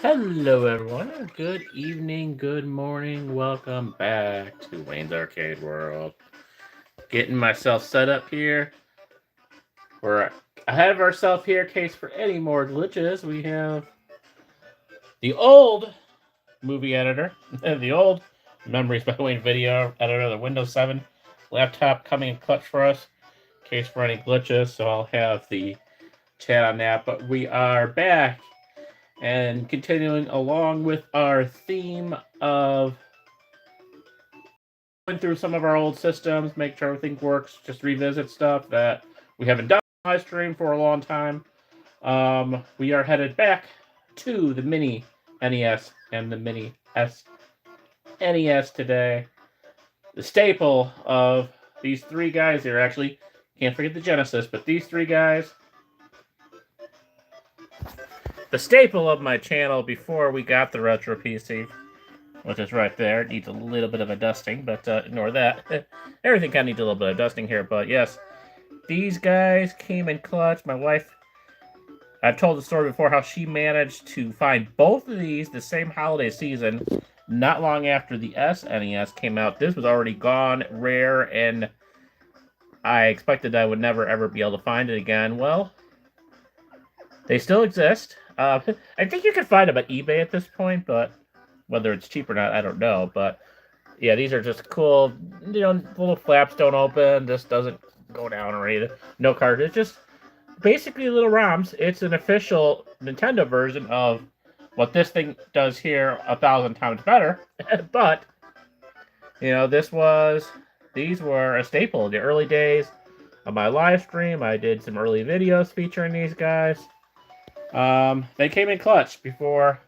Hello, everyone. Good evening, good morning. Welcome back to Wayne's Arcade World. Getting myself set up here. We're ahead of ourselves here. Case for any more glitches, we have the old movie editor, the old Memories by Wayne video editor, the Windows 7 laptop coming in clutch for us. Case for any glitches, so I'll have the chat on that. But we are back and continuing along with our theme of going through some of our old systems, make sure everything works, just revisit stuff that we haven't done on live stream for a long time. We are headed back to the mini NES and the mini SNES today. The staple of these three guys here, actually, can't forget the Genesis, but these three guys, the staple of my channel before we got the retro PC, which is right there. It needs a little bit of a dusting, but ignore that. Everything kind of needs a little bit of dusting here, but yes, these guys came in clutch. My wife, I've told the story before how she managed to find both of these the same holiday season, not long after the SNES came out. This was already gone, rare, and I expected I would never ever be able to find it again. Well, they still exist. I think you can find them at eBay at this point, but whether it's cheap or not, I don't know. But yeah, these are just cool. Little flaps don't open. This doesn't go down or anything. No card. It's just basically little ROMs. It's an official Nintendo version of what this thing does here 1,000 times better. But these were a staple in the early days of my live stream. I did some early videos featuring these guys. They came in clutch before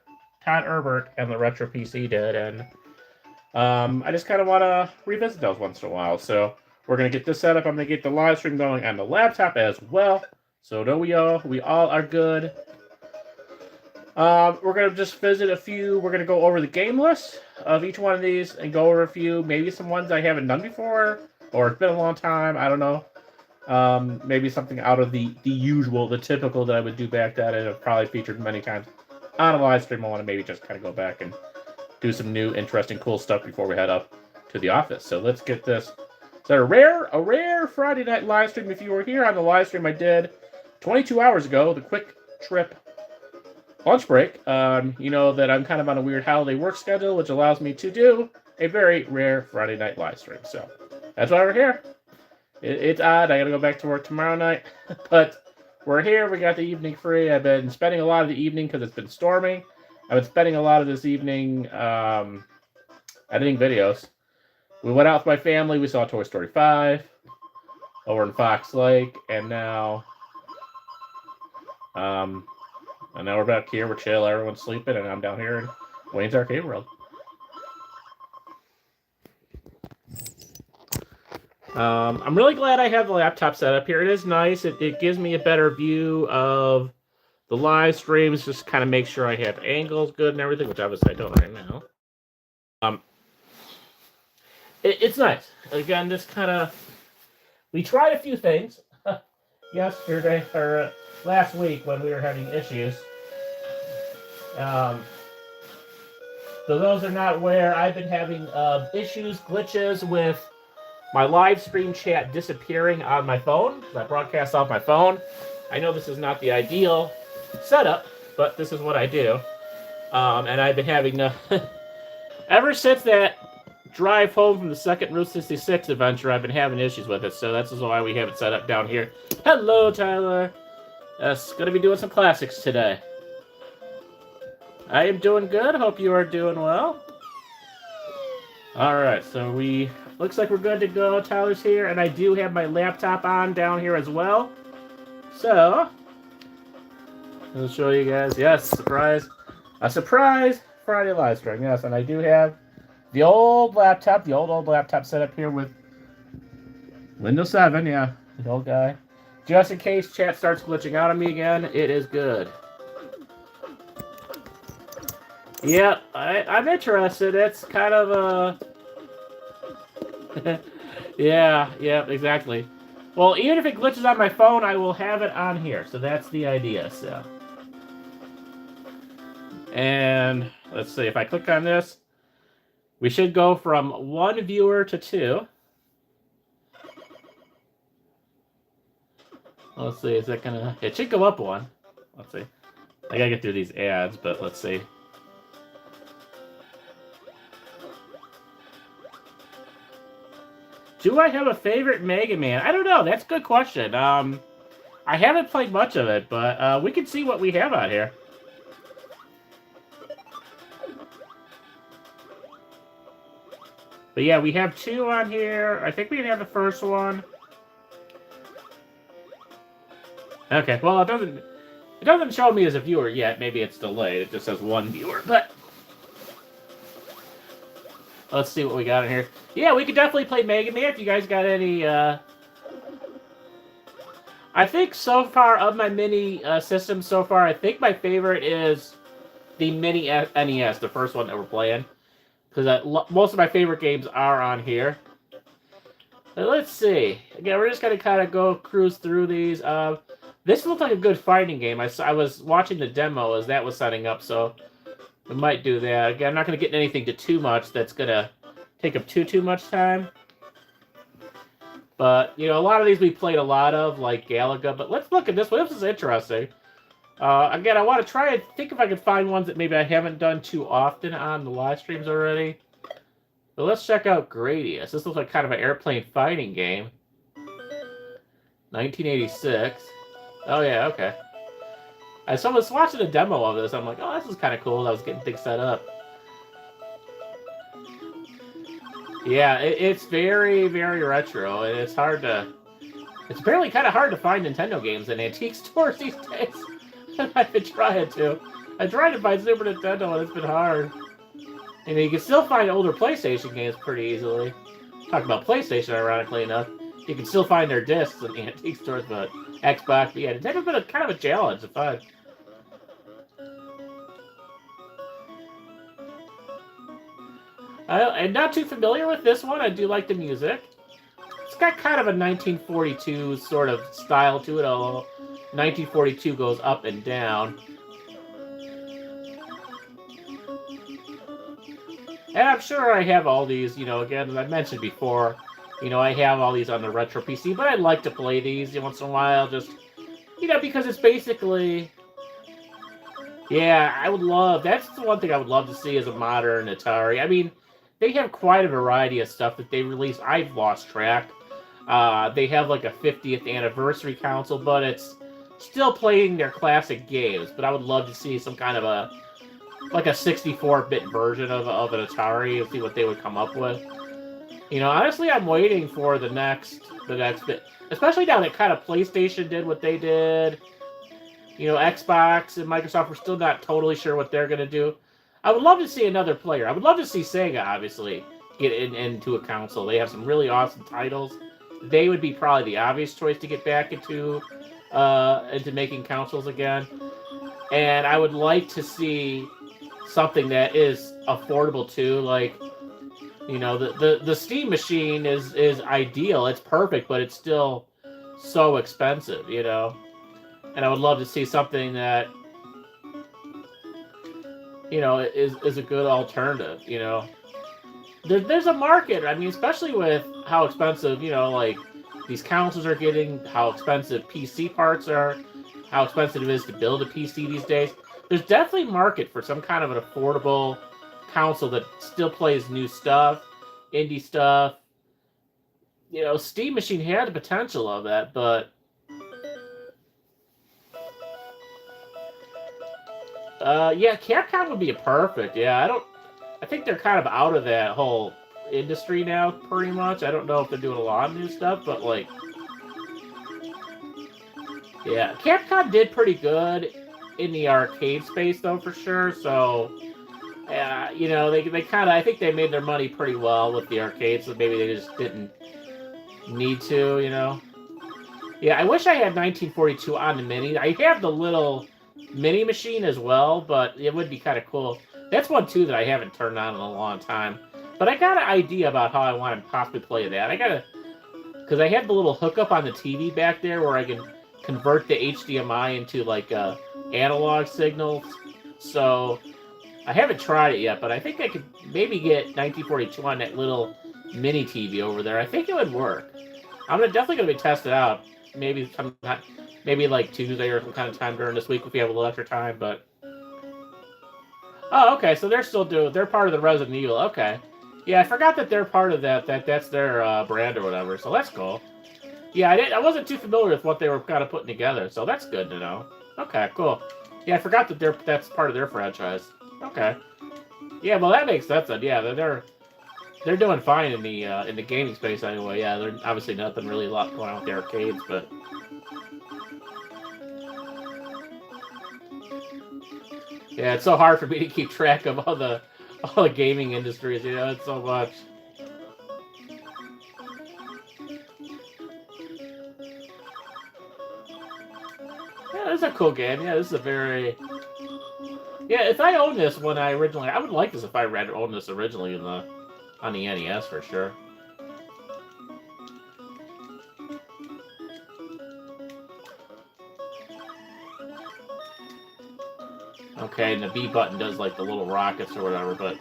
Todd Herbert and the Retro PC did, and I just kind of want to revisit those once in a while. So we're going to get this set up. I'm going to get the live stream going on the laptop as well. So don't we all are good. We're going to just visit a few. We're going to go over the game list of each one of these and go over a few, maybe some ones I haven't done before, or it's been a long time. I don't know. Maybe something out of the usual, the typical that I would do back then, and I've probably featured many times on a live stream. I want to maybe just kind of go back and do some new, interesting, cool stuff before we head up to the office. So let's get this. So a rare Friday night live stream. If you were here on the live stream I did 22 hours ago, the quick trip lunch break, you know that I'm kind of on a weird holiday work schedule, which allows me to do a very rare Friday night live stream. So that's why we're here. It's odd. I got to go back to work tomorrow night, but we're here. We got the evening free. I've been spending a lot of the evening because it's been storming. I've been spending a lot of this evening editing videos. We went out with my family. We saw Toy Story 5 over in Fox Lake, and now we're back here. We're chill. Everyone's sleeping, and I'm down here in Wayne's Arcade World. I'm really glad I have the laptop set up here. It is nice. It gives me a better view of the live streams. Just kind of make sure I have angles good and everything, which obviously I don't right now. It's nice. Again, this kind of... We tried a few things yesterday, or last week when we were having issues. So those are not aware. I've been having issues, glitches with my live stream chat disappearing on my phone. I broadcast off my phone. I know this is not the ideal setup, but this is what I do. And I've been having to... Ever since that drive home from the second Route 66 adventure, I've been having issues with it. So that's why we have it set up down here. Hello, Tyler. Yes, going to be doing some classics today. I am doing good. Hope you are doing well. Alright, so looks like we're good to go. Tyler's here, and I do have my laptop on down here as well. So, I'll show you guys. Yes, surprise. A surprise Friday live stream. Yes, and I do have the old laptop, the old laptop set up here with Windows 7. Yeah, the old guy. Just in case chat starts glitching out on me again, it is good. Yeah, I'm interested. It's kind of a... yeah, exactly. Well, even if it glitches on my phone, I will have it on here. So that's the idea, so... And let's see, if I click on this, we should go from 1 viewer to 2. Let's see, is that gonna... It should go up 1. Let's see. I gotta get through these ads, but let's see. Do I have a favorite Mega Man? I don't know. That's a good question. I haven't played much of it, but we can see what we have out here. But yeah, we have 2 on here. I think we can have the first one. Okay, well, it doesn't show me as a viewer yet. Maybe it's delayed. It just says 1 viewer, but let's see what we got in here. Yeah, we could definitely play Mega Man if you guys got any. I think so far of my mini systems so far, I think my favorite is the mini NES, the first one that we're playing, because most of my favorite games are on here. But let's see. Again, we're just gonna kind of go cruise through these. This looks like a good fighting game. I was watching the demo as that was setting up, so we might do that. Again, I'm not going to get anything to too much that's going to take up too much time. But, you know, a lot of these we played a lot of, like Galaga. But let's look at this one. This is interesting. Again, I want to try and think if I can find ones that maybe I haven't done too often on the live streams already. But let's check out Gradius. This looks like kind of an airplane fighting game. 1986. Oh, yeah, okay. I was watching a demo of this. I'm like, oh, this is kind of cool. I was getting things set up. Yeah, it's very, very retro, and it's hard to... It's apparently kind of hard to find Nintendo games in antique stores these days. I've been trying to. I tried to find Super Nintendo, and it's been hard. You know, you can still find older PlayStation games pretty easily. Talk about PlayStation, ironically enough. You can still find their discs in the antique stores, but Xbox, yeah, Nintendo's been kind of a challenge to find. I'm not too familiar with this one. I do like the music. It's got kind of a 1942 sort of style to it, although 1942 goes up and down. And I'm sure I have all these, you know, again, as I mentioned before, you know, I have all these on the retro PC, but I like to play these once in a while, just, you know, because it's basically... Yeah, I would love... That's the one thing I would love to see as a modern Atari. I mean, they have quite a variety of stuff that they release. I've lost track. They have, like, a 50th anniversary console, but it's still playing their classic games. But I would love to see some kind of a... like a 64-bit version of an Atari and see what they would come up with. You know, honestly, I'm waiting for the next bit. Especially now that kind of PlayStation did what they did. You know, Xbox and Microsoft were still not totally sure what they're going to do. I would love to see another player. I would love to see Sega, obviously, get into a console. They have some really awesome titles. They would be probably the obvious choice to get back into making consoles again. And I would like to see something that is affordable, too. Like, you know, the Steam machine is ideal. It's perfect, but it's still so expensive, you know. And I would love to see something that, you know, is a good alternative, you know. There's a market. I mean, especially with how expensive, you know, like, these consoles are getting, how expensive PC parts are, how expensive it is to build a PC these days. There's definitely a market for some kind of an affordable console that still plays new stuff, indie stuff. You know, Steam Machine had the potential of that, but... yeah, Capcom would be perfect. Yeah, I think they're kind of out of that whole industry now, pretty much. I don't know if they're doing a lot of new stuff, but, like... Yeah, Capcom did pretty good in the arcade space, though, for sure, so... you know, they kind of... I think they made their money pretty well with the arcade, so maybe they just didn't need to, you know? Yeah, I wish I had 1942 on the Mini. I have the little Mini machine as well, but it would be kind of cool. That's one, too, that I haven't turned on in a long time. But I got an idea about how I want to possibly play that. I gotta... Because I have the little hookup on the TV back there where I can convert the HDMI into, like, analog signals. So I haven't tried it yet, but I think I could maybe get 1942 on that little mini TV over there. I think it would work. I'm definitely gonna be tested out. Maybe sometime, maybe like Tuesday or some kind of time during this week if we have a little extra time. But oh, okay. So they're still doing. They're part of the Resident Evil. Okay. Yeah, I forgot that they're part of that. That's their brand or whatever. So that's cool. Yeah, I wasn't too familiar with what they were kind of putting together. So that's good to know. Okay, cool. Yeah, I forgot that that's part of their franchise. Okay. Yeah, well that makes sense then. Yeah, they're doing fine in the gaming space anyway. Yeah, they're obviously nothing really a lot going on with the arcades, but yeah, it's so hard for me to keep track of all the gaming industries. You know, it's so much. Yeah, this is a cool game. Yeah, this is a very. Yeah, if I owned this when I originally, I would like this if I owned this originally on the NES for sure. Okay, and the B button does like the little rockets or whatever, but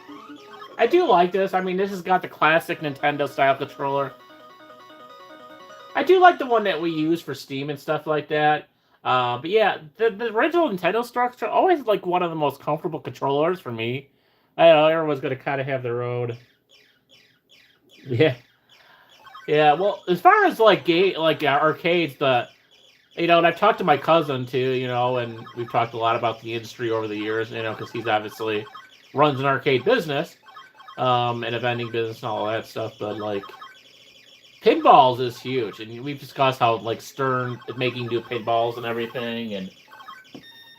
I do like this. I mean, this has got the classic Nintendo style controller. I do like the one that we use for Steam and stuff like that. But yeah, the original Nintendo structure always like one of the most comfortable controllers for me. I know everyone's gonna kind of have their own. Yeah, yeah. Well, as far as like arcades, and I've talked to my cousin too, and we've talked a lot about the industry over the years, because he's obviously runs an arcade business, and a vending business and all that stuff. But like, pinballs is huge, and we've discussed how like Stern is making new pinballs and everything, and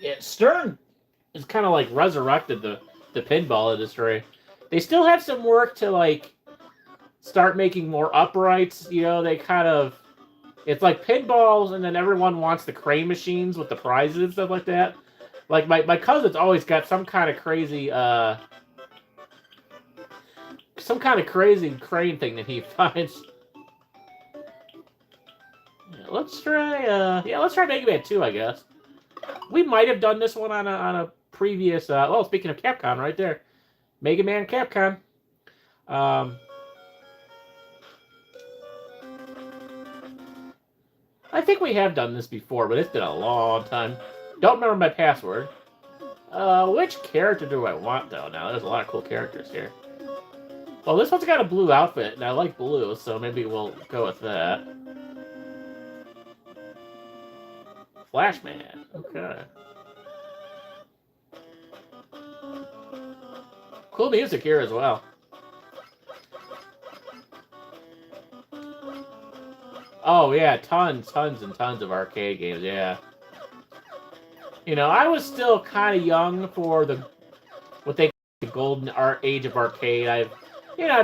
yeah, Stern is kind of like resurrected the pinball industry. They still have some work to like start making more uprights. They kind of it's like pinballs, and then everyone wants the crane machines with the prizes and stuff like that. Like my cousin's always got some kind of crazy crane thing that he finds. Let's try Mega Man 2, I guess. We might have done this one on a previous. Well, speaking of Capcom, right there, Mega Man Capcom. I think we have done this before, but it's been a long time. Don't remember my password. Which character do I want though? Now there's a lot of cool characters here. Well, this one's got a blue outfit, and I like blue, so maybe we'll go with that. Flashman. Okay. Cool music here as well. Oh yeah, tons and tons of arcade games, yeah. I was still kind of young for what they call the golden age of arcade. I've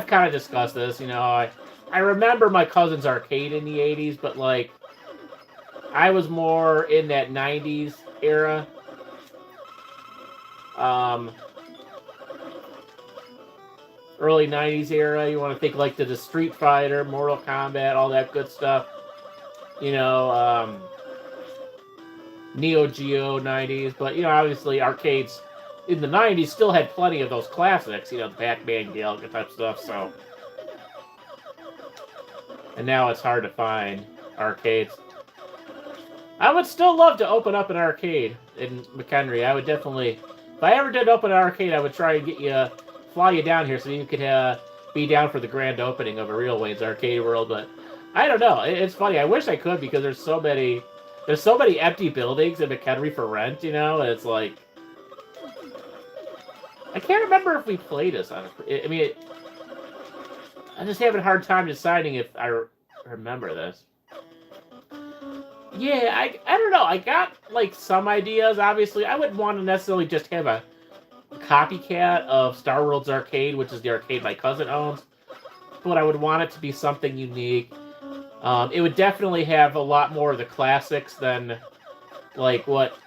kind of discussed this, I remember my cousin's arcade in the 80s, but like I was more in that 90s era. Early 90s era, you want to think like the Street Fighter, Mortal Kombat, all that good stuff. Neo Geo 90s, but obviously arcades in the 90s still had plenty of those classics, the Pac-Man, Galaga type stuff, so. And now it's hard to find arcades. I would still love to open up an arcade in McHenry. I would definitely, if I ever did open an arcade, I would try and fly you down here so you could be down for the grand opening of a real Wayne's Arcade World. But I don't know. It's funny. I wish I could because there's so many empty buildings in McHenry for rent. And it's like I can't remember if we played this on. I'm just having a hard time deciding if I remember this. Yeah, I don't know. I got like some ideas. Obviously, I wouldn't want to necessarily just have a copycat of Star World's Arcade, which is the arcade my cousin owns, but I would want it to be something unique. It would definitely have a lot more of the classics than like what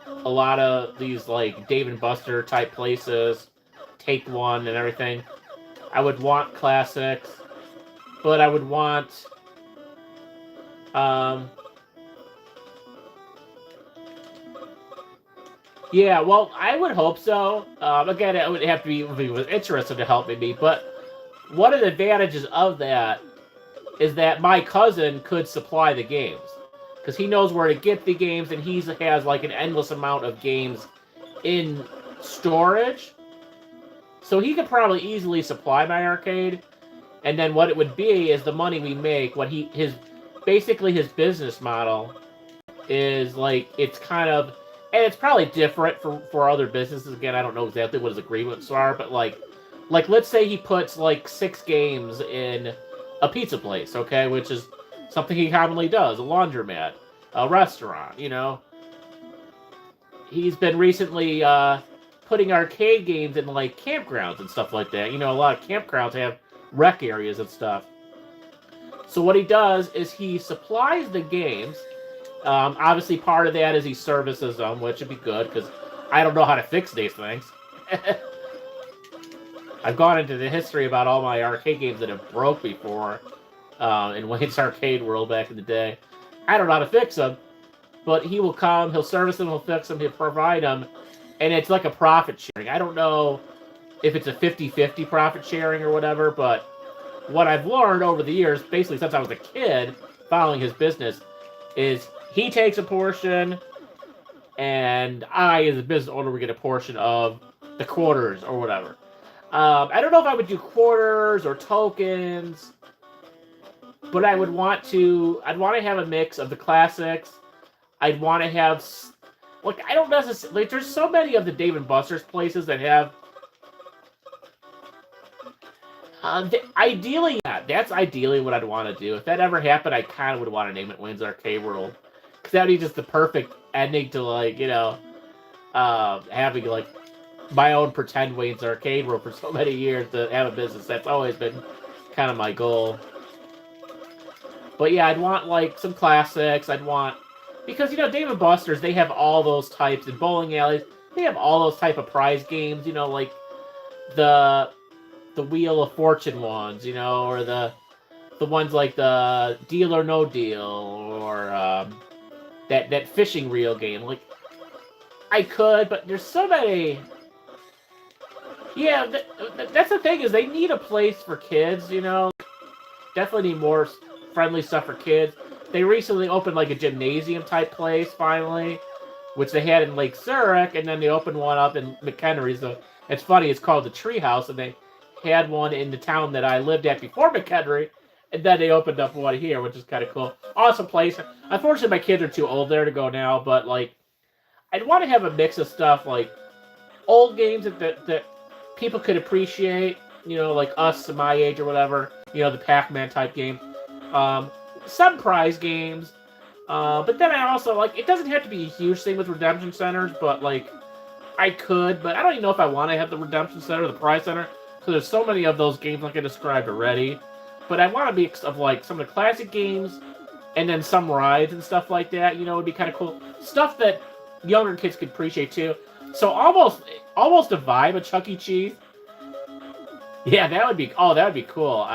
a lot of these like Dave & Buster type places, Take One and everything. I would want classics, but I would want Yeah, well, I would hope so. Again, it would have to be if he was interested to help me, but one of the advantages of that is that my cousin could supply the games because he knows where to get the games, and he has like an endless amount of games in storage. So he could probably easily supply my arcade, and then what it would be is the money we make. What his basically his business model is like it's kind of, and it's probably different for other businesses. Again, I don't know exactly what his agreements are, but like let's say he puts like 6 games in a pizza place, okay, which is something he commonly does, a laundromat, a restaurant, you know. He's been recently putting arcade games in like campgrounds and stuff like that. You know, a lot of campgrounds have rec areas and stuff. So what he does is he supplies the games. Obviously, part of that is he services them, which would be good because I don't know how to fix these things. I've gone into the history about all my arcade games that have broke before in Wayne's Arcade World back in the day. I don't know how to fix them, but he will come, he'll service them, he'll fix them, he'll provide them, and it's like a profit sharing. I don't know if it's a 50-50 profit sharing or whatever, but what I've learned over the years, basically since I was a kid following his business, is he takes a portion, and I, as a business owner, would get a portion of the quarters or whatever. I don't know if I would do quarters or tokens, but I'd want to have a mix of the classics. I'd want to have, like, I don't necessarily, like, there's so many of the Dave & Buster's places that have, ideally, yeah, that's ideally what I'd want to do. If that ever happened, I kind of would want to name it Wayne's Arcade World. Because that would be just the perfect ending to, like, you know, having, like, my own pretend Wayne's Arcade World for so many years to have a business. That's always been kind of my goal. But yeah, I'd want, like, some classics. I'd want, because, you know, Dave & Buster's, they have all those types, in bowling alleys, they have all those type of prize games, you know, like the Wheel of Fortune ones, you know, or the ones like the Deal or No Deal, or that fishing reel game. Like, I could, but there's so many. Yeah, that's the thing, is they need a place for kids, you know. Definitely need more friendly stuff for kids. They recently opened like a gymnasium type place finally, which they had in Lake Zurich, and then they opened one up in McHenry. So it's funny, it's called the Treehouse, and they had one in the town that I lived at before McHenry, and then they opened up one here, which is kind of cool. Awesome place. Unfortunately, my kids are too old there to go now, but like, I'd want to have a mix of stuff like old games that people could appreciate, you know, like us, my age or whatever, you know, the Pac-Man type game. Some prize games, but then I also, like, it doesn't have to be a huge thing with redemption centers, but like, I could, but I don't even know if I want to have the redemption center or the prize center, because there's so many of those games like I described already. But I want a mix of like some of the classic games, and then some rides and stuff like that. You know, would be kind of cool stuff that younger kids could appreciate too. So almost a vibe of Chuck E. Cheese. Yeah, that would be. Oh, that would be cool.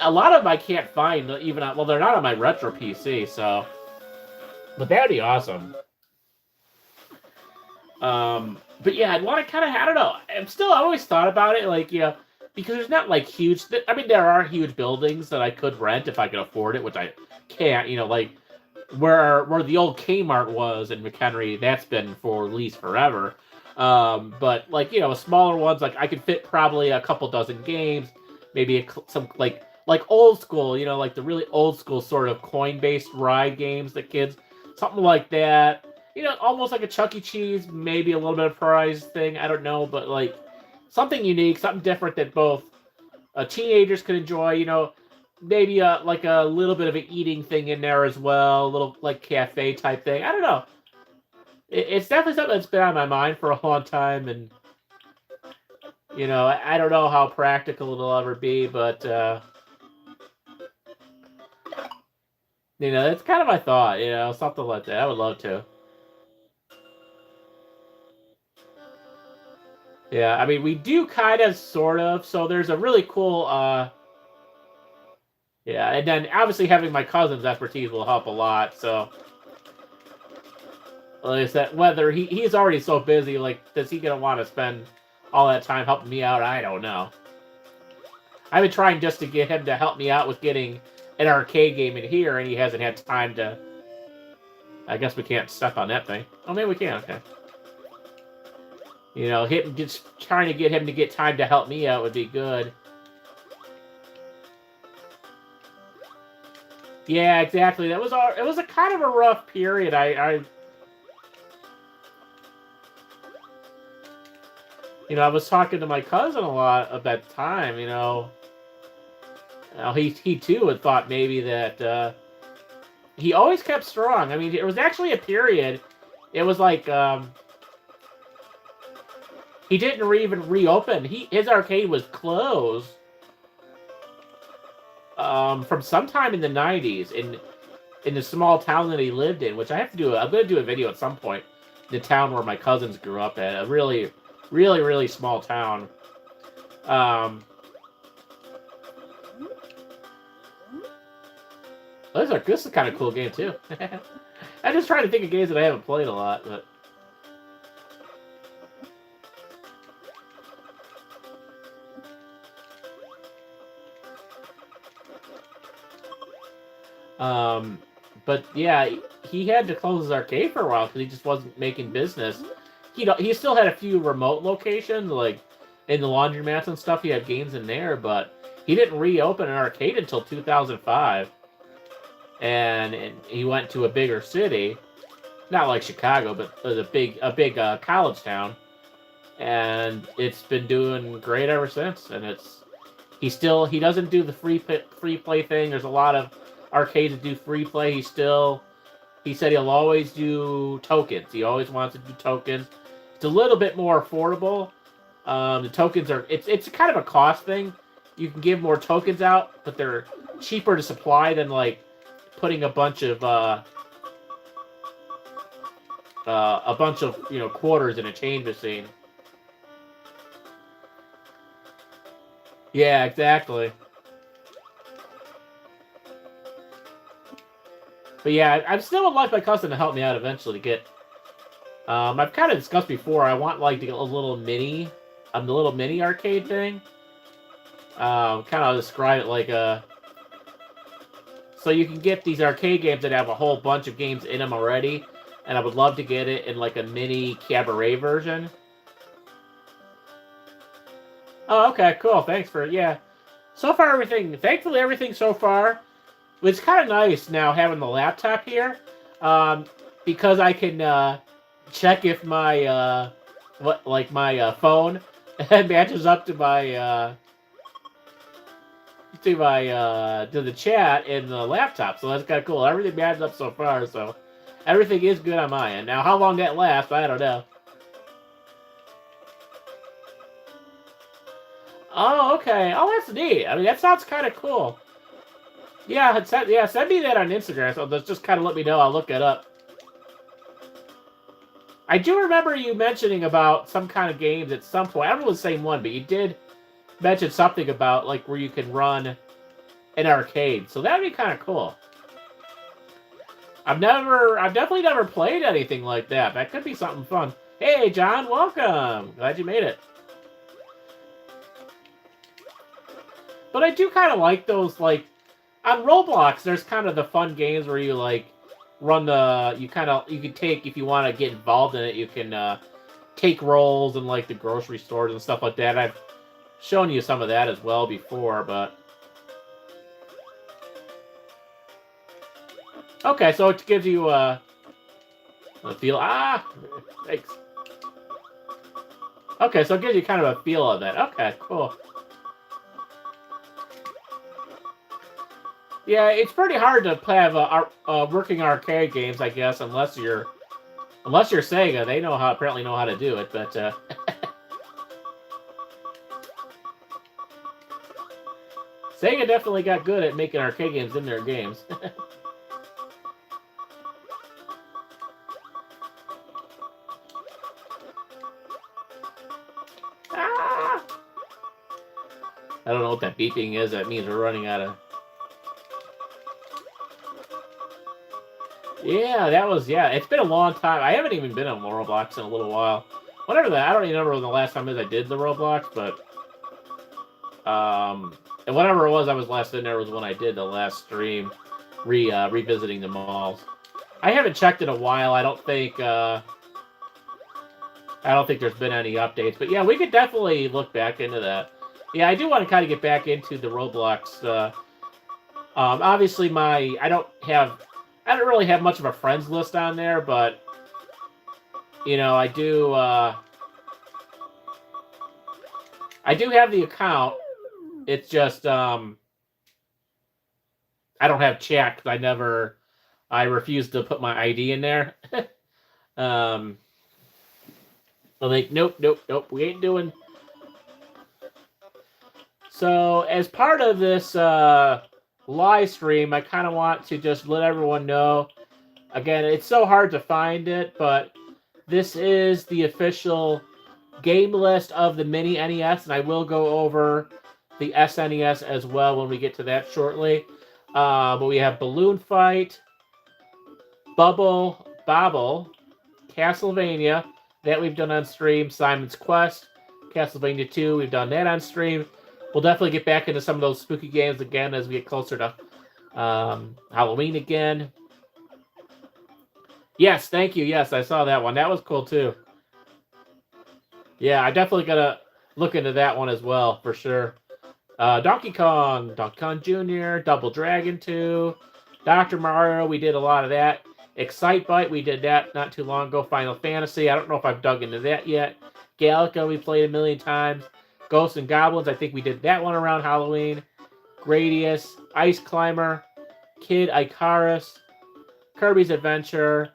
A lot of them I can't find even. Well, they're not on my retro PC, so. But that would be awesome. But yeah, I'd want to kind of. I don't know. I always thought about it, like, you know, because there's not like huge. I mean, there are huge buildings that I could rent if I could afford it, which I can't. You know, like where the old Kmart was in McHenry, that's been for lease forever. But like, you know, smaller ones, like I could fit probably a couple dozen games, maybe some like old school, you know, like the really old school sort of coin-based ride games that kids, something like that. You know, almost like a Chuck E. Cheese, maybe a little bit of prize thing. I don't know, but like something unique, something different that both teenagers could enjoy. You know, maybe like a little bit of an eating thing in there as well, a little like cafe type thing. I don't know. It's definitely something that's been on my mind for a long time, and you know, I don't know how practical it'll ever be, but you know, it's kind of my thought. You know, something like that. I would love to. Yeah, I mean, we do kind of, sort of. So there's a really cool, yeah, and then obviously having my cousin's expertise will help a lot. So, Is that whether he's already so busy, like, does he gonna want to spend all that time helping me out? I don't know. I've been trying just to get him to help me out with getting an arcade game in here, and he hasn't had time to. I guess we can't step on that thing. Oh, maybe we can. Okay. You know, just trying to get him to get time to help me out would be good. Yeah, exactly. That was it was a kind of a rough period. You know, I was talking to my cousin a lot at that time. You know, he too had thought maybe that he always kept strong. I mean, it was actually a period. It was like he didn't even reopen. His arcade was closed from sometime in the 90s in the small town that he lived in, which I have to do. I'm going to do a video at some point. The town where my cousins grew up at, a really, really, really small town. This is a kind of cool game too. I'm just trying to think of games that I haven't played a lot, but. But yeah, he had to close his arcade for a while because he just wasn't making business. He still had a few remote locations, like in the laundromats and stuff. He had games in there, but he didn't reopen an arcade until 2005. And he went to a bigger city, not like Chicago, but a big college town, and it's been doing great ever since. And he doesn't do the free play thing. There's a lot of arcades that do free play. He said he'll always do tokens. He always wants to do tokens. It's a little bit more affordable. The tokens it's kind of a cost thing. You can give more tokens out, but they're cheaper to supply than like putting a bunch of quarters in a change machine. Yeah, exactly. But yeah, I still would like my cousin to help me out eventually to get. I've kind of discussed before. I want like to get a little mini, the little mini arcade thing. Kind of describe it like a. So you can get these arcade games that have a whole bunch of games in them already, and I would love to get it in like a mini cabaret version. Oh, okay, cool. Thanks for So far, thankfully, everything so far. It's kind of nice now having the laptop here, because I can check if my phone matches up to my to the chat in the laptop. So that's kind of cool. Everything matches up so far, so everything is good on my end. Now, how long that lasts, I don't know. Oh, okay. Oh, that's neat. I mean, that sounds kind of cool. Yeah, send me that on Instagram. So just kind of let me know. I'll look it up. I do remember you mentioning about some kind of games at some point. I don't know the same one, but you did mention something about like where you can run an arcade. So that'd be kind of cool. I've definitely never played anything like that. That could be something fun. Hey, John, welcome. Glad you made it. But I do kind of like those, like, on Roblox, there's kind of the fun games where you, like, you can take, if you want to get involved in it, you can take roles in, like, the grocery stores and stuff like that. I've shown you some of that as well before, but... Okay, so it gives you a feel... Thanks. Okay, so it gives you kind of a feel of it. Okay, cool. Yeah, it's pretty hard to have working arcade games, I guess, unless you're Sega. They apparently know how to do it, but Sega definitely got good at making arcade games in their games. I don't know what that beeping is. That means we're running out of... Yeah, that was, yeah. It's been a long time. I haven't even been on Roblox in a little while. Whatever that, I don't even remember when the last time is I did the Roblox, but and whatever it was I was last in there was when I did the last stream, revisiting the malls. I haven't checked in a while. I don't think there's been any updates, but yeah, we could definitely look back into that. Yeah, I do want to kind of get back into the Roblox. Obviously, I don't really have much of a friends list on there, but you know, I do have the account. It's just I don't have chat because I refuse to put my ID in there. I'm like, nope, we ain't doing. So as part of this live stream, I kind of want to just let everyone know. Again, it's so hard to find it, but this is the official game list of the mini NES, and I will go over the SNES as well when we get to that shortly. But we have Balloon Fight, Bobble, Castlevania, that we've done on stream, Simon's Quest, Castlevania 2, we've done that on stream. We'll definitely get back into some of those spooky games again as we get closer to Halloween again. Yes, thank you. Yes, I saw that one. That was cool too. Yeah, I definitely gotta look into that one as well, for sure. Donkey Kong Jr., Double Dragon 2, Dr. Mario, we did a lot of that. Excitebike, we did that not too long ago. Final Fantasy, I don't know if I've dug into that yet. Galaga, we played a million times. Ghosts and Goblins, I think we did that one around Halloween. Gradius, Ice Climber, Kid Icarus, Kirby's Adventure,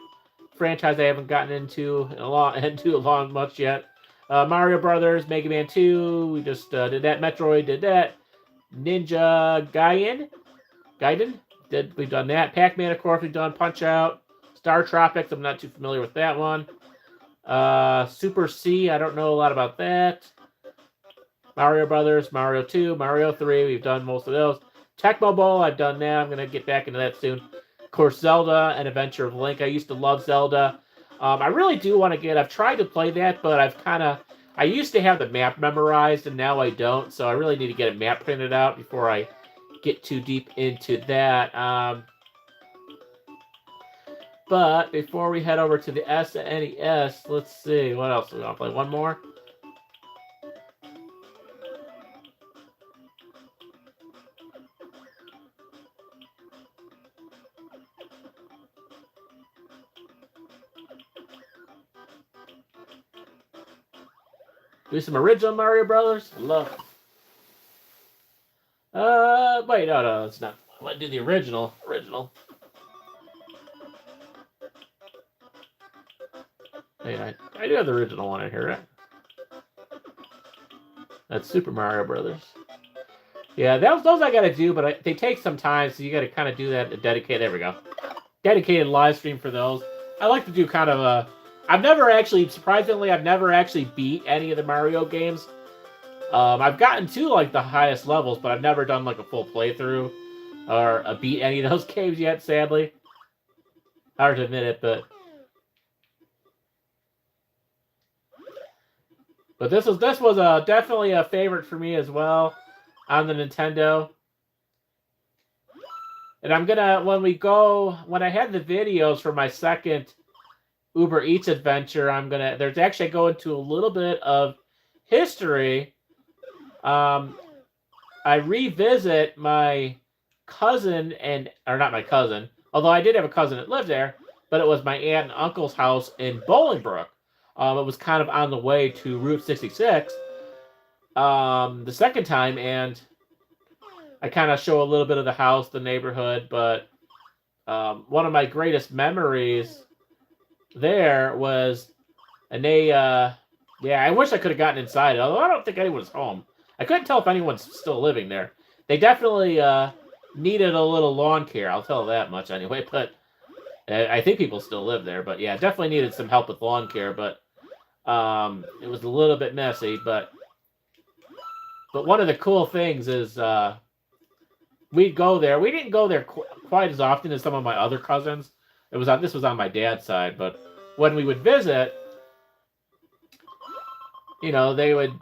franchise I haven't gotten into much yet. Mario Brothers, Mega Man 2, we just did that. Metroid did that. Ninja Gaiden, we've done that. Pac-Man, of course, we've done. Punch Out. Star Tropics, I'm not too familiar with that one. Super C, I don't know a lot about that. Mario Brothers, Mario 2, Mario 3, we've done most of those. Tecmo Bowl, I've done that. I'm going to get back into that soon. Of course, Zelda and Adventure of Link. I used to love Zelda. I really do want to I've tried to play that, but I used to have the map memorized, and now I don't, so I really need to get a map printed out before I get too deep into that. But before we head over to the SNES, let's see, what else do we want to play? One more? Do some original Mario Brothers. Love it. Wait, no, it's not. I want to do the original. Hey, I do have the original one in here, right? That's Super Mario Brothers. Yeah, those I gotta do, but they take some time, so you gotta kind of do that. There we go. Dedicated live stream for those. I like to do kind of a. Surprisingly, I've never actually beat any of the Mario games. I've gotten to like the highest levels, but I've never done like a full playthrough or beat any of those games yet. Sadly, hard to admit it, but this was definitely a favorite for me as well on the Nintendo. And I'm gonna when I had the videos for my second Uber Eats adventure, I go into a little bit of history. I revisit my cousin or not my cousin, although I did have a cousin that lived there, but it was my aunt and uncle's house in Bolingbrook. It was kind of on the way to Route 66 the second time, and I kind of show a little bit of the house, the neighborhood, but one of my greatest memories there was, and I wish I could have gotten inside, although I don't think anyone's home. I couldn't tell if anyone's still living there. They definitely needed a little lawn care, I'll tell that much anyway, but I think people still live there, but yeah, definitely needed some help with lawn care, but it was a little bit messy, but one of the cool things is we'd go there. We didn't go there quite as often as some of my other cousins. This was on my dad's side, but when we would visit, they would,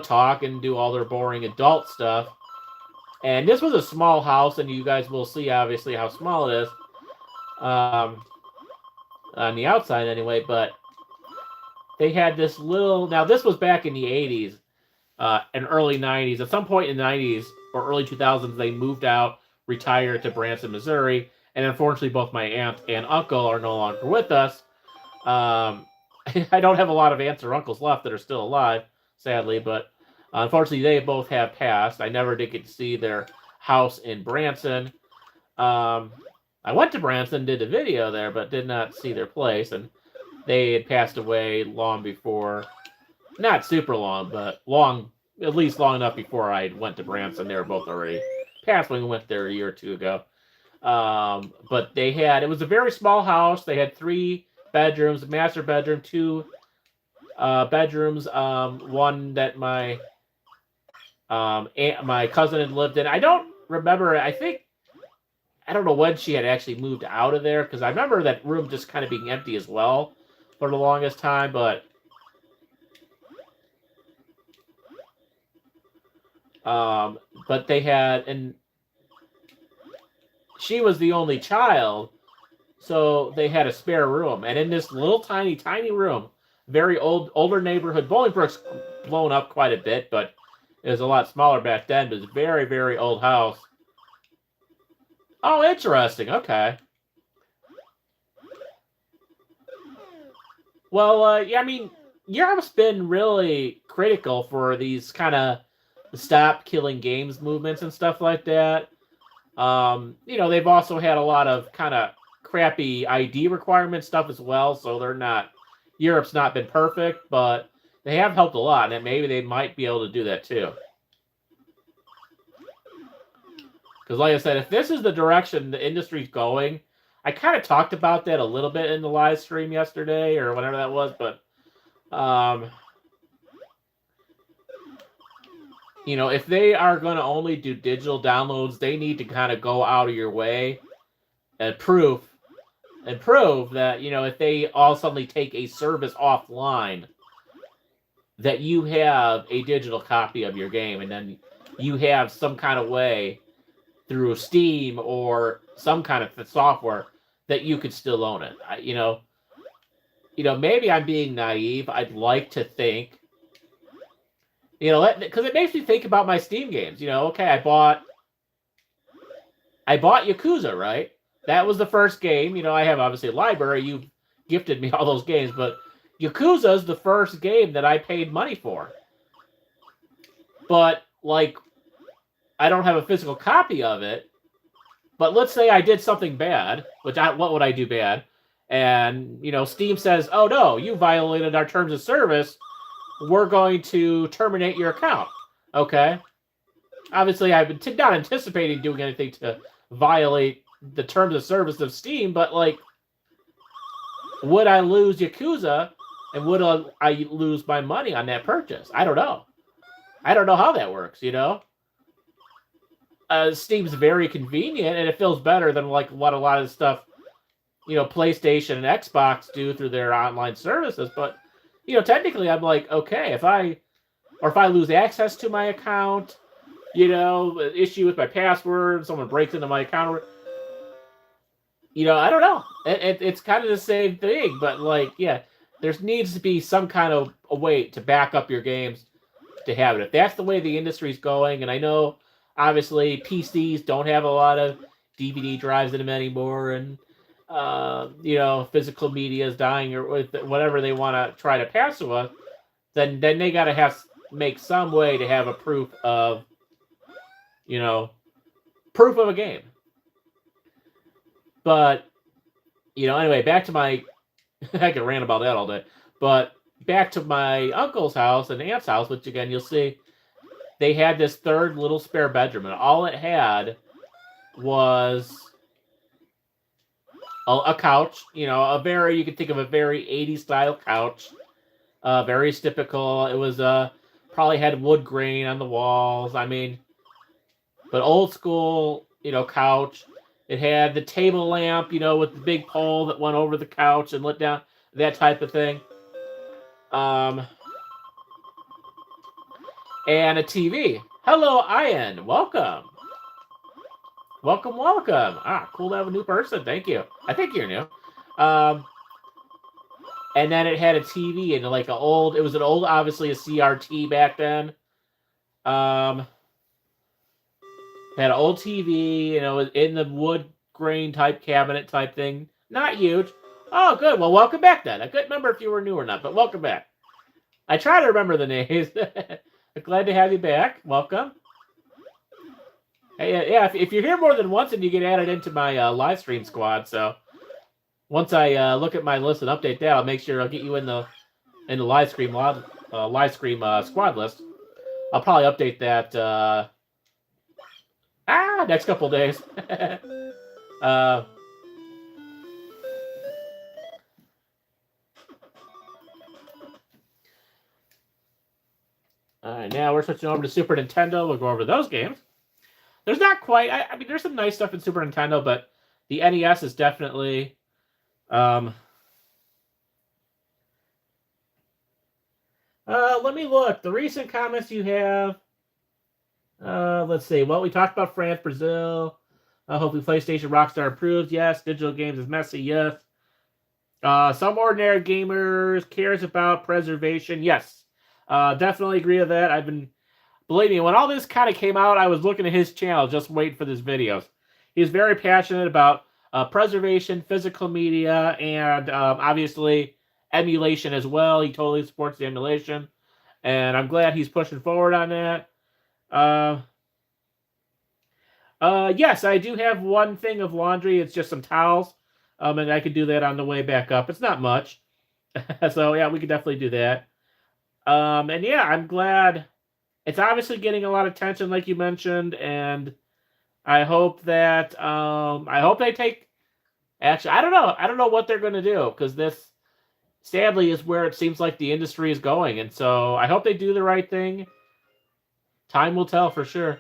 talk and do all their boring adult stuff. And this was a small house, and you guys will see, obviously, how small it is. On the outside, anyway. But they had this little... Now, this was back in the 80s and early 90s. At some point in the 90s or early 2000s, they moved out, retired to Branson, Missouri. And unfortunately, both my aunt and uncle are no longer with us. I don't have a lot of aunts or uncles left that are still alive, sadly, but unfortunately, they both have passed. I never did get to see their house in Branson. I went to Branson, did a video there, but did not see their place, and they had passed away long before, not super long, but at least long enough before I went to Branson. They were both already passed when we went there a year or two ago. But it was a very small house. They had 3 bedrooms, a master bedroom, 2 bedrooms, one that my cousin had lived in. I don't remember. I don't know when she had actually moved out of there, because I remember that room just kind of being empty as well for the longest time. But they had, and she was the only child, so they had a spare room. And in this little tiny room, very older neighborhood. Bolingbrook's blown up quite a bit, but it was a lot smaller back then. But it's a very, very old house. Oh, interesting. Okay. Well, yeah, I mean, Europe's been really critical for these kind of stop killing games movements and stuff like that. They've also had a lot of kind of crappy ID requirement stuff as well, so Europe's not been perfect, but they have helped a lot, and maybe they might be able to do that too. Because like I said, if this is the direction the industry's going, I kind of talked about that a little bit in the live stream yesterday or whenever that was, but if they are going to only do digital downloads, they need to kind of go out of your way and prove that, if they all suddenly take a service offline, that you have a digital copy of your game, and then you have some kind of way through Steam or some kind of software that you could still own it. Maybe I'm being naive. I'd like to think, because it makes me think about my Steam games. Okay, I bought Yakuza, right? That was the first game. I have obviously a library. You gifted me all those games, but Yakuza is the first game that I paid money for. But I don't have a physical copy of it. But let's say I did something bad, what would I do bad? And, Steam says, oh no, you violated our terms of service. We're going to terminate your account. Okay. Obviously, I've been not anticipating doing anything to violate the terms of service of Steam, but would I lose Yakuza, and would I lose my money on that purchase? I don't know. I don't know how that works, Steam's very convenient, and it feels better than what a lot of the stuff, PlayStation and Xbox do through their online services. But, technically I'm okay, if I lose access to my account, issue with my password, someone breaks into my account, I don't know. It's kind of the same thing, but yeah, there needs to be some kind of a way to back up your games to have it. If that's the way the industry's going, and I know obviously PCs don't have a lot of DVD drives in them anymore, and physical media is dying, or whatever they want to try to pass to us, then they got to make some way to have a proof of a game. But anyway, back to my I could rant about that all day, but back to my uncle's house and aunt's house, which again you'll see they had this third little spare bedroom, and all it had was a couch, you could think of a very 80s style couch, very typical. It was probably had wood grain on the walls. I mean, but old school, couch. It had the table lamp, you know, with the big pole that went over the couch and lit down, that type of thing. And a TV. Hello, Ian. Welcome. Welcome, welcome. Ah, cool to have a new person. Thank you. I think you're new. And then it had a TV and like it was an old, obviously a CRT back then. Had an old TV, you know, in the wood grain type cabinet type thing. Not huge. Oh, good. Well, welcome back then. I couldn't remember if you were new or not, but welcome back. I try to remember the names. Glad to have you back. Welcome. Hey, yeah, if you're here more than once, and you get added into my live stream squad, so once I look at my list and update that, I'll make sure I'll get you in the live stream squad list. I'll probably update that next couple days. All right, now we're switching over to Super Nintendo. We'll go over those games. There's not quite. I mean, there's some nice stuff in Super Nintendo, but the NES is definitely. Let me look. The recent comments you have. Let's see. Well, we talked about France, Brazil. Hopefully, PlayStation Rockstar approved. Yes. Digital games is messy. Yes. Some ordinary gamers cares about preservation. Yes. Definitely agree with that. Believe me, when all this kind of came out, I was looking at his channel just waiting for this videos. He's very passionate about preservation, physical media, and obviously emulation as well. He totally supports the emulation, and I'm glad he's pushing forward on that. Yes, I do have one thing of laundry. It's just some towels, and I could do that on the way back up. It's not much, so yeah, we could definitely do that. And yeah, I'm glad. It's obviously getting a lot of attention, like you mentioned, and I hope that they take. Actually, I don't know. I don't know what they're going to do, because this, sadly, is where it seems like the industry is going, and so I hope they do the right thing. Time will tell for sure.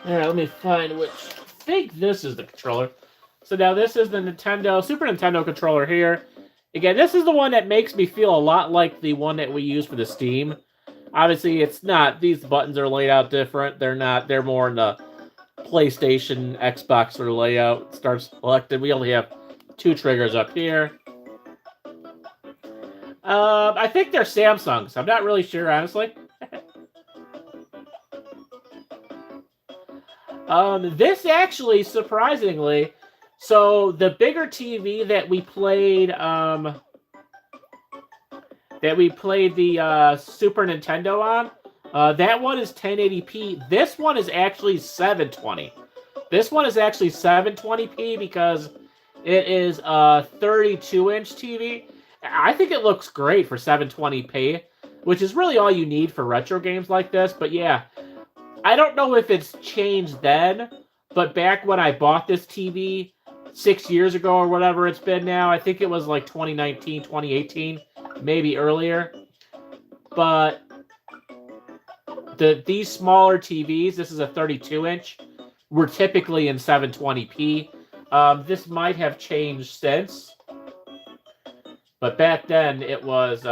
All right, let me find which. I think this is the controller. So now this is the Super Nintendo controller here. Again, this is the one that makes me feel a lot like the one that we use for the Steam. Obviously, it's not. These buttons are laid out different. They're not. They're more in the PlayStation, Xbox sort of layout. Starts selected. We only have 2 triggers up here. I think they're Samsungs. I'm not really sure, honestly. This actually, surprisingly, so the bigger TV that we played, the Super Nintendo on, that one is 1080p. This one is actually 720. This one is actually 720p because it is a 32-inch TV. I think it looks great for 720p, which is really all you need for retro games like this. But yeah, I don't know if it's changed then, but back when I bought this TV 6 years ago or whatever it's been now, I think it was like 2019, 2018, maybe earlier. But these smaller TVs, this is a 32-inch, were typically in 720p. This might have changed since, but back then it was,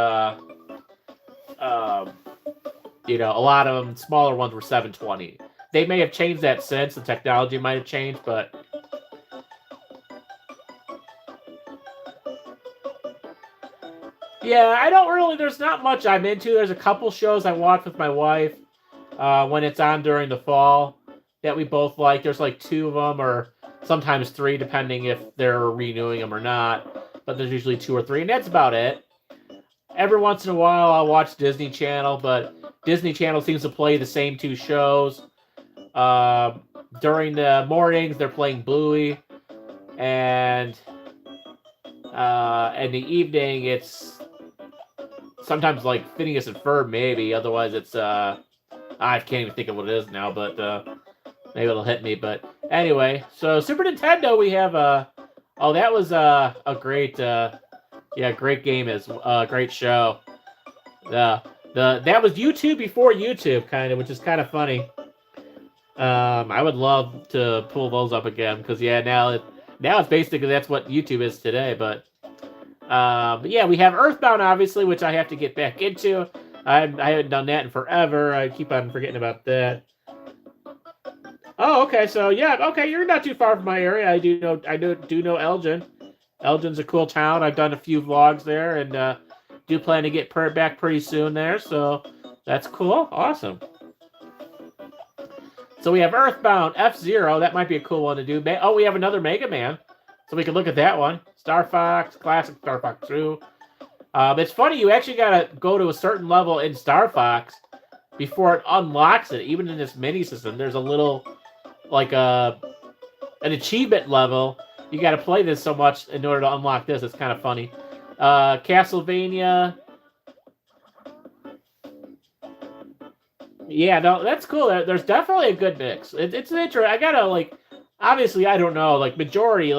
you know, a lot of them, smaller ones were 720. They may have changed that since. The technology might have changed, but yeah, I don't really, there's not much I'm into. There's a couple shows I watch with my wife when it's on during the fall that we both like. There's like 2 of them, or sometimes 3, depending if they're renewing them or not. But there's usually 2 or 3, and that's about it. Every once in a while, I'll watch Disney Channel, but Disney Channel seems to play the same 2 shows. During the mornings, they're playing Bluey, and in the evening, it's sometimes like Phineas and Ferb, maybe. Otherwise, it's I can't even think of what it is now, but maybe it'll hit me. But anyway, so Super Nintendo, we have oh, that was a great great game, is a great show. That was YouTube before YouTube, kind of, which is kind of funny. I would love to pull those up again because yeah, now it's basically that's what YouTube is today. But yeah, we have Earthbound obviously, which I have to get back into. I haven't done that in forever. I keep on forgetting about that. Oh, okay. So yeah, okay, you're not too far from my area. I do know Elgin. Elgin's a cool town. I've done a few vlogs there, and do plan to get back pretty soon there. So that's cool. Awesome. So we have Earthbound, F-Zero. That might be a cool one to do. Oh, we have another Mega Man. So we can look at that one. Star Fox, classic Star Fox 2. It's funny, you actually gotta go to a certain level in Star Fox before it unlocks it. Even in this mini system, there's a little, like an achievement level. You gotta play this so much in order to unlock this. It's kind of funny. Castlevania. Yeah, no, that's cool. There's definitely a good mix. It's an interesting. I gotta obviously, I don't know. Majority,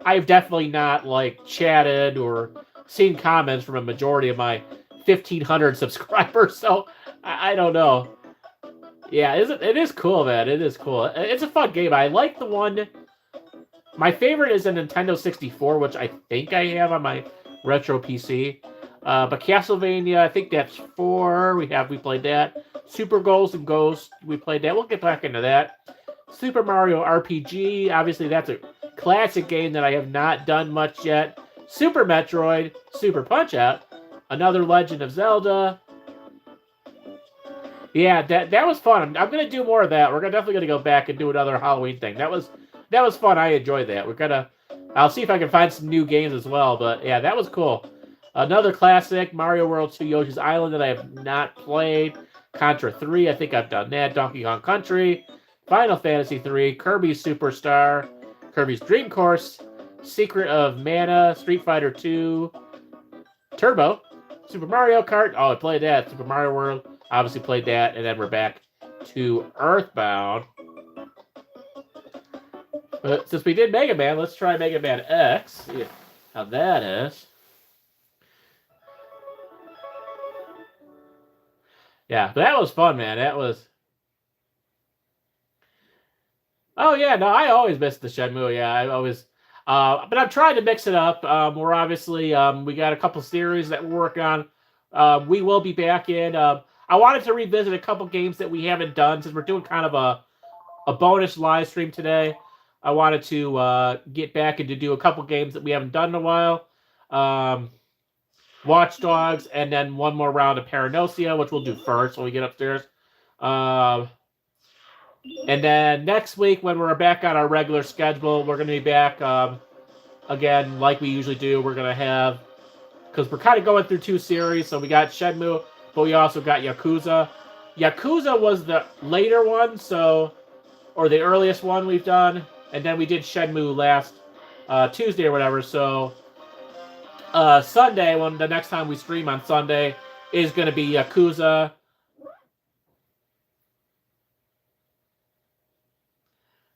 I've definitely not chatted or seen comments from a majority of my 1,500 subscribers. So I don't know. Yeah, it is cool, man. It is cool. It's a fun game. I like the one. My favorite is a Nintendo 64, which I think I have on my retro PC. But Castlevania, I think that's 4. We played that. Super Ghosts and Ghosts, we played that. We'll get back into that. Super Mario RPG, obviously that's a classic game that I have not done much yet. Super Metroid, Super Punch-Out, another Legend of Zelda. Yeah, that was fun. I'm gonna do more of that. We're definitely gonna go back and do another Halloween thing. That was fun. I enjoyed that. I'll see if I can find some new games as well. But yeah, that was cool. Another classic, Mario World 2 Yoshi's Island that I have not played. Contra 3, I think I've done that. Donkey Kong Country, Final Fantasy 3, Kirby's Superstar, Kirby's Dream Course, Secret of Mana, Street Fighter 2, Turbo, Super Mario Kart. Oh, I played that. Super Mario World, obviously played that. And then we're back to Earthbound. But since we did Mega Man, let's try Mega Man X. See how that is. Yeah, but that was fun, man. That was. Oh yeah, no, I always miss the Shenmue. Yeah, I always. But I'm trying to mix it up. We're obviously we got a couple series that we're working on. We will be back in. I wanted to revisit a couple games that we haven't done since we're doing kind of a bonus live stream today. I wanted to get back and to do a couple games that we haven't done in a while. Watch Dogs, and then one more round of Paragnosia, which we'll do first when we get upstairs. And then next week, when we're back on our regular schedule, we're going to be back again, like we usually do. We're going to have, because we're kind of going through 2 series. So we got Shenmue, but we also got Yakuza. Yakuza was the later one, or the earliest one we've done. And then we did Shenmue last Tuesday or whatever. So Sunday, when the next time we stream on Sunday, is going to be Yakuza.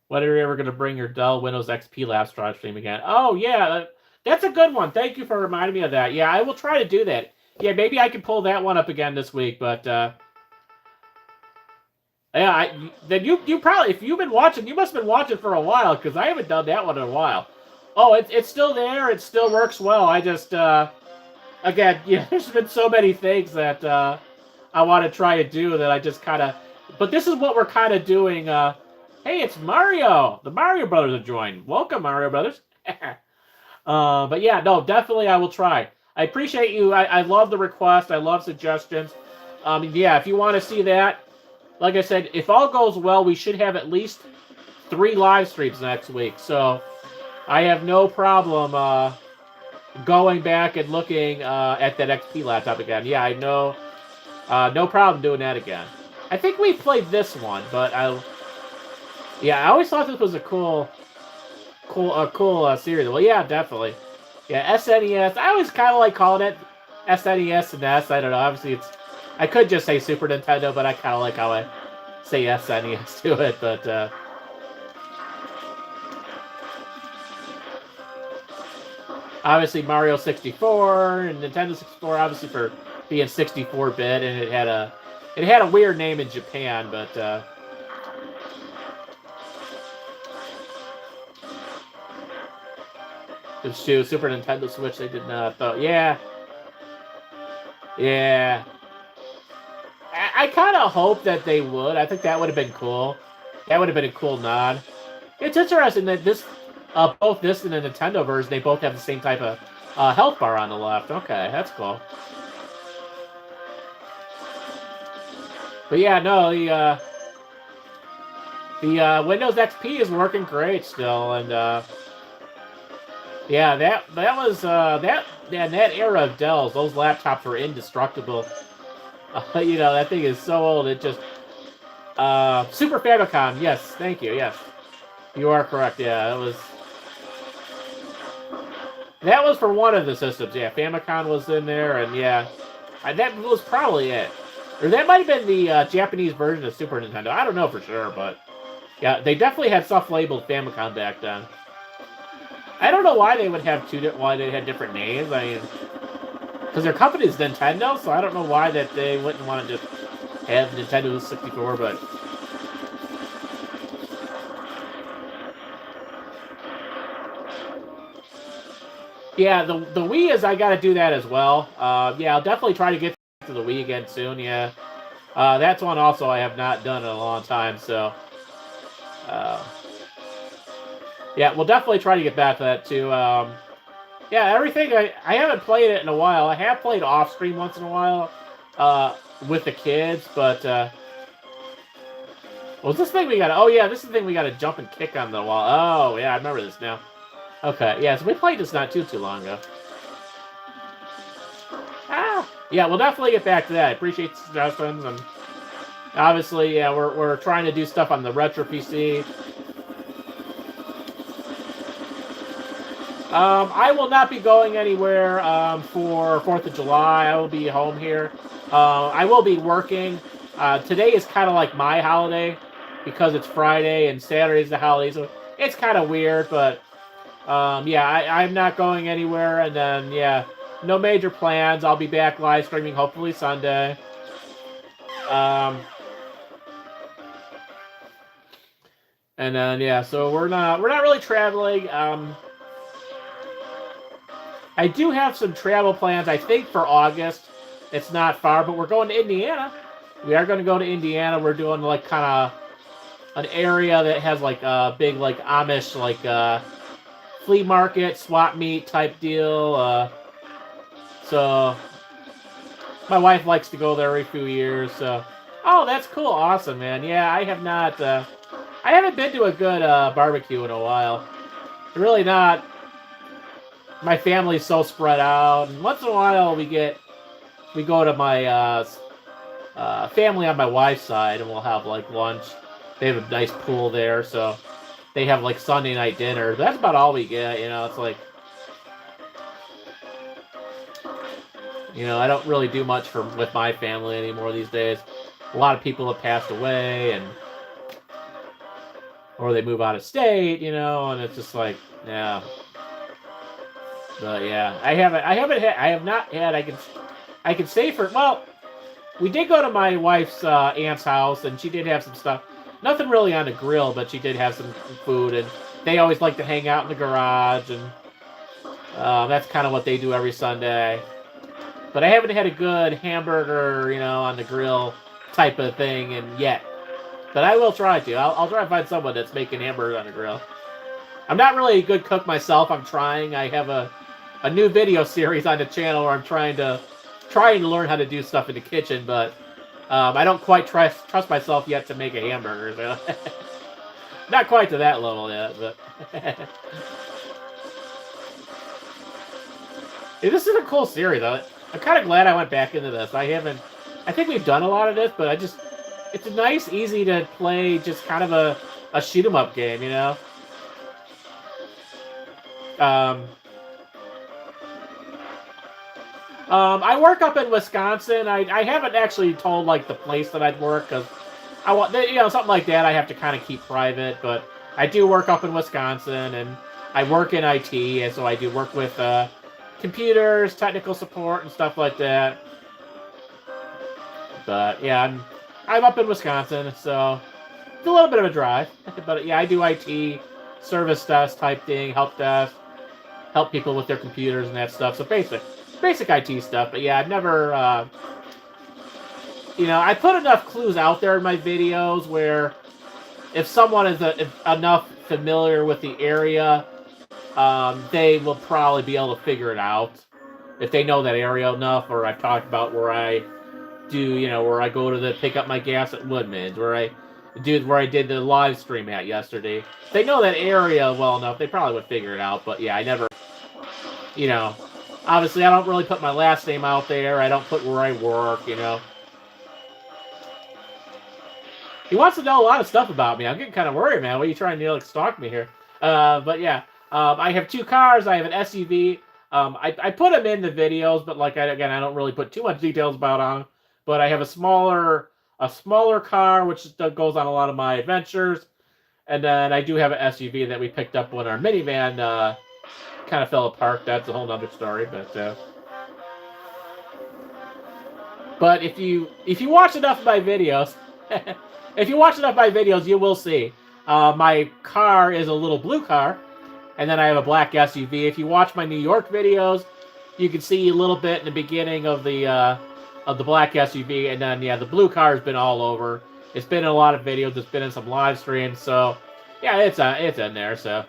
When are you ever going to bring your Dell Windows XP live stream again? Oh, yeah. That's a good one. Thank you for reminding me of that. Yeah, I will try to do that. Yeah, maybe I can pull that one up again this week, but yeah, then you probably, if you've been watching, you must have been watching for a while, because I haven't done that one in a while. Oh, it's still there. It still works well. I just, again, yeah, there's been so many things that I want to try to do that I just kind of, but this is what we're kind of doing. Hey, it's Mario. The Mario Brothers have joined. Welcome, Mario Brothers. But yeah, no, definitely I will try. I appreciate you. I love the request. I love suggestions. Yeah, if you want to see that, like I said, if all goes well, we should have at least 3 live streams next week. So I have no problem going back and looking at that XP laptop again. Yeah, I know. No problem doing that again. I think we played this one, but yeah, I always thought this was a cool series. Well, yeah, definitely. Yeah, SNES. I always kind of like calling it SNES and NES. I don't know. Obviously, I could just say Super Nintendo, but I kind of like how I say SNES to it. But obviously, Mario 64 and Nintendo 64, obviously for being 64-bit, and it had a weird name in Japan, but It's true. Super Nintendo Switch, they did not, though. Yeah. Yeah. I kind of hope that they would. I think that would have been cool. That would have been a cool nod. It's interesting that this, both this and the Nintendo version, they both have the same type of health bar on the left. Okay, that's cool. But yeah, no, the Windows XP is working great still, and yeah, that was that era of Dells. Those laptops were indestructible. You know, that thing is so old. It just Super Famicom. Yes, thank you. Yes, you are correct. Yeah, that was for one of the systems. Yeah, Famicom was in there, and yeah, that was probably it. Or that might have been the Japanese version of Super Nintendo. I don't know for sure, but yeah, they definitely had stuff labeled Famicom back then. I don't know why they would have why they had different names. I mean, because their company is Nintendo, so I don't know why that they wouldn't want to just have Nintendo 64, but yeah, the Wii is, I gotta do that as well. Yeah, I'll definitely try to get to the Wii again soon, yeah. That's one also I have not done in a long time, so yeah, we'll definitely try to get back to that too. Yeah, everything, I haven't played it in a while. I have played off-stream once in a while with the kids, but was this thing we got? Oh yeah, this is the thing we got to jump and kick on the wall. Oh yeah, I remember this now. Okay, yeah, so we played this not too long ago. Ah, yeah, we'll definitely get back to that. I appreciate the suggestions, and obviously, yeah, we're trying to do stuff on the retro PC. I will not be going anywhere for 4th of July. I will be home here. I will be working. Today is kind of like my holiday because it's Friday and Saturday's the holiday, so it's kind of weird, but yeah, I'm not going anywhere, and then, yeah, no major plans. I'll be back live streaming hopefully Sunday. And then, yeah, so we're not really traveling. I do have some travel plans, I think, for August. It's not far, but we're going to Indiana. We are going to go to Indiana. We're doing, like, kind of an area that has, like, a big, like, Amish, like, flea market, swap meet type deal. So my wife likes to go there every few years. So, oh, that's cool, awesome, man. Yeah, I have not. I haven't been to a good barbecue in a while. Really not. My family's so spread out, and once in a while we go to my family on my wife's side, and we'll have like lunch. They have a nice pool there, so they have like Sunday night dinner. That's about all we get, you know. It's like, you know, I don't really do much with my family anymore these days. A lot of people have passed away, or they move out of state, you know, and it's just like, yeah. But yeah, I have not had. I can say for, well, we did go to my wife's aunt's house, and she did have some stuff. Nothing really on the grill, but she did have some food, and they always like to hang out in the garage, and that's kind of what they do every Sunday. But I haven't had a good hamburger, you know, on the grill type of thing, and yet. But I will try to. I'll try to find someone that's making hamburgers on the grill. I'm not really a good cook myself. I'm trying. I have a new video series on the channel where I'm trying to learn how to do stuff in the kitchen, but I don't quite trust myself yet to make a hamburger. So. Not quite to that level yet, but hey, this is a cool series, though. I'm kind of glad I went back into this. I think we've done a lot of this, but it's a nice, easy to play, just kind of a shoot 'em up game, you know. I work up in Wisconsin. I haven't actually told like the place that I'd work because I want, you know, something like that I have to kind of keep private. But I do work up in Wisconsin, and I work in IT, and so I do work with computers, technical support, and stuff like that. But yeah, I'm up in Wisconsin, so it's a little bit of a drive. But yeah, I do IT, service desk type thing, help desk. help people with their computers and that stuff. So basic IT stuff. But yeah, I've never, you know, I put enough clues out there in my videos where if someone is enough familiar with the area, they will probably be able to figure it out. If they know that area enough, or I've talked about where I do, you know, where I go to pick up my gas at Woodman's, where I did the live stream at yesterday. If they know that area well enough, they probably would figure it out. But yeah, I never, you know, obviously I don't really put my last name out there. I don't put where I work, you know. He wants to know a lot of stuff about me. I'm getting kind of worried, man. What are you trying to, like, stalk me here? But yeah, I have 2 cars. I have an SUV. I put them in the videos, but like I don't really put too much details about on them. But I have a smaller car, which goes on a lot of my adventures, and then I do have an SUV that we picked up when our minivan kind of fell apart. That's a whole nother story. But if you watch enough of my videos, if you watch enough of my videos, you will see my car is a little blue car. And then I have a black SUV. If you watch my New York videos, you can see a little bit in the beginning of the black SUV, and then yeah, the blue car has been all over. It's been in a lot of videos. It's been in some live streams. So yeah, it's in there. So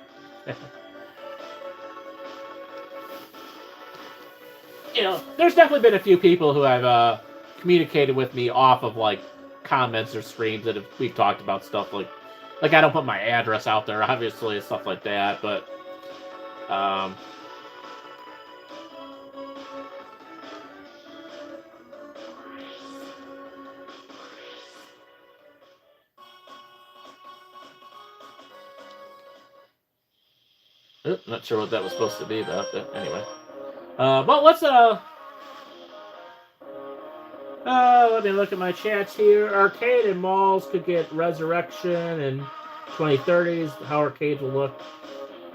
you know, there's definitely been a few people who have communicated with me off of like comments or streams that we've talked about stuff like I don't put my address out there, obviously, and stuff like that, but not sure what that was supposed to be about, but anyway. But let's let me look at my chats here. Arcade and malls could get resurrection in 2030s. How arcades will look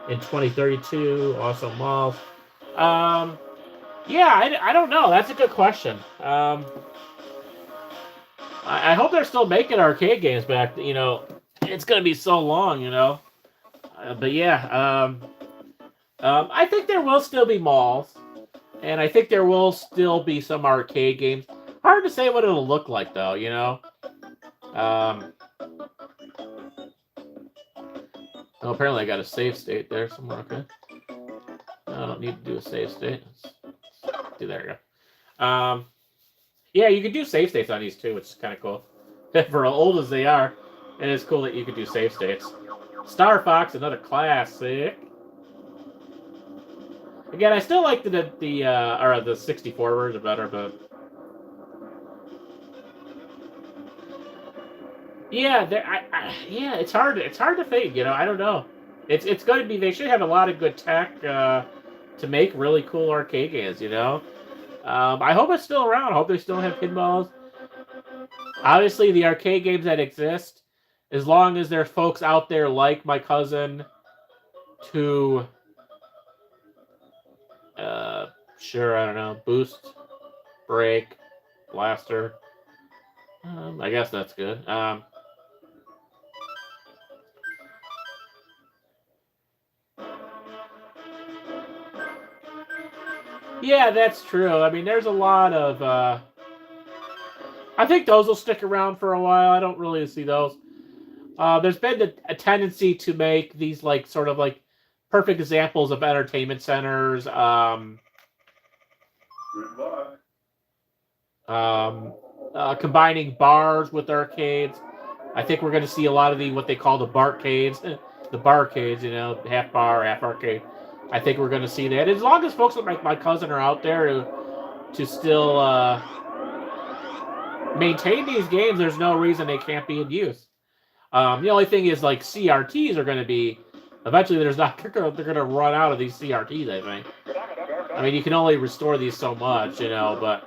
in 2032. Also malls. Yeah, I don't know. That's a good question. I hope they're still making arcade games back. You know, it's gonna be so long. You know, but yeah. I think there will still be malls, and I think there will still be some arcade games. Hard to say what it'll look like, though, you know? Oh, apparently I got a save state there somewhere, okay. I don't need to do a save state. There you go. Yeah, you can do save states on these, too, which is kind of cool. For as old as they are, it is cool that you can do save states. Star Fox, another classic. Again, I still like the 64 version better, but... Yeah, yeah, it's hard to think, you know. I don't know. It's going to be. They should have a lot of good tech to make really cool arcade games, you know. I hope it's still around. I hope they still have pinballs. Obviously, the arcade games that exist, as long as there's folks out there like my cousin, to sure, I don't know, boost, break, blaster. I guess that's good. Yeah, that's true. I mean, there's a lot of... I think those will stick around for a while. I don't really see those. There's been a tendency to make these, like, sort of, like, perfect examples of entertainment centers. Combining bars with arcades. I think we're going to see a lot of what they call the barcades. The barcades, you know, half bar, half arcade. I think we're going to see that. As long as folks like my cousin are out there to still maintain these games, there's no reason they can't be in use. The only thing is, like, CRTs are going to be... Eventually, they're going to run out of these CRTs, I think. I mean, you can only restore these so much, you know, but...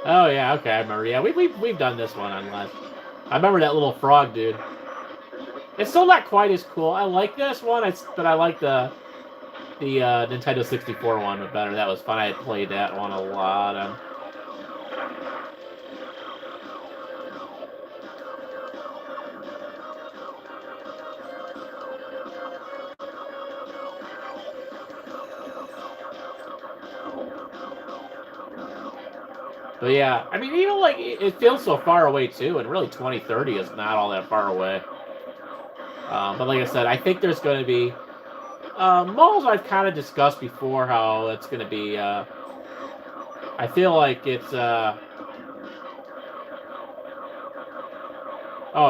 Oh yeah, okay, I remember. Yeah, we've done this one on live. I remember that little frog dude. It's still not quite as cool. I like this one, but I like the the Nintendo 64 one was better. That was fun. I had played that one a lot. But yeah, I mean, even like it feels so far away too, and really 2030 is not all that far away. But like I said, I think there's going to be malls. I've kind of discussed before how it's going to be. I feel like it's. Oh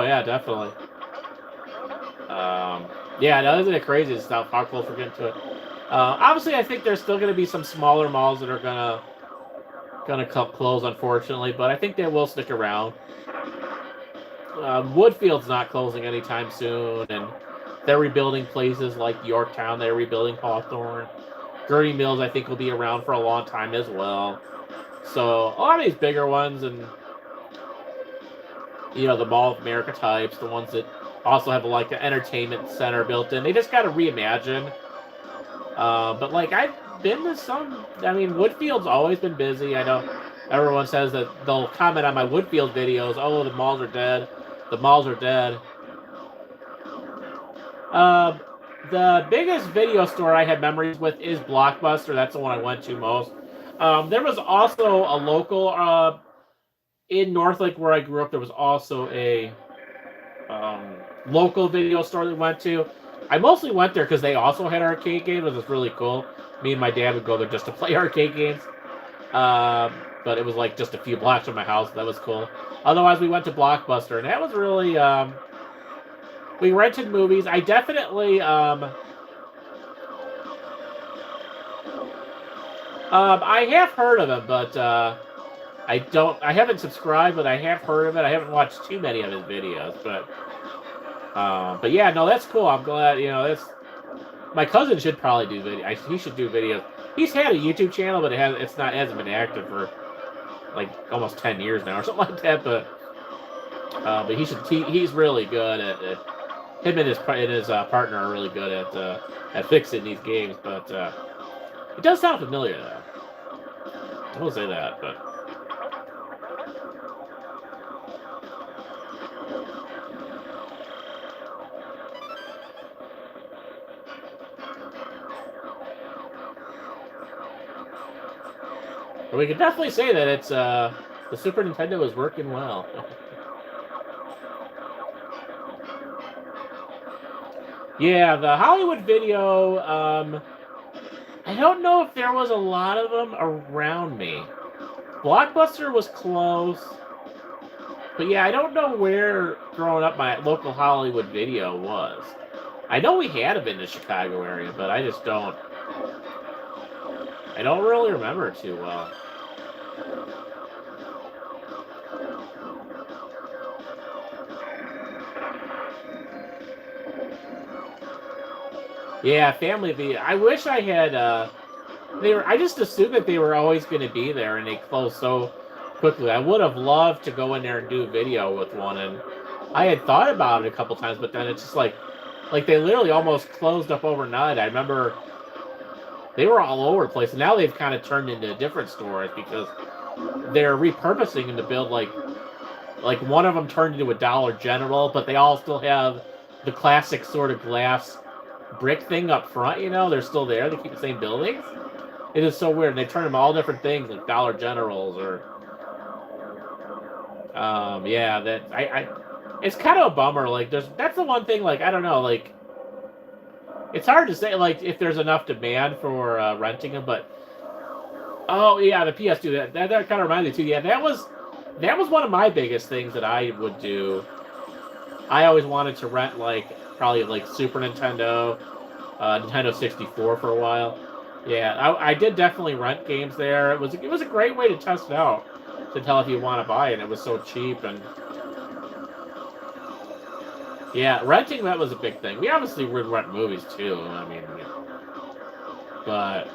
yeah, definitely. Yeah, no, isn't it crazy stuff? How close we're getting to it. Obviously, I think there's still going to be some smaller malls that are gonna close, unfortunately, but I think they will stick around. Woodfield's not closing anytime soon, and they're rebuilding places like Yorktown. They're rebuilding Hawthorne. Gurney Mills, I think, will be around for a long time as well. So a lot of these bigger ones, and the Mall of America types, the ones that also have like an entertainment center built in, they just got to reimagine. But like I've been to some. I mean, Woodfield's always been busy. I know everyone says that they'll comment on my Woodfield videos. Oh, the malls are dead. The malls are dead. Uh, the biggest video store I had memories with is Blockbuster. That's the one I went to most. There was also a local in Northlake where I grew up. There was also a local video store that we went to. I mostly went there because they also had arcade games. It was really cool. Me and my dad would go there just to play arcade games. But it was like just a few blocks from my house. That was cool. Otherwise, we went to Blockbuster, and that was really. We rented movies. I definitely. I have heard of him, but I don't. I haven't subscribed, but I have heard of it. I haven't watched too many of his videos, but yeah, no, that's cool. I'm glad. That's my cousin should probably do video. He should do videos. He's had a YouTube channel, but hasn't been active for like almost 10 years now or something like that. But he's really good at him and his partner are really good at fixing these games. But it does sound familiar though. I will say that, but. But we can definitely say that it's the Super Nintendo is working well. Yeah, the Hollywood Video. I don't know if there was a lot of them around me. Blockbuster was close, but yeah, I don't know where growing up my local Hollywood Video was. I know we had them in the Chicago area, but I just don't. I don't really remember it too well. Yeah, Family V. I wish I had. I just assumed that they were always going to be there, and they closed so quickly. I would have loved to go in there and do a video with one, and I had thought about it a couple times, but then it's just like they literally almost closed up overnight. I remember they were all over the place, and now they've kind of turned into different stores because they're repurposing them to build like one of them turned into a Dollar General, but they all still have the classic sort of glass brick thing up front. They're still there. They keep the same buildings. It is so weird. And they turn them all different things, like Dollar Generals or yeah. That I it's kind of a bummer. Like that's the one thing. Like I don't know. Like it's hard to say. Like if there's enough demand for renting them, but oh yeah, the PS2. That kind of reminds me too. Yeah, that was one of my biggest things that I would do. I always wanted to rent probably like Super Nintendo, Nintendo 64 for a while. Yeah, I did definitely rent games there. It was a great way to test it out, to tell if you want to buy it. It was so cheap, and yeah, renting that was a big thing. We obviously would rent movies too. I mean, but.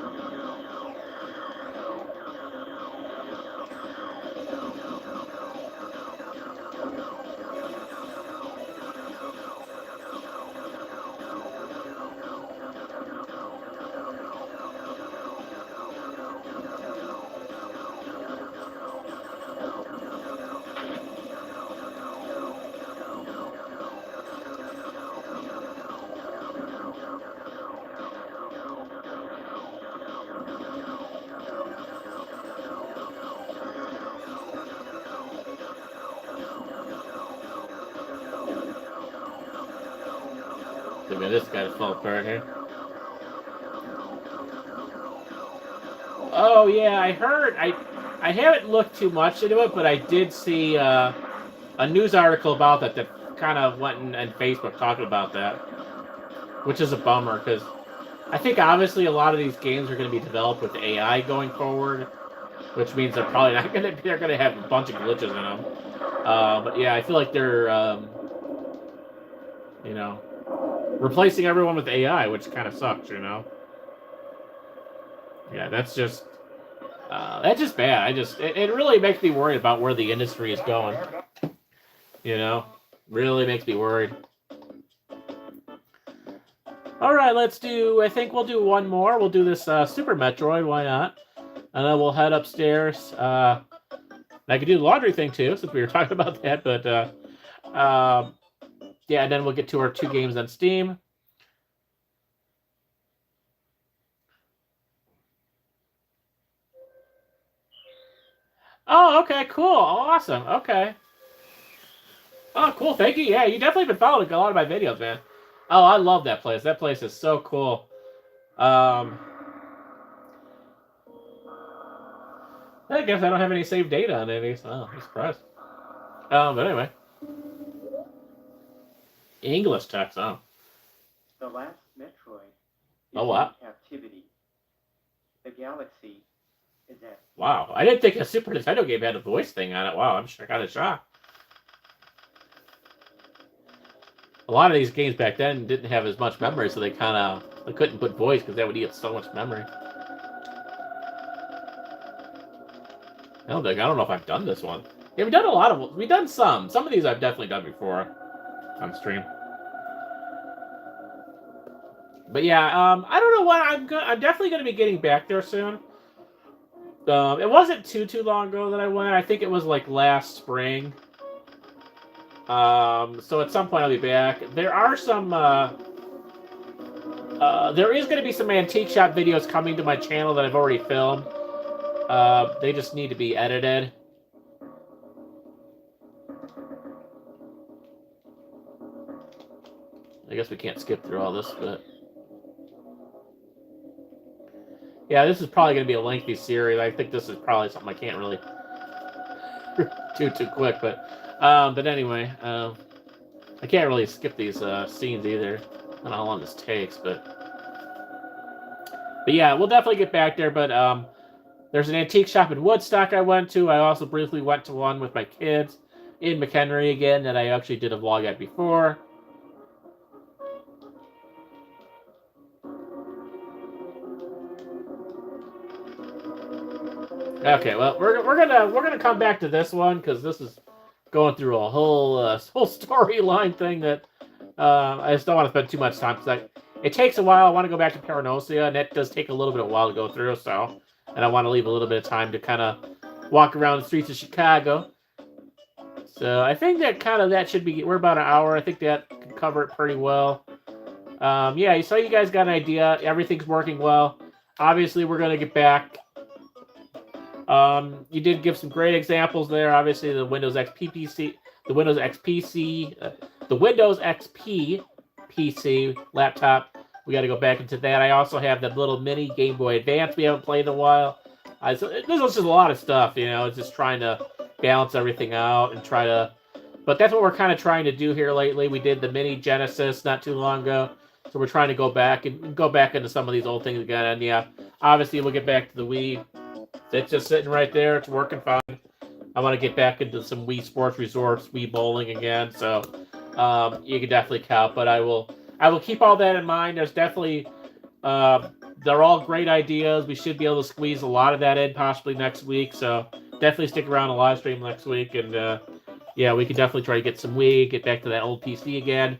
minute, this guy's fall apart here. Oh yeah, I heard. I haven't looked too much into it, but I did see a news article about that kind of went in Facebook talking about that, which is a bummer because I think obviously a lot of these games are going to be developed with AI going forward, which means they're probably not going to. They're going to have a bunch of glitches in them. But yeah, I feel like they're, you know, replacing everyone with AI, which kind of sucks, you know. Yeah, that's just bad. It really makes me worried about where the industry is going. You know, really makes me worried. All right, I think we'll do one more. We'll do this Super Metroid, why not? And then we'll head upstairs. I could do the laundry thing too, since we were talking about that. But yeah, and then we'll get to our 2 games on Steam. Oh, okay, cool, awesome, okay. Oh, cool, thank you. Yeah, you definitely been following a lot of my videos, man. Oh, I love that place. That place is so cool. I guess I don't have any saved data on any, so I'm surprised. But anyway. English text, oh. The last Metroid is oh, wow. in captivity. The galaxy is at... Wow, I didn't think a Super Nintendo game had a voice thing on it. Wow, I'm kind of shocked. A lot of these games back then didn't have as much memory, so they couldn't put voice because that would eat so much memory. I don't know if I've done this one. Yeah, we've done a lot of... We've done some. Some of these I've definitely done before on stream. But yeah, I don't know what I'm definitely going to be getting back there soon. It wasn't too long ago that I went. I think it was like last spring. So at some point I'll be back. There are some... there is going to be some antique shop videos coming to my channel that I've already filmed. They just need to be edited. I guess we can't skip through all this, but... Yeah, this is probably going to be a lengthy series. I think this is probably something I can't really do too quick, but anyway, I can't really skip these scenes either. I don't know how long this takes, but yeah, we'll definitely get back there. But there's an antique shop in Woodstock I went to. I also briefly went to one with my kids in McHenry again that I actually did a vlog at before. Okay, well, we're gonna come back to this one because this is going through a whole storyline thing that I just don't want to spend too much time because it takes a while. I want to go back to Paragnosia, and that does take a little bit of a while to go through. So, and I want to leave a little bit of time to kind of walk around the streets of Chicago. So I think that should be. We're about an hour. I think that can cover it pretty well. Yeah, so you guys got an idea. Everything's working well. Obviously, we're gonna get back. You did give some great examples there. Obviously, the Windows XP PC, the Windows XP PC laptop. We got to go back into that. I also have the little mini Game Boy Advance we haven't played in a while. So this was just a lot of stuff, you know. It's just trying to balance everything out and try to. But that's what we're kind of trying to do here lately. We did the mini Genesis not too long ago, so we're trying to go back into some of these old things again. And yeah, obviously we'll get back to the Wii. It's just sitting right there. It's working fine. I want to get back into some Wii Sports Resorts, Wii Bowling again. So you can definitely count. But I will keep all that in mind. There's definitely they're all great ideas. We should be able to squeeze a lot of that in possibly next week. So definitely stick around a live stream next week. And yeah, we can definitely try to get some Wii, get back to that old PC again.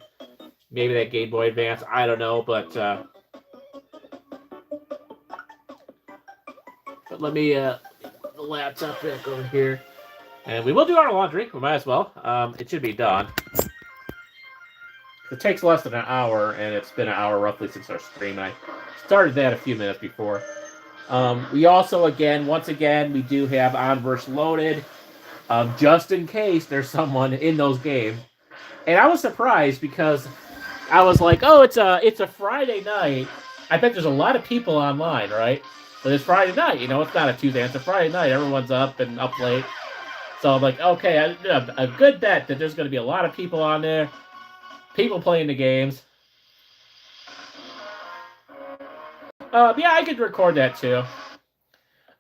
Maybe that Game Boy Advance. I don't know, but let me the laptop back over here. And we will do our laundry. We might as well. It should be done. It takes less than an hour, and it's been an hour roughly since our stream. I started that a few minutes before. We also, once again, we do have Onverse loaded, just in case there's someone in those games. And I was surprised because I was like, oh, it's a Friday night. I bet there's a lot of people online, right? But it's Friday night, it's not a Tuesday, it's a Friday night. Everyone's up and up late. So I'm like, okay, a good bet that there's going to be a lot of people on there, people playing the games. Yeah, I could record that too.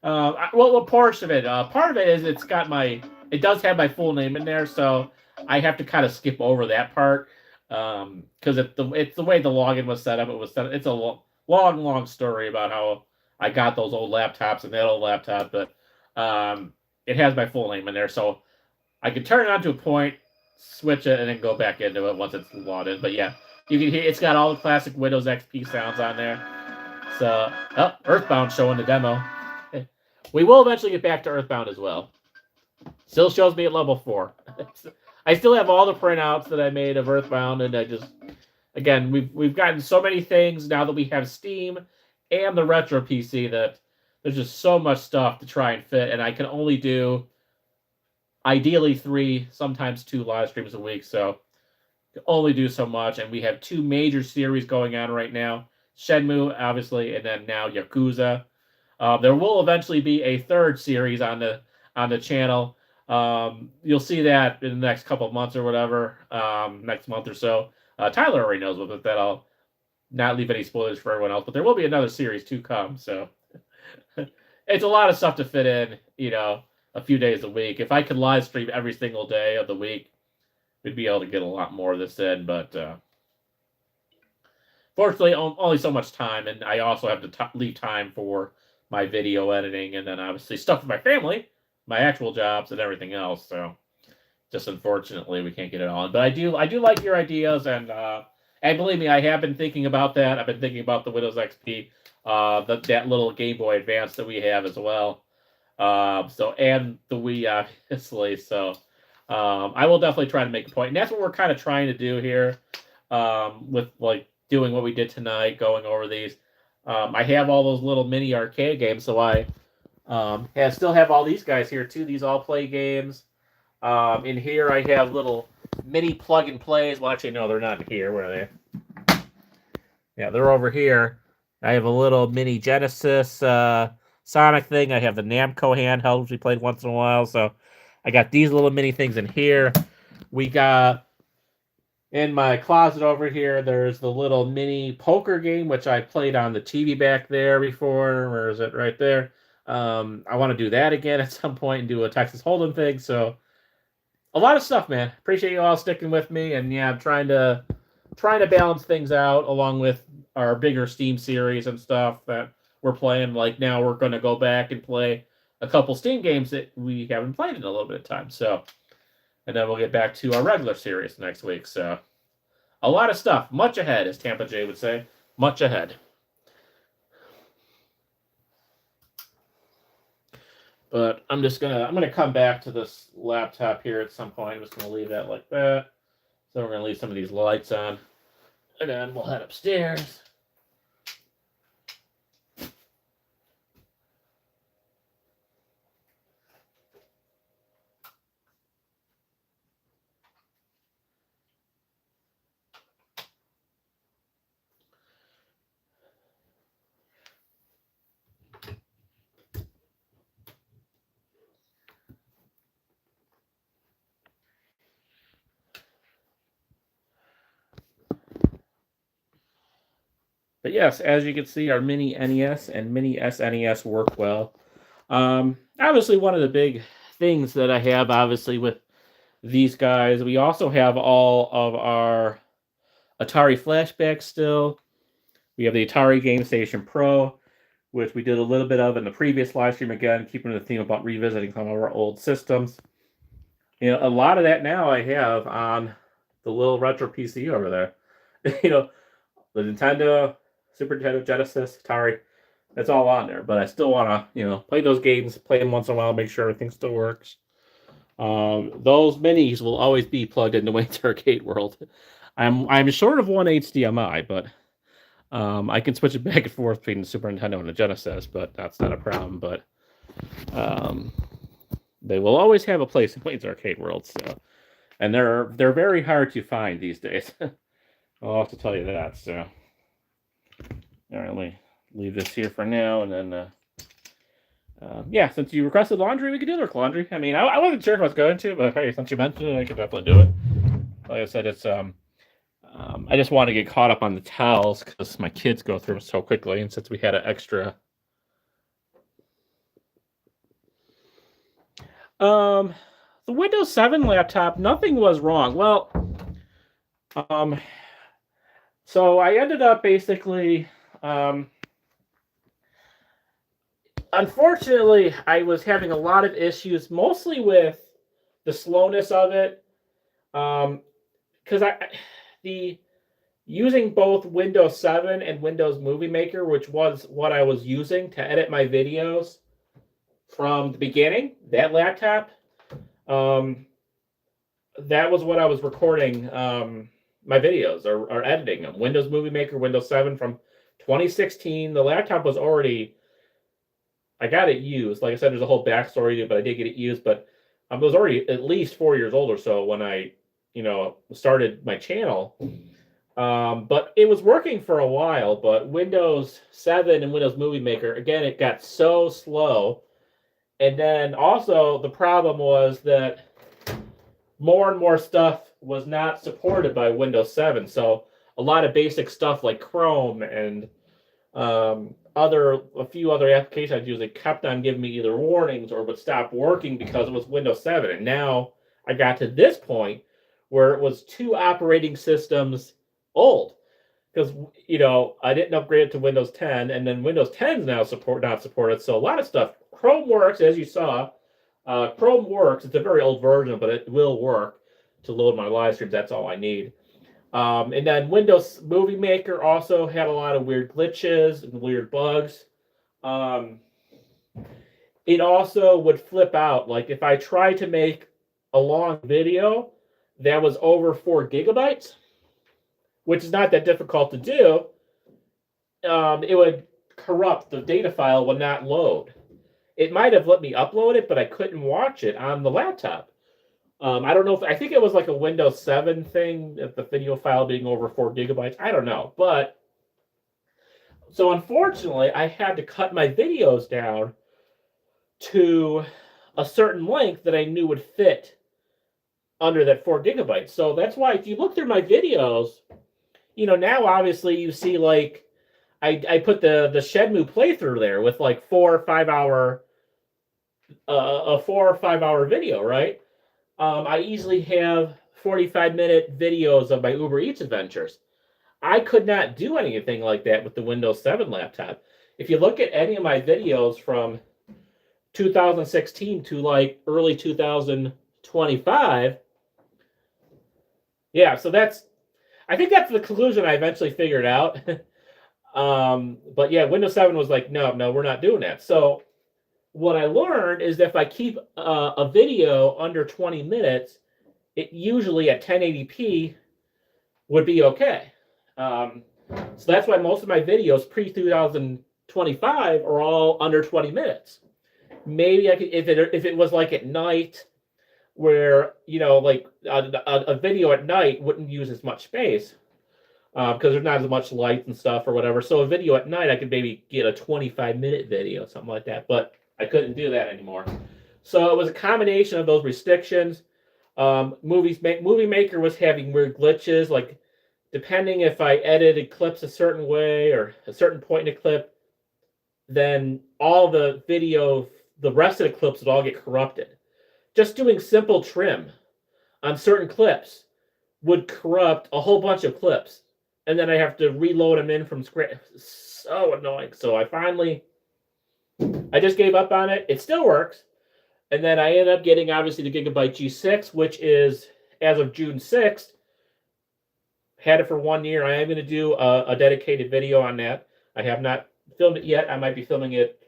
Well, part of it is it does have my full name in there, so I have to kind of skip over that part because it's the way the login was set up. It's a long story about how I got those old laptops and that old laptop, but it has my full name in there, so I can turn it on to a point, switch it, and then go back into it once it's logged in. But yeah, you can hear it's got all the classic Windows XP sounds on there. So, Earthbound showing the demo. We will eventually get back to Earthbound as well. Still shows me at level 4. I still have all the printouts that I made of Earthbound, and again, we've gotten so many things now that we have Steam and the Retro PC that there's just so much stuff to try and fit, and I can only do ideally 3, sometimes 2 live streams a week, so only do so much, and we have 2 major series going on right now. Shenmue, obviously, and then now Yakuza. There will eventually be a 3rd series on the channel. You'll see that in the next couple of months or whatever, next month or so. Tyler already knows what that. I'll not leave any spoilers for everyone else, but there will be another series to come. So it's a lot of stuff to fit in, a few days a week. If I could live stream every single day of the week, we'd be able to get a lot more of this in, but fortunately, only so much time, and I also have to leave time for my video editing, and then obviously stuff with my family, my actual jobs, and everything else. So, just unfortunately, we can't get it on. But I do like your ideas, and believe me, I have been thinking about that. I've been thinking about the Windows XP, that little Game Boy Advance that we have as well. And the Wii, obviously. So, I will definitely try to make a point, and that's what we're kind of trying to do here, with doing what we did tonight, going over these. I have all those little mini arcade games, so I still have all these guys here too. These all play games. In here, I have little mini plug and plays. Well, actually, no, they're not here. Where are they? Yeah, they're over here. I have a little mini Genesis Sonic thing. I have the Namco handheld, which we played once in a while. So I got these little mini things in here. We got in my closet over here, there's the little mini poker game, which I played on the TV back there before. Where is it? Right there. I want to do that again at some point and do a Texas Hold'em thing. So a lot of stuff, man. Appreciate you all sticking with me, and yeah, I'm trying to balance things out along with our bigger Steam series and stuff that we're playing. Like now, we're going to go back and play a couple Steam games that we haven't played in a little bit of time. So. And then we'll get back to our regular series next week. So, a lot of stuff. Much ahead, as Tampa J would say. Much ahead. But I'm gonna come back to this laptop here at some point. I'm just gonna leave that like that. So we're gonna leave some of these lights on. And then we'll head upstairs. But yes, as you can see, our mini NES and mini SNES work well. Obviously, one of the big things that I have, obviously, with these guys, we also have all of our Atari flashbacks still. We have the Atari Game Station Pro, which we did a little bit of in the previous live stream, again, keeping the theme about revisiting some of our old systems. A lot of that now I have on the little retro PC over there. The Nintendo, Super Nintendo, Genesis, Atari, it's all on there. But I still want to, play those games, play them once in a while, make sure everything still works. Those minis will always be plugged into Wayne's Arcade World. I'm short of one HDMI, but I can switch it back and forth between the Super Nintendo and the Genesis, but that's not a problem. But they will always have a place in Wayne's Arcade World. So, and they're very hard to find these days. I'll have to tell you that. So, all right, let me leave this here for now, and then yeah, since you requested laundry, we could do the laundry. I mean, I wasn't sure if I was going to, but hey, since you mentioned it, I could definitely do it. Like I said, it's I just want to get caught up on the towels because my kids go through them so quickly, and since we had an extra. The Windows 7 laptop, nothing was wrong. Well, so I ended up basically, unfortunately, I was having a lot of issues, mostly with the slowness of it, because the using both Windows 7 and Windows Movie Maker, which was what I was using to edit my videos from the beginning, that laptop, that was what I was recording my videos or editing them. Windows Movie Maker, Windows 7 from 2016. The laptop was already, I got it used. Like I said, there's a whole backstory to it, but I did get it used. But I was already at least 4 years old or so when I, started my channel. But it was working for a while. But Windows 7 and Windows Movie Maker, again, it got so slow. And then also the problem was that more and more stuff was not supported by Windows 7. So a lot of basic stuff like Chrome and a few other applications I used, it kept on giving me either warnings or would stop working because it was Windows 7. And now I got to this point where it was 2 operating systems old. Because I didn't upgrade it to Windows 10, and then Windows 10 is now not supported. So a lot of stuff. Chrome works, as you saw. Chrome works. It's a very old version, but it will work to load my live streams. That's all I need. And then Windows Movie Maker also had a lot of weird glitches and weird bugs. It also would flip out. Like if I tried to make a long video that was over 4 gigabytes, which is not that difficult to do, it would corrupt. The data file would not load. It might have let me upload it, but I couldn't watch it on the laptop. I don't know I think it was like a Windows 7 thing, the video file being over 4 gigabytes. I don't know. But so unfortunately, I had to cut my videos down to a certain length that I knew would fit under that 4 gigabytes. So that's why if you look through my videos, now obviously you see like I put the Shenmue playthrough there with like 4 or 5 hour a 4 or 5 hour video, right? I easily have 45-minute videos of my Uber Eats adventures. I could not do anything like that with the Windows 7 laptop. If you look at any of my videos from 2016 to like early 2025, yeah, so I think that's the conclusion I eventually figured out. But yeah, Windows 7 was like, no, we're not doing that. So what I learned is that if I keep a video under 20 minutes, it usually at 1080p would be okay. So that's why most of my videos pre-2025 are all under 20 minutes. Maybe I could, if it was like at night, where like a video at night wouldn't use as much space because there's not as much light and stuff or whatever. So a video at night, I could maybe get a 25-minute video, something like that. But I couldn't do that anymore. So it was a combination of those restrictions. Movie Maker was having weird glitches, like depending if I edited clips a certain way or a certain point in a clip, then all the rest of the clips would all get corrupted. Just doing simple trim on certain clips would corrupt a whole bunch of clips. And then I have to reload them in from scratch. So annoying. So I just gave up on it. It still works. And then I ended up getting, obviously, the Gigabyte G6, which is, as of June 6th, had it for 1 year. I am going to do a dedicated video on that. I have not filmed it yet. I might be filming it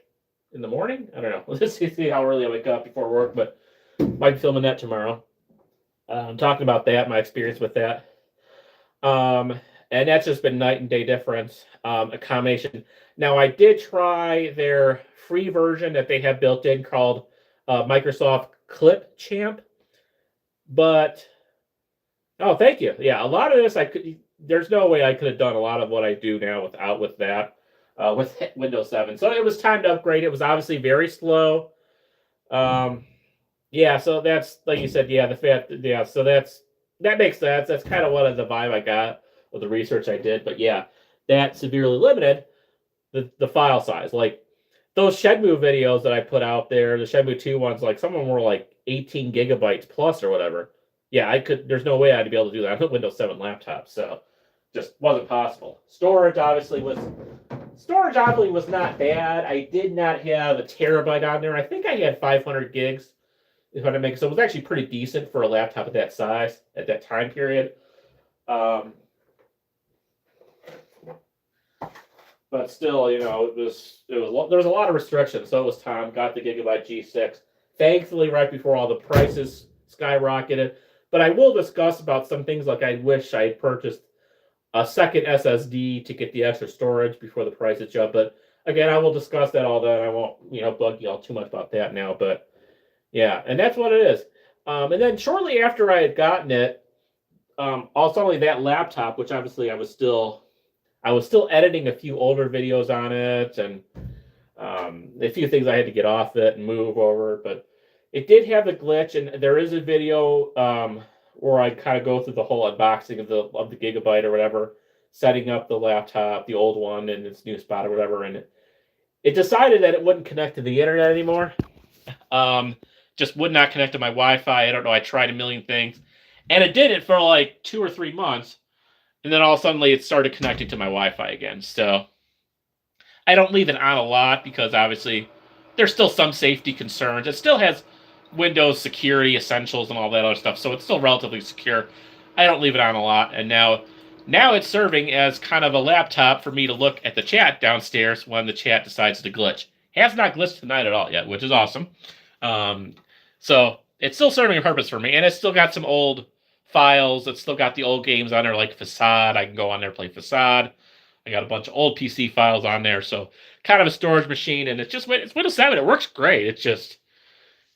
in the morning. I don't know. Let's see how early I wake up before work, but might be filming that tomorrow. I'm talking about that, my experience with that. And that's just been night and day difference, a combination. Now, I did try their free version that they have built in called Microsoft Clip Champ. But, oh, thank you. Yeah, a lot of this there's no way I could have done a lot of what I do now with that, with Windows 7. So it was time to upgrade. It was obviously very slow. Yeah, so that's like you said. Yeah, so that makes sense. That's kind of what the vibe I got with the research I did. But yeah, that severely limited the file size. Like those Shenmue videos that I put out there, the Shenmue 2 ones, like some of them were like 18 gigabytes plus or whatever. Yeah, I could. There's no way I'd be able to do that on a Windows 7 laptop. So just wasn't possible. Storage obviously was not bad. I did not have a terabyte on there. I think I had 500 gigs. If I make so, it was actually pretty decent for a laptop at that size at that time period. But still, you know, there was a lot of restrictions. So it was time. Got the Gigabyte G6. Thankfully, right before all the prices skyrocketed. But I will discuss about some things like I wish I had purchased a second SSD to get the extra storage before the prices jump. But again, I will discuss that all then. I won't, bug you all too much about that now. But yeah, and that's what it is. And then shortly after I had gotten it, also only that laptop, which obviously I was still editing a few older videos on it, and a few things I had to get off it and move over. But it did have a glitch, and there is a video where I kind of go through the whole unboxing of the Gigabyte or whatever, setting up the laptop, the old one, in its new spot or whatever, and it decided that it wouldn't connect to the internet anymore. Just would not connect to my Wi-Fi. I don't know. I tried a million things, and it did it for like 2 or 3 months, and then all suddenly it started connecting to my Wi-Fi again. So I don't leave it on a lot because obviously there's still some safety concerns. It still has Windows security essentials and all that other stuff, so it's still relatively secure. I don't leave it on a lot, and now it's serving as kind of a laptop for me to look at the chat downstairs when the chat decides to glitch. Has not glitched tonight at all yet, which is awesome. So it's still serving a purpose for me, and it's still got some old files. It's still got the old games on there, like Facade. I can go on there and play Facade. I got a bunch of old PC files on there, so kind of a storage machine, and it's Windows 7. It works great.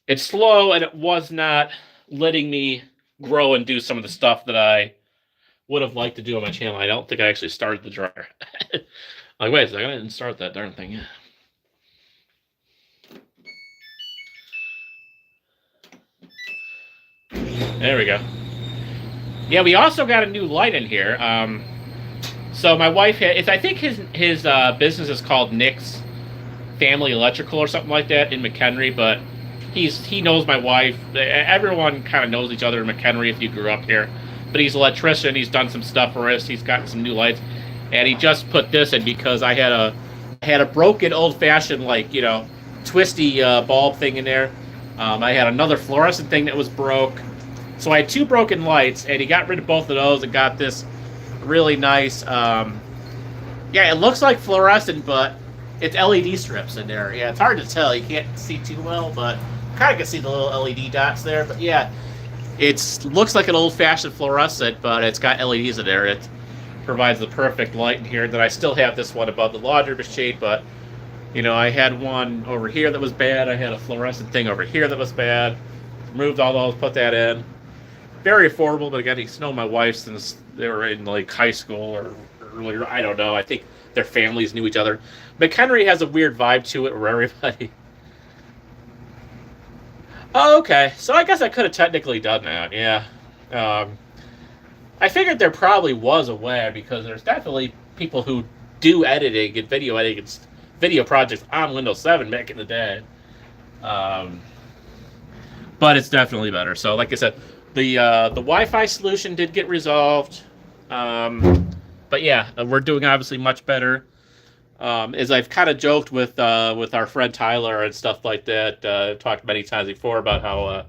It's slow, and it was not letting me grow and do some of the stuff that I would have liked to do on my channel. I don't think I actually started the dryer. Like, wait a second, I didn't start that darn thing. There we go. Yeah, we also got a new light in here. So my wife I think his business is called Nick's Family Electrical or something like that in McHenry, but he knows my wife. Everyone kind of knows each other in McHenry if you grew up here. But he's an electrician. He's done some stuff for us. He's gotten some new lights, and he just put this in because I had a broken old-fashioned twisty bulb thing in there. I had another fluorescent thing that was broke. So I had 2 broken lights, and he got rid of both of those and got this really nice, it looks like fluorescent, but it's LED strips in there. Yeah, it's hard to tell. You can't see too well, but kind of can see the little LED dots there. But yeah, it looks like an old-fashioned fluorescent, but it's got LEDs in there. It provides the perfect light in here. Then I still have this one above the laundry machine, but I had one over here that was bad. I had a fluorescent thing over here that was bad. Removed all those, put that in. Very affordable, but again, he's known my wife since they were in high school or earlier. I don't know. I think their families knew each other. McHenry has a weird vibe to it where everybody... Oh, okay. So I guess I could have technically done that, yeah. I figured there probably was a way because there's definitely people who do editing and video projects on Windows 7 back in the day. But it's definitely better. So like I said, the Wi-Fi solution did get resolved. But yeah, we're doing obviously much better. As I've kind of joked with our friend Tyler and stuff like that, talked many times before about how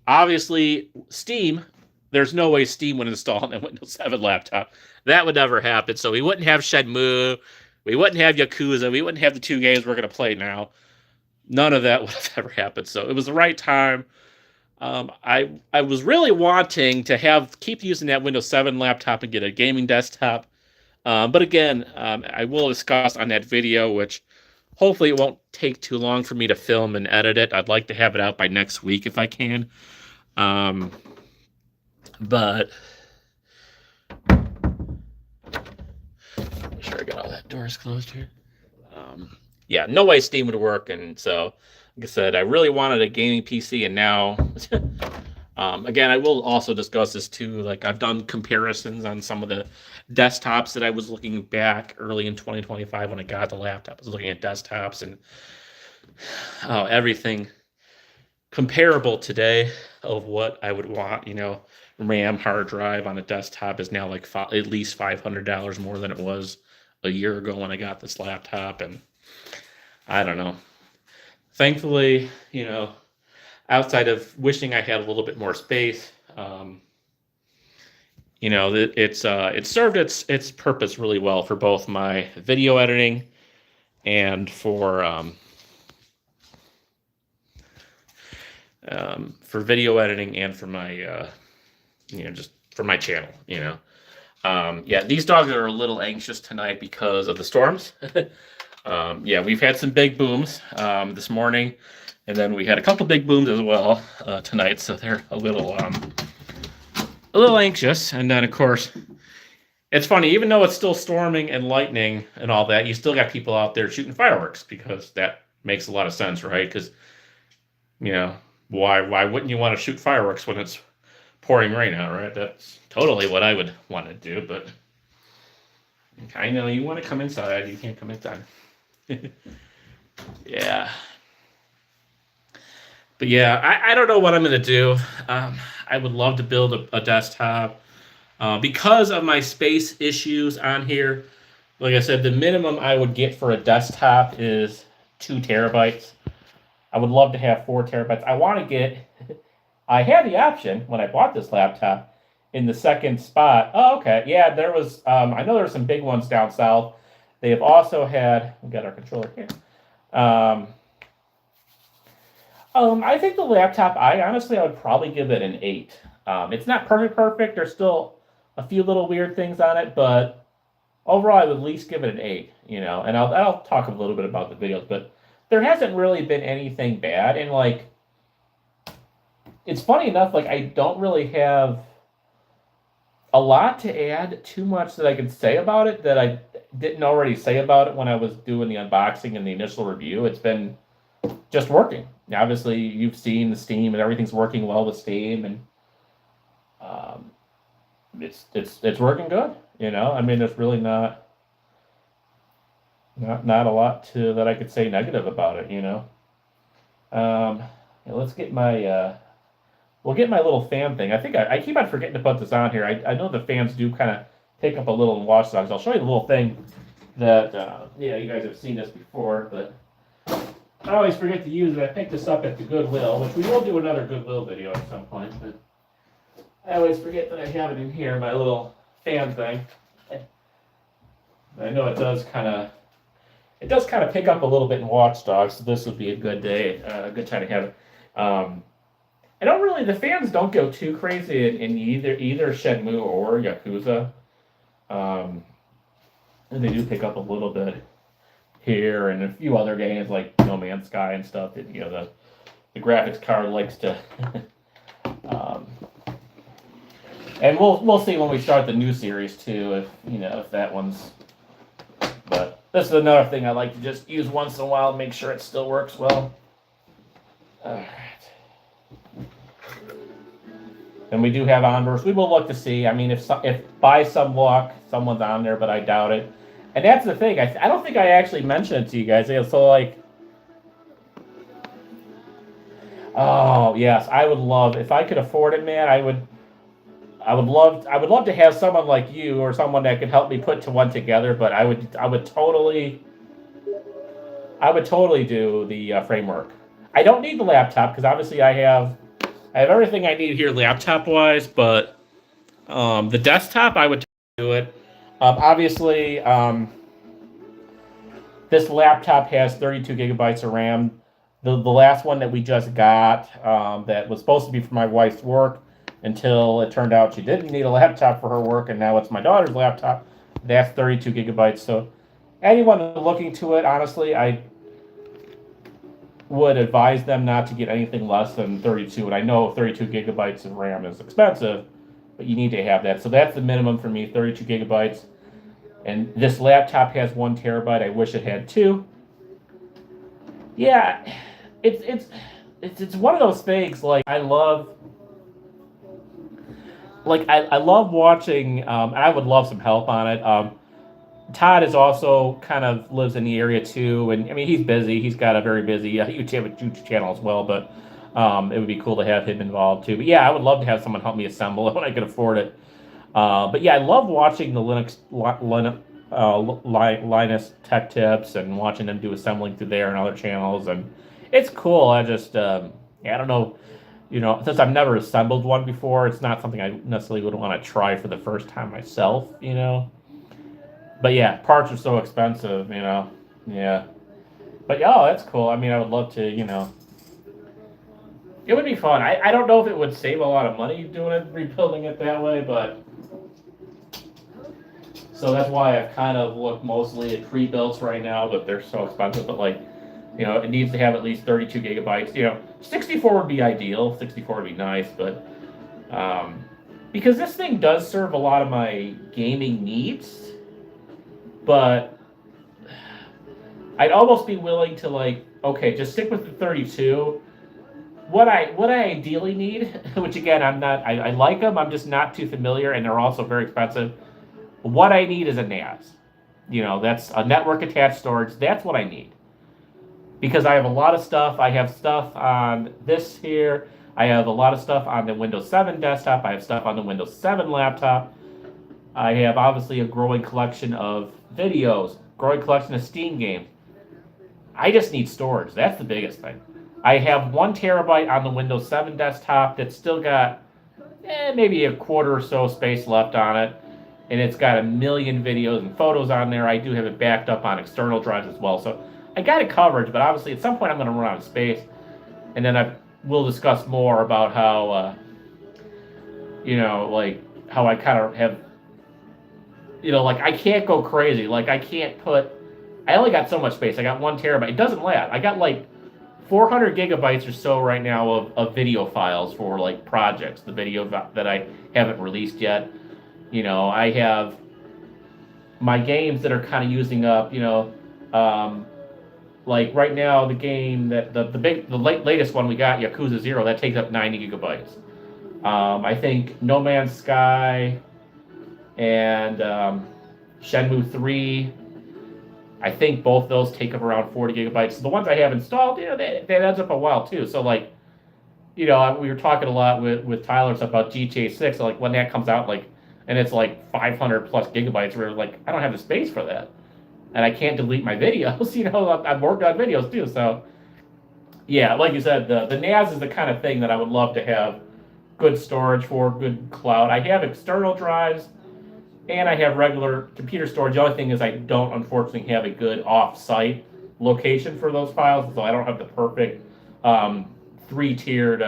obviously Steam, there's no way Steam would install on a Windows 7 laptop. That would never happen. So we wouldn't have Shenmue, we wouldn't have Yakuza, we wouldn't have the 2 games we're going to play now. None of that would have ever happened. So it was the right time. I was really wanting to keep using that Windows 7 laptop and get a gaming desktop. But again, I will discuss on that video, which hopefully it won't take too long for me to film and edit it. I'd like to have it out by next week if I can. But forget all that door's closed here. Yeah, no way Steam would work, and so like I said, I really wanted a gaming PC, and now, again, I will also discuss this too. Like I've done comparisons on some of the desktops that I was looking back early in 2025 when I got the laptop. I was looking at desktops and everything comparable today of what I would want. RAM hard drive on a desktop is now like at least $500 more than it was a year ago when I got this laptop, and I don't know. Thankfully, outside of wishing I had a little bit more space, it served its purpose really well for both my video editing and for video editing and for my just for my channel. Yeah, these dogs are a little anxious tonight because of the storms. Yeah, we've had some big booms this morning, and then we had a couple big booms as well tonight, so they're a little anxious. And then, of course, it's funny, even though it's still storming and lightning and all that, you still got people out there shooting fireworks because that makes a lot of sense, right? Because, why wouldn't you want to shoot fireworks when it's pouring rain out, right? That's totally what I would want to do, but I know you want to come inside, you can't come inside. Yeah. But yeah, I don't know what I'm going to do. I would love to build a desktop. Because of my space issues on here, like I said, the minimum I would get for a desktop is 2 terabytes. I would love to have 4 terabytes. I had the option when I bought this laptop in the second spot. Oh, okay. Yeah, there was, I know there were some big ones down south. They have also had, we got our controller here. I think the laptop, I would probably give it an 8. It's not perfect. There's still a few little weird things on it, but overall, I would at least give it an 8, and I'll talk a little bit about the videos, but there hasn't really been anything bad, and like, it's funny enough, like, I don't really have a lot to add too much that I could say about it that I didn't already say about it when I was doing the unboxing and the initial review. It's been just working. Now, obviously, you've seen the Steam and everything's working well with Steam, and it's working good. I mean, there's really not a lot that I could say negative about it. Let's get my we'll get my little fan thing. I think I keep on forgetting to put this on here. I know the fans do kind of take up a little in watch dogs. I'll show you the little thing that you guys have seen this before, but I always forget to use it. I picked this up at the Goodwill, which we will do another Goodwill video at some point, but I always forget that I have it in here, my little fan thing. I know it does kind of pick up a little bit in Watch Dogs, so this would be a good day, a good time to have it. The fans don't go too crazy in either Shenmue or Yakuza. And they do pick up a little bit here and a few other games like No Man's Sky and stuff that, the graphics card likes to. And we'll see when we start the new series too, if that one's. But this is another thing I like to just use once in a while, make sure it still works well. All right. And we do have Onverse. We will look to see. I mean, if by some luck someone's on there, but I doubt it. And that's the thing. I don't think I actually mentioned it to you guys. So like, oh yes, I would love if I could afford it, man. I would love to have someone like you or someone that could help me put one together. But I would totally do the framework. I don't need the laptop because obviously I have everything I need here laptop-wise, but the desktop, I would do it. Obviously, this laptop has 32 gigabytes of RAM. The last one that we just got that was supposed to be for my wife's work until it turned out she didn't need a laptop for her work, and now it's my daughter's laptop. That's 32 gigabytes. So anyone looking to it, honestly, I would advise them not to get anything less than 32. And I know 32 gigabytes of RAM is expensive, but you need to have that. So that's the minimum for me, 32 gigabytes. And this laptop has 1 terabyte. I wish it had 2. Yeah, it's one of those things. Like I love watching. I would love some help on it. Todd is also kind of lives in the area too, and I mean he's busy. He's got a very busy YouTube channel as well, but it would be cool to have him involved too. But yeah, I would love to have someone help me assemble it when I can afford it. But yeah, I love watching the Linus Tech Tips and watching them do assembling through there and other channels, and it's cool. I just yeah, I don't know. Since I've never assembled one before, it's not something I necessarily would want to try for the first time myself. But yeah, parts are so expensive. Yeah. But yeah, oh, that's cool. I mean, I would love to. It would be fun. I don't know if it would save a lot of money doing it, rebuilding it that way, but so that's why I've kind of looked mostly at pre-builts right now, but they're so expensive. But it needs to have at least 32 gigabytes. 64 would be ideal. 64 would be nice, but because this thing does serve a lot of my gaming needs, but I'd almost be willing to okay, just stick with the 32. What I ideally need, which again I like them, I'm just not too familiar, and they're also very expensive. What I need is a NAS. That's a network attached storage. That's what I need. Because I have a lot of stuff. I have stuff on this here. I have a lot of stuff on the Windows 7 desktop. I have stuff on the Windows 7 laptop. I have obviously a growing collection of videos, growing collection of Steam games. I just need storage. That's the biggest thing. I have 1 terabyte on the Windows 7 desktop that's still got maybe a quarter or so space left on it. And it's got a million videos and photos on there. I do have it backed up on external drives as well. So I got it covered, but obviously at some point I'm going to run out of space. And then we'll discuss more about how, how I kind of have, I can't go crazy. I only got so much space. I got 1 terabyte. It doesn't last. I got 400 gigabytes or so right now of video files for projects, the video that I haven't released yet. I have my games that are kind of using up, right now the game that the latest one we got, Yakuza 0, that takes up 90 gigabytes. I think No Man's Sky and Shenmue 3, I think both those take up around 40 gigabytes. So the ones I have installed, that adds up a while too. So we were talking a lot with Tyler about GTA 6. So when that comes out, and it's 500 plus gigabytes, where I don't have the space for that, and I can't delete my videos. I've worked on videos too. So yeah, like you said, the NAS is the kind of thing that I would love to have good storage for, good cloud. I have external drives. And I have regular computer storage. The only thing is I don't, unfortunately, have a good off-site location for those files, so I don't have the perfect 3-tiered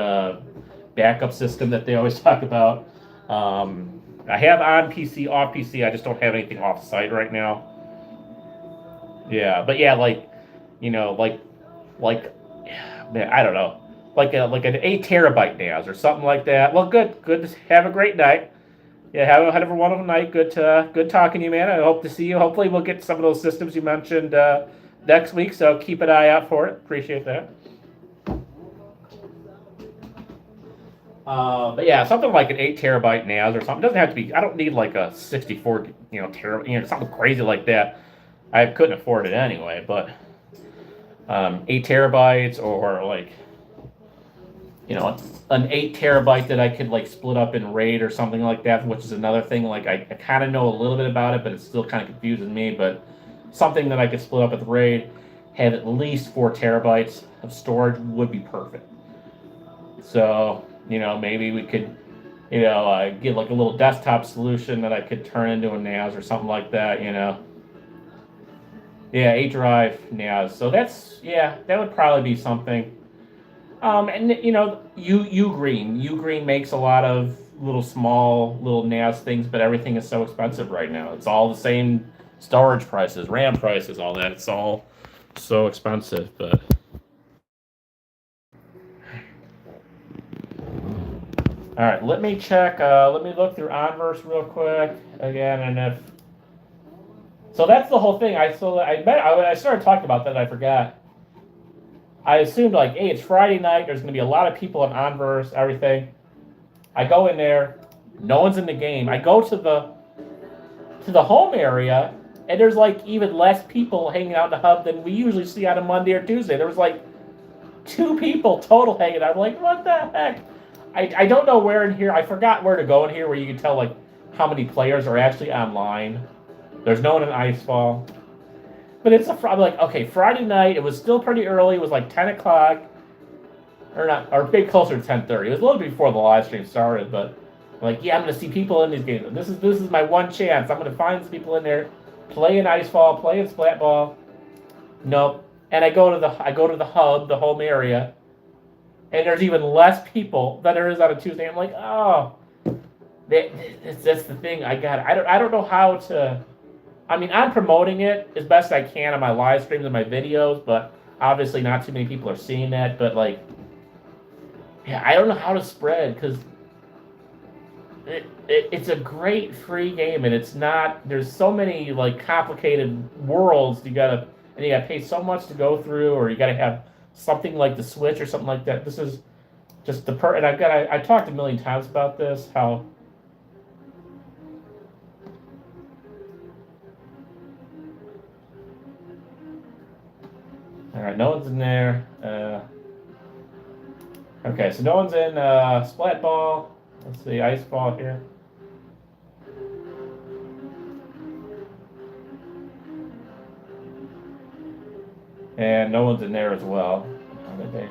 backup system that they always talk about. I have on PC, off PC. I just don't have anything off-site right now. Yeah, but yeah, man, I don't know, like an 8 terabyte NAS or something like that. Well, good. Have a great night. Yeah, have a wonderful night. Good talking to you, man. I hope to see you. Hopefully, we'll get some of those systems you mentioned next week. So keep an eye out for it. Appreciate that. But yeah, something like an 8 terabyte NAS or something. It doesn't have to be. I don't need a 64 terabyte, something crazy like that. I couldn't afford it anyway. But 8 terabytes or an 8 terabyte that I could split up in RAID or something like that, which is another thing. I kind of know a little bit about it, but it still kind of confuses me. But something that I could split up with RAID, have at least 4 terabytes of storage would be perfect. So maybe we could get a little desktop solution that I could turn into a NAS or something like that. Yeah, 8 drive NAS. So that would probably be something. And Ugreen makes a lot of little NAS things, but everything is so expensive right now. It's all the same storage prices, RAM prices, all that. It's all so expensive. But all right, let me check. Let me look through Onverse real quick again, and So that's the whole thing. I started talking about that and I forgot. I assumed like, hey, it's Friday night. There's going to be a lot of people in Onverse, everything. I go in there, no one's in the game. I go to the home area, and there's like even less people hanging out in the hub than we usually see on a Monday or Tuesday. There was like 2 people total hanging out. I'm like, what the heck? I don't know where in here. I forgot where to go in here where you can tell like how many players are actually online. There's no one in Icefall. But I'm like, okay, Friday night, it was still pretty early. It was like 10 o'clock. Or not, or maybe closer to 10:30. It was a little bit before the live stream started, but I'm like, yeah, I'm gonna see people in these games. This is my one chance. I'm gonna find some people in there, playing Icefall, playing Splatball. Nope. And I go to the hub, the home area, and there's even less people than there is on a Tuesday. I'm like, oh, that's the thing. I don't know how to. I mean, I'm promoting it as best I can on my live streams and my videos, but obviously not too many people are seeing that. But like, yeah, I don't know how to spread because it's a great free game and it's not. There's so many like complicated worlds you gotta pay so much to go through, or you gotta have something like the Switch or something like that. This is just and I talked a million times about this how. All right, no one's in there. Okay, so no one's in Splatball. Let's see, Ice Ball here. And no one's in there as well. How did they?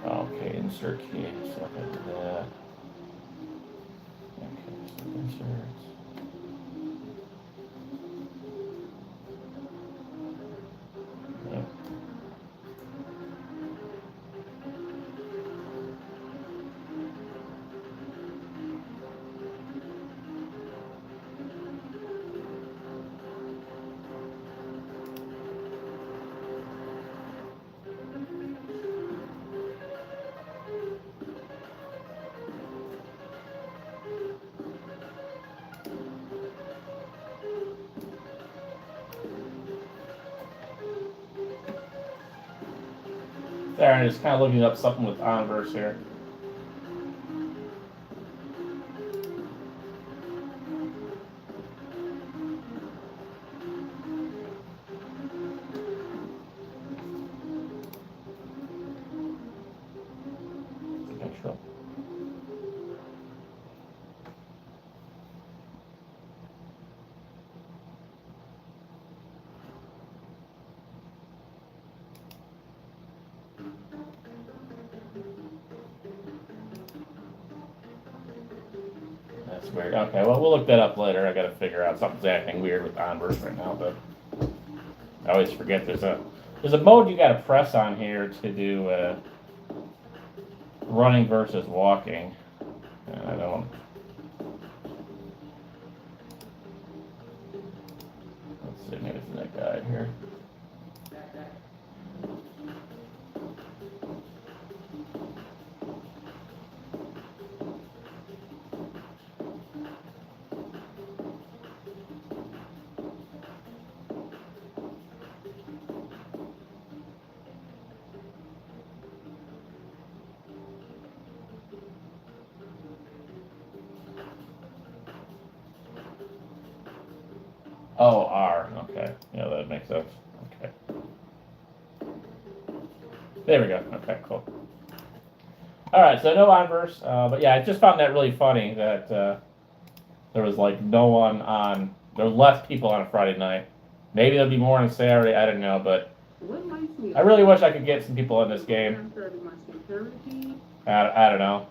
Okay, insert key. So I can do that. Okay, so insert. Yep. There, I'm just kind of looking up something with Onverse here. Control. That's weird. Okay, well, we'll look that up later. I gotta figure out something's acting weird with Onverse right now, but I always forget there's a mode you gotta press on here to do running versus walking. And I don't. Let's see, maybe it's in that guide here. Oh, R. Okay. Yeah, that makes sense. Okay. There we go. Okay, cool. All right, so no Onverse. But yeah, I just found that really funny that there was like no one on. There were less people on a Friday night. Maybe there'll be more on Saturday. I don't know, but I really wish I could get some people in this game. I don't know.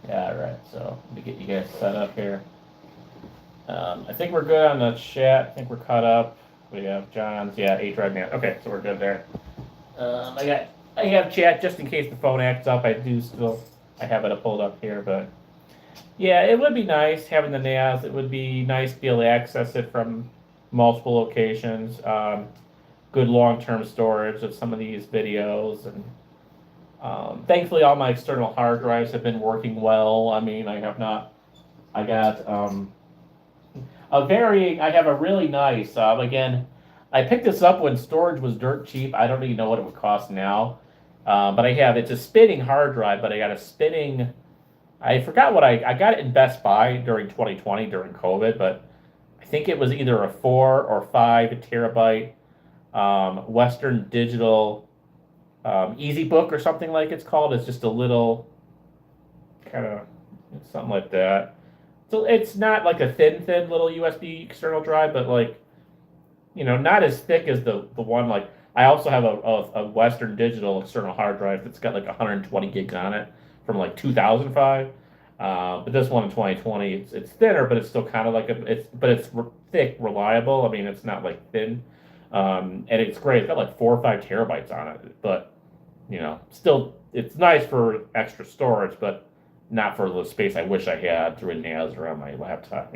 Yeah, all right. So let me get you guys set up here. I think we're good on the chat. I think we're caught up. We have John's, yeah, 8-Drive Man. Okay, so we're good there. I have chat just in case the phone acts up. I have it pulled up here, but yeah, it would be nice having the NAS. It would be nice to be able to access it from multiple locations. Good long-term storage of some of these videos, and thankfully all my external hard drives have been working well. I mean, I have not. I got I have a really nice. Again, I picked this up when storage was dirt cheap. I don't even know what it would cost now. But it's a spinning hard drive, but I got a spinning. I forgot what I got it in Best Buy during 2020 during COVID, but I think it was either a 4 or 5 terabyte Western Digital Easy Book or something like it's called. It's just a little kind of something like that. So it's not like a thin little USB external drive, but like, not as thick as the one. Like I also have a Western Digital external hard drive that's got like 120 gigs on it from like 2005. But this one in 2020, it's thinner, but it's still kind of like it's thick, reliable. I mean, it's not like thin, and it's great. It's got like 4 or 5 terabytes on it, but still, it's nice for extra storage, but not for the space I wish I had through a NAS or on my laptop.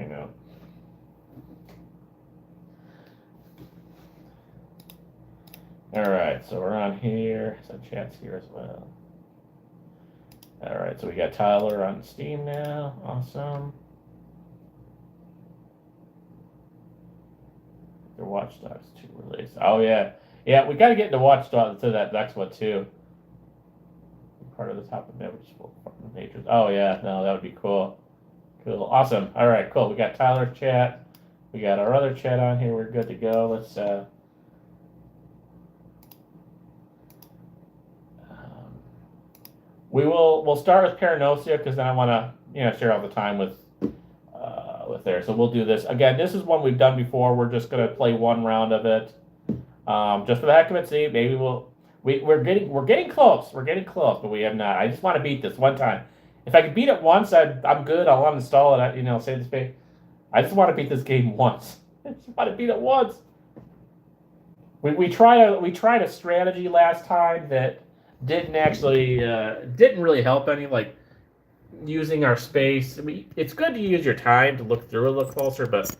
All right, so we're on here. So chat's here as well. All right, so we got Tyler on Steam now. Awesome. The Watch Dogs 2 release. Oh yeah, we got to get into Watch Dogs to that next one too. Part of the top of it, which is majors. Oh yeah, no, that would be cool. Cool, awesome. All right, cool. We got Tyler's chat. We got our other chat on here. We're good to go. Let's. We'll start with Paragnosia because then I want to share all the time with there. So we'll do this again. This is one we've done before. We're just gonna play one round of it, just for the heck of it. See, maybe we're getting close. We're getting close, but we have not. I just want to beat this one time. If I can beat it once, I'm good. I'll uninstall it. Save the space. I just want to beat this game once. I just want to beat it once. We tried a strategy last time that didn't really help any, like using our space. I mean, it's good to use your time to look through a little closer, but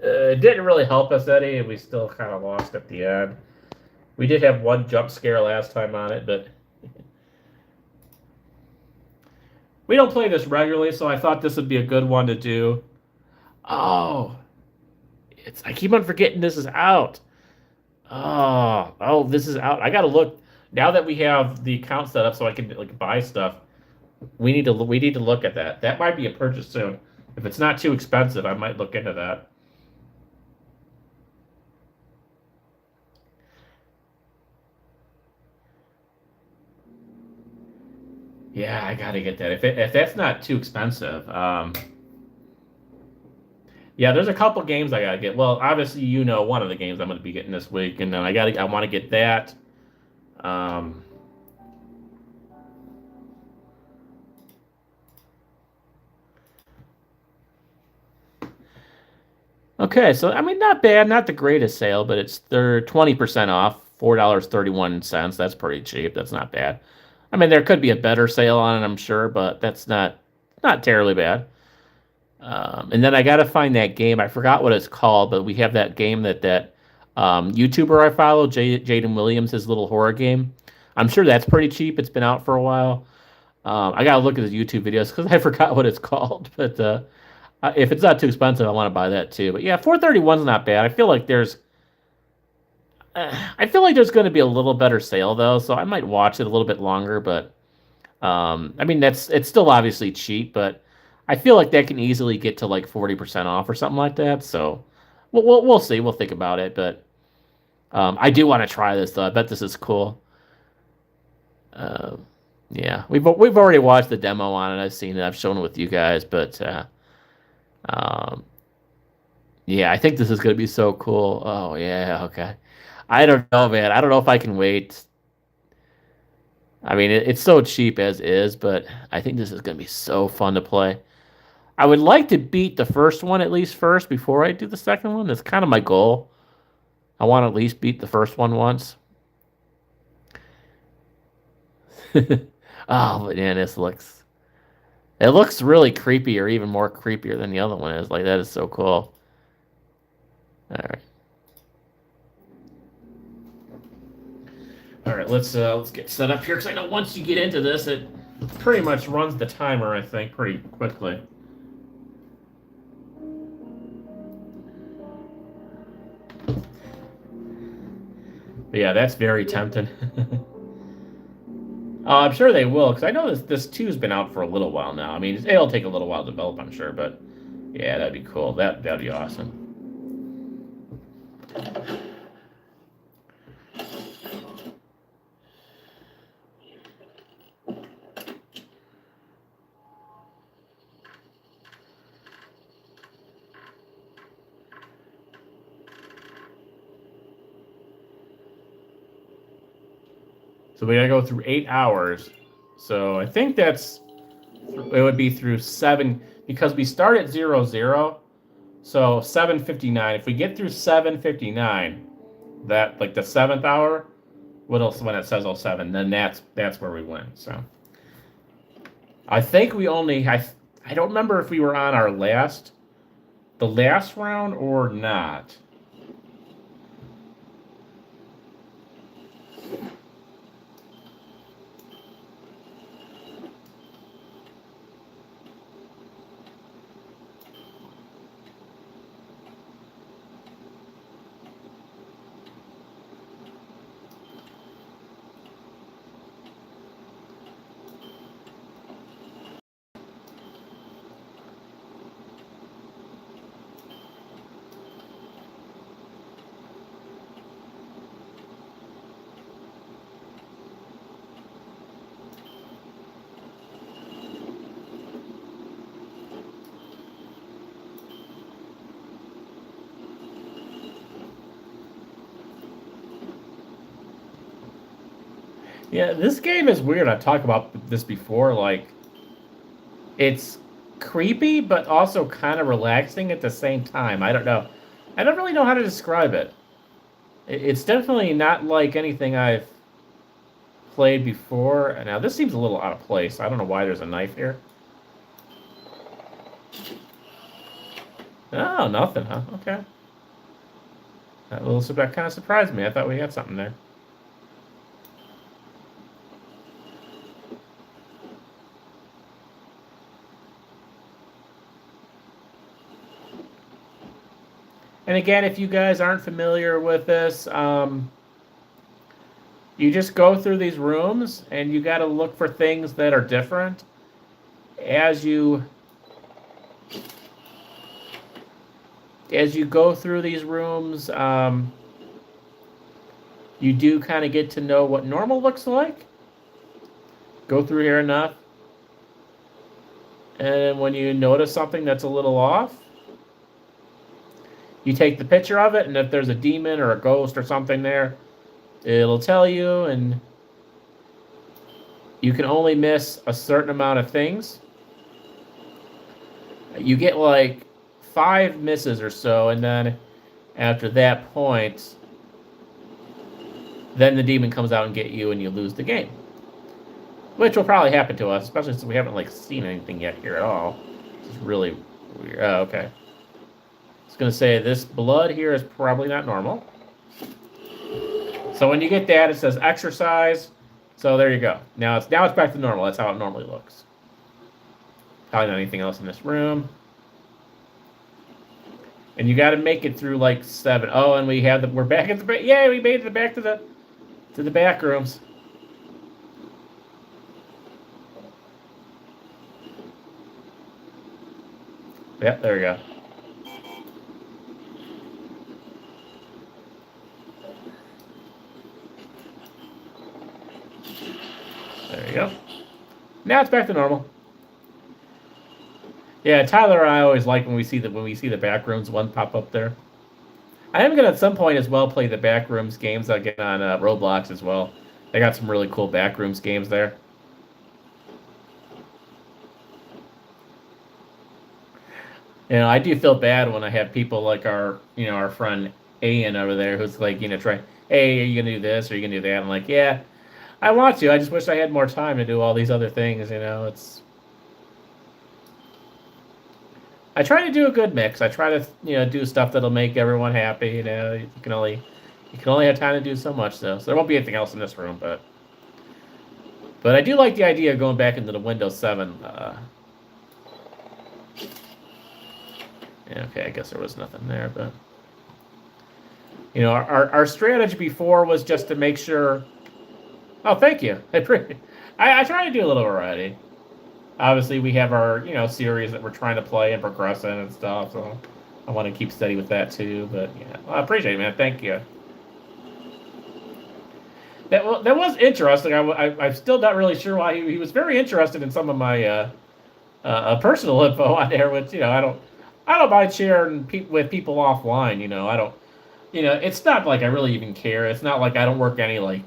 it didn't really help us any, and we still kind of lost at the end. We did have one jump scare last time on it, but we don't play this regularly, so I thought this would be a good one to do. Oh, I keep on forgetting this is out. Oh, this is out. I gotta look now that we have the account set up, so I can like buy stuff. We need to look at that. That might be a purchase soon. If it's not too expensive, I might look into that. Yeah, I gotta get that. If that's not too expensive, yeah, there's a couple games I gotta get. Well, obviously, one of the games I'm gonna be getting this week, and then I want to get that. Okay, so I mean, not bad, not the greatest sale, but they're 20% off, $4.31. That's pretty cheap. That's not bad. I mean, there could be a better sale on it, I'm sure, but that's not terribly bad. And then I got to find that game. I forgot what it's called, but we have that game that YouTuber I follow, Jaden Williams, his little horror game. I'm sure that's pretty cheap. It's been out for a while. I got to look at his YouTube videos because I forgot what it's called. But if it's not too expensive, I want to buy that too. But yeah, 431 is not bad. I feel like there's going to be a little better sale though, so I might watch it a little bit longer. But I mean, it's still obviously cheap, but I feel like that can easily get to like 40% off or something like that. So we'll see. We'll think about it. But I do want to try this though. I bet this is cool. Yeah, we've already watched the demo on it. I've seen it. I've shown it with you guys, but yeah, I think this is gonna be so cool. Oh yeah, okay. I don't know, man. I don't know if I can wait. I mean, it's so cheap as is, but I think this is gonna be so fun to play. I would like to beat the first one at least first before I do the second one. That's kind of my goal. I want to at least beat the first one once. Oh, but man, this looks... It looks really creepy, or even more creepier than the other one is. Like, that is so cool. Alright. Alright, let's get set up here, because I know once you get into this, it pretty much runs the timer, I think, pretty quickly. But yeah, that's very tempting. I'm sure they will, because I know this 2's been out for a little while now. I mean, it'll take a little while to develop, I'm sure, but yeah, that'd be cool. That'd be awesome. So we gotta go through 8 hours. So I think it would be through 7, because we start at 00. So 7:59. If we get through 7:59, that, like, the 7th hour, when it says 07, then that's where we win. So I think we only... I don't remember if we were on the last round or not. Yeah, this game is weird. I've talked about this before. Like, it's creepy, but also kind of relaxing at the same time. I don't know. I don't really know how to describe it. It's definitely not like anything I've played before. Now, this seems a little out of place. I don't know why there's a knife here. Oh, nothing, huh? Okay. That kind of surprised me. I thought we had something there. And again, if you guys aren't familiar with this, you just go through these rooms, and you got to look for things that are different as you go through these rooms. You do kind of get to know what normal looks like. Go through here enough, and when you notice something that's a little off, you take the picture of it, and if there's a demon or a ghost or something there, it'll tell you, and you can only miss a certain amount of things. You get like 5 misses or so, and then after that point, then the demon comes out and get you, and you lose the game. Which will probably happen to us, especially since we haven't, like, seen anything yet here at all. It's really weird. Oh, okay. I was going to say, this blood here is probably not normal. So when you get that, it says exercise. So there you go. Now it's back to normal. That's how it normally looks. Probably not anything else in this room. And you got to make it through like 7. Oh, and we're back at the back. Yay, we made it back to the back rooms. Yep, there we go. There you go. Now it's back to normal. Yeah, Tyler and I always like when we see the Backrooms one pop up there. I am gonna at some point as well play the Backrooms games again on Roblox as well. They got some really cool Backrooms games there. You know, I do feel bad when I have people like our friend Ian over there who's like, trying, hey, are you gonna do this? Or are you gonna do that? I'm like, yeah, I want to. I just wish I had more time to do all these other things. I try to do a good mix. I try to, do stuff that'll make everyone happy. You can only have time to do so much, though. So there won't be anything else in this room, but I do like the idea of going back into the Windows 7. Yeah, okay, I guess there was nothing there, but our strategy before was just to make sure. Oh, thank you. I try to do a little variety. Obviously, we have our series that we're trying to play and progress in and stuff. So I want to keep steady with that too. But yeah, I appreciate it, man. Thank you. That was interesting. I'm still not really sure why he was very interested in some of my personal info on there, which I don't mind sharing with people offline. I don't. It's not like I really even care. It's not like I don't work any like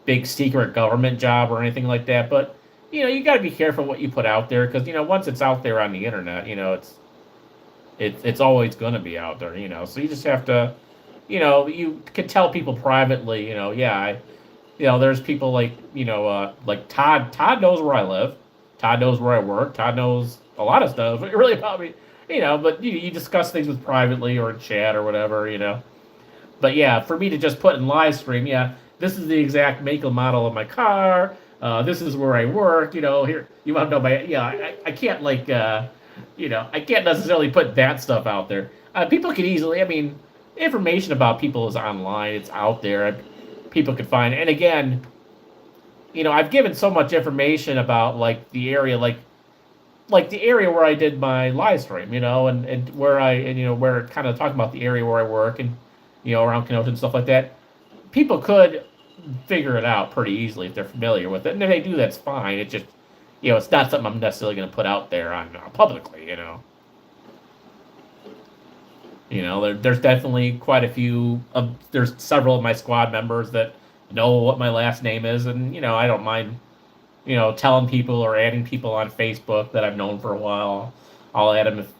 big secret government job or anything like that. But you got to be careful what you put out there because once it's out there on the internet, it's always going to be out there. So you just have to, you can tell people privately. Yeah, there's people like Todd. Todd knows where I live. Todd knows where I work. Todd knows a lot of stuff really about me. But you discuss things with privately or in chat or whatever. But yeah, for me to just put in live stream, yeah, this is the exact make and model of my car. This is where I work. Here you want to know my I can't I can't necessarily put that stuff out there. People can easily. I mean, information about people is online. It's out there. People can find. And again, I've given so much information about like the area, like the area where I did my live stream, and where where kind of talking about the area where I work and around Kenosha and stuff like that. People could figure it out pretty easily if they're familiar with it, and if they do, that's fine. It's just it's not something I'm necessarily going to put out there on publicly. There's definitely quite a few. There's several of my squad members that know what my last name is, and I don't mind telling people or adding people on Facebook that I've known for a while. I'll add them if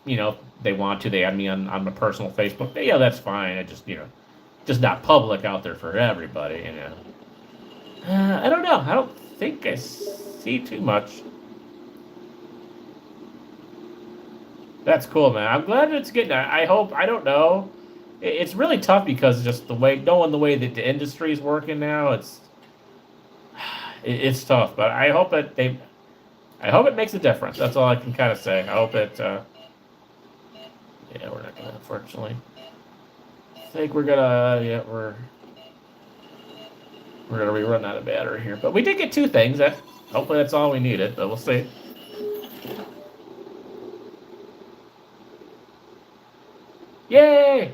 they want to. They add me on my personal Facebook. But, that's fine. I just not public out there for everybody. I don't know. I don't think I see too much. That's cool, man. I'm glad it's getting. I hope. I don't know. It's really tough because just knowing the way that the industry is working now, it's tough. But I hope it makes a difference. That's all I can kind of say. I hope it. Yeah, we're not gonna, unfortunately. I think we're gonna. Yeah, we're gonna be running out of battery here. But we did get two things. Hopefully that's all we needed. But we'll see. Yay!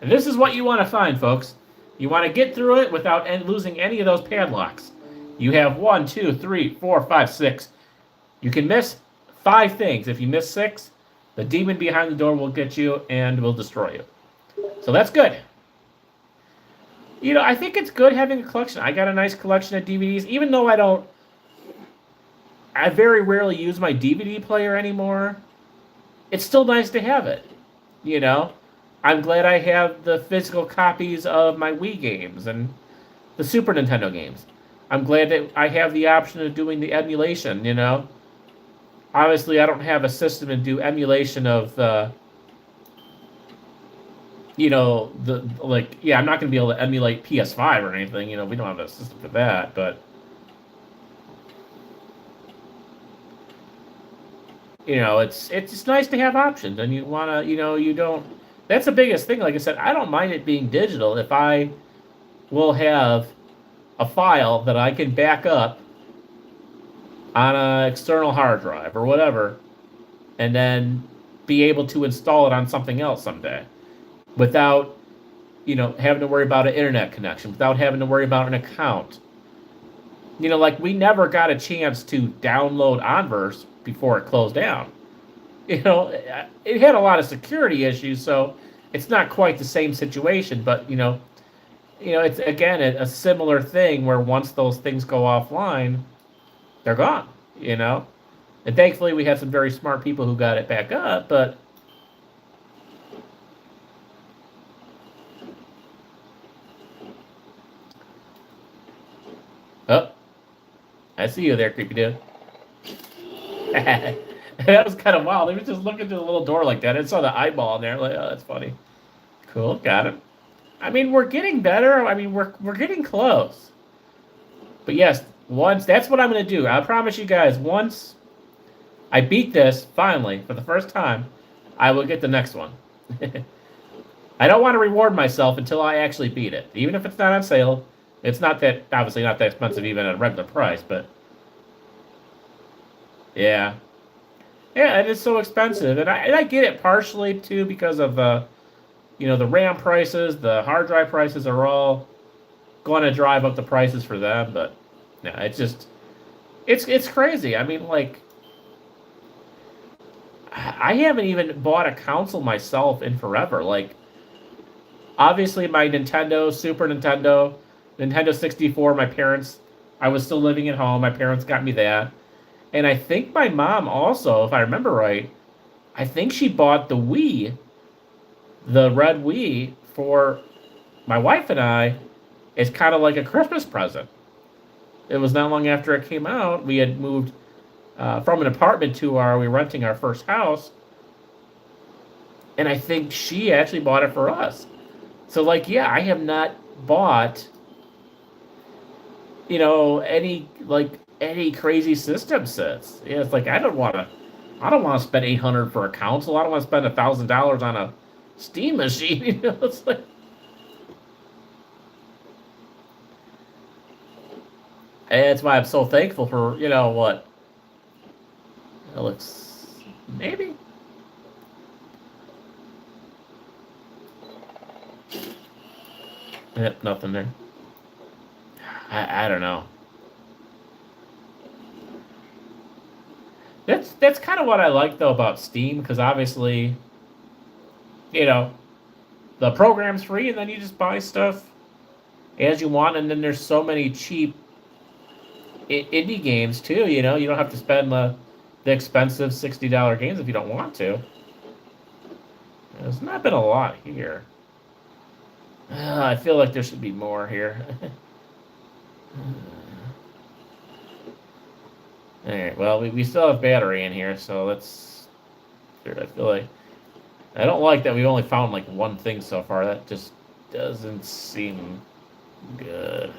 And this is what you want to find, folks. You want to get through it without losing any of those padlocks. You have 1, 2, 3, 4, 5, 6. You can miss 5 things. If you miss 6, the demon behind the door will get you and will destroy you. So that's good. I think it's good having a collection. I got a nice collection of DVDs, even though I very rarely use my DVD player anymore. It's still nice to have it. I'm glad I have the physical copies of my Wii games and the Super Nintendo games. I'm glad that I have the option of doing the emulation, Obviously, I don't have a system to do emulation of, I'm not going to be able to emulate PS5 or anything, we don't have a system for that, but, it's just nice to have options, and you want to, you don't, that's the biggest thing, like I said, I don't mind it being digital if I will have a file that I can back up on an external hard drive or whatever, and then be able to install it on something else someday without, having to worry about an internet connection, without having to worry about an account. Like we never got a chance to download Onverse before it closed down. It had a lot of security issues, so it's not quite the same situation, but, it's, again, a similar thing where once those things go offline, they're gone, And thankfully, we have some very smart people who got it back up, but I see you there, creepy dude. That was kind of wild. He was just looking through the little door like that. I saw the eyeball in there. Like, oh, that's funny. Cool, got it. I mean, we're getting better. I mean, we're getting close. But yes, once that's what I'm gonna do. I promise you guys. Once I beat this finally for the first time, I will get the next one. I don't want to reward myself until I actually beat it, even if it's not on sale. It's not that obviously not that expensive even at a regular price, but yeah, yeah, it is so expensive, and I get it partially too because of the RAM prices, the hard drive prices are all going to drive up the prices for them. But yeah, it's crazy. I mean, like I haven't even bought a console myself in forever. Like obviously my Nintendo, Super Nintendo, Nintendo 64, my parents. I was still living at home. My parents got me that. And I think my mom also, if I remember right, I think she bought the Wii, the red Wii, for my wife and I as kind of like a Christmas present. It was not long after it came out. We had moved from an apartment to we were renting our first house. And I think she actually bought it for us. So, like, yeah, I have not bought, any crazy system sets. Yeah, it's like I don't want to spend 800 for a console. I don't want to spend $1,000 on a Steam machine. It's like and that's why I'm so thankful for what it looks maybe. Yep, nothing there. I don't know. That's kind of what I like though about Steam because obviously you know the program's free and then you just buy stuff as you want and then there's so many cheap indie games too. You don't have to spend the expensive $60 games if you don't want to. There's not been a lot here. I feel like there should be more here. Alright, well, we still have battery in here, so let's... I feel like... I don't like that we only found, like, one thing so far. That just doesn't seem good.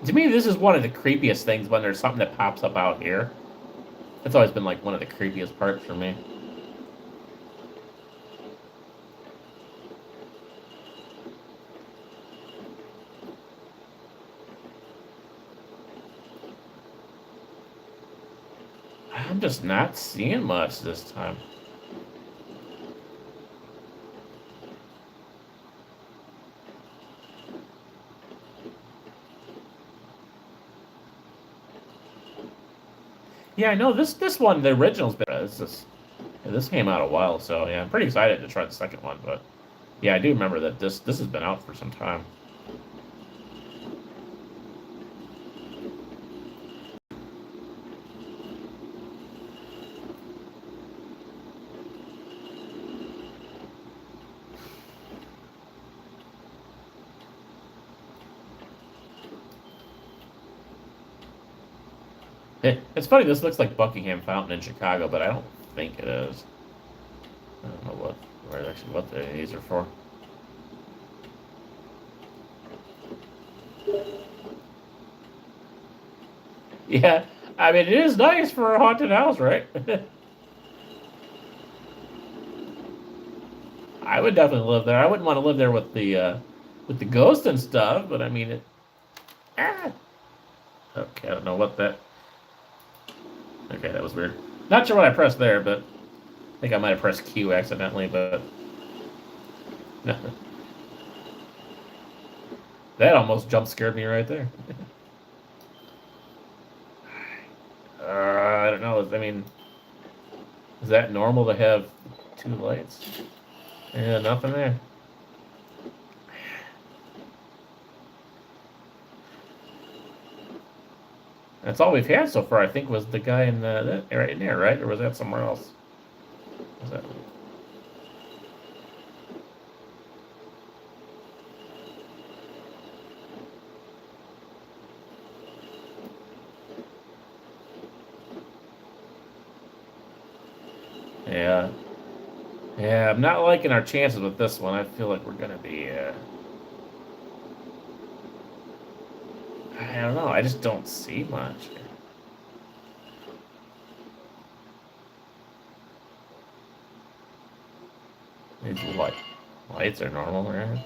To me, this is one of the creepiest things when there's something that pops up out here. That's always been like one of the creepiest parts for me. I'm just not seeing much this time. Yeah, I know this one, the original's been. This came out a while, so yeah, I'm pretty excited to try the second one. But yeah, I do remember that this has been out for some time. It's funny. This looks like Buckingham Fountain in Chicago, but I don't think it is. I don't know what these are for. Yeah, I mean it is nice for a haunted house, right? I would definitely live there. I wouldn't want to live there with the ghost and stuff, but I mean it. Ah. Okay, I don't know what that. Okay, that was weird. Not sure what I pressed there, but I think I might have pressed Q accidentally, but that almost jump scared me right there. I don't know. I mean, is that normal to have two lights? Yeah, nothing there. That's all we've had so far, I think, was the guy in right in there, right? Or was that somewhere else? Was that... Yeah. Yeah, I'm not liking our chances with this one. I feel like we're gonna be, I don't know. I just don't see much. These lights are normal, right?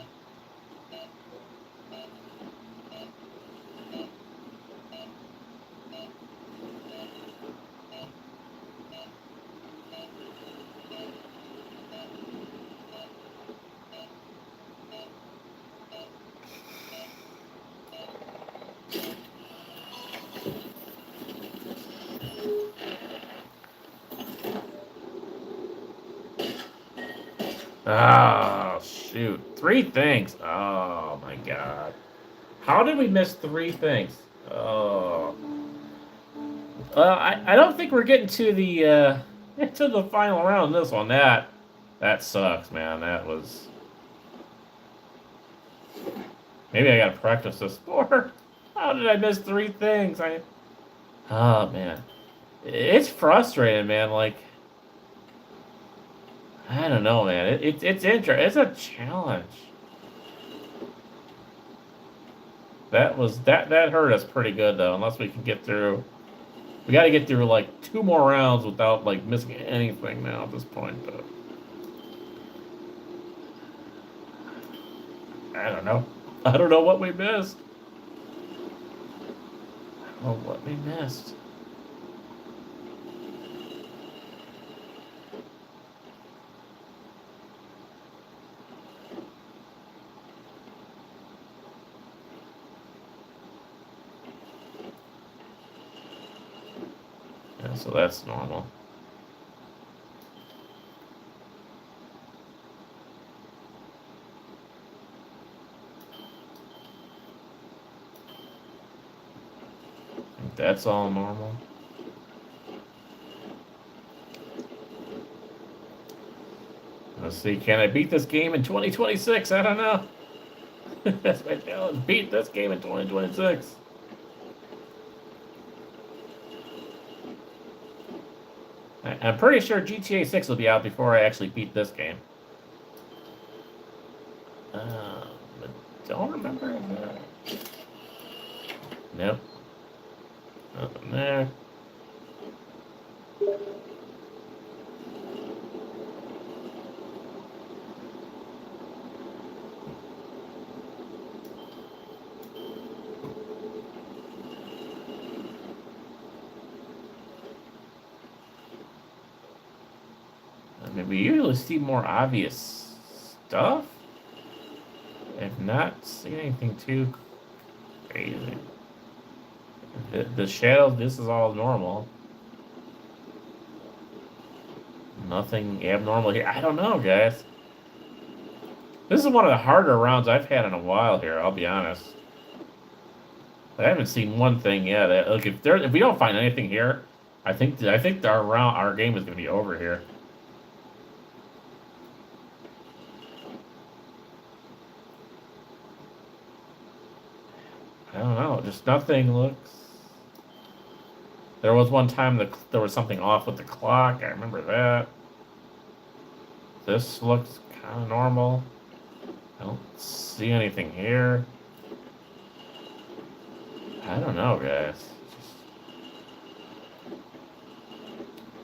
Oh, shoot. 3 things. Oh, my God. How did we miss 3 things? Oh. I don't think we're getting to the to the final round in this one. That sucks, man. That was... Maybe I gotta practice this more. How did I miss 3 things? Oh, man. It's frustrating, man. Like... I don't know, man. It's interesting. It's a challenge. That hurt us pretty good though. Unless we can get through, we got to get through like 2 more rounds without like missing anything now at this point. But I don't know. I don't know what we missed. I don't know what we missed. Yeah, so that's normal. I think that's all normal. Let's see, can I beat this game in 2026? I don't know. That's my challenge. Beat this game in 2026. I'm pretty sure GTA 6 will be out before I actually beat this game. But don't remember. Nope. Nothing there. I mean, we usually see more obvious stuff. I've not seen anything too crazy. The shadows, this is all normal. Nothing abnormal here. I don't know, guys. This is one of the harder rounds I've had in a while here, I'll be honest. I haven't seen one thing yet. Look, if we don't find anything here, I think our game is gonna be over here. I don't know. Just nothing looks. There was one time there was something off with the clock. I remember that. This looks kind of normal. I don't see anything here. I don't know, guys.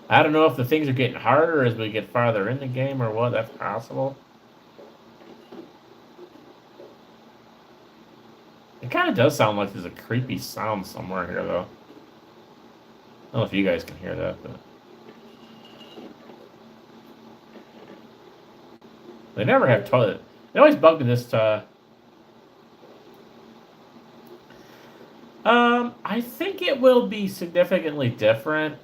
I don't know if the things are getting harder as we get farther in the game or what. That's possible. It kind of does sound like there's a creepy sound somewhere here, though. I don't know if you guys can hear that, but... They never have toilet. They always bug me this, I think it will be significantly different.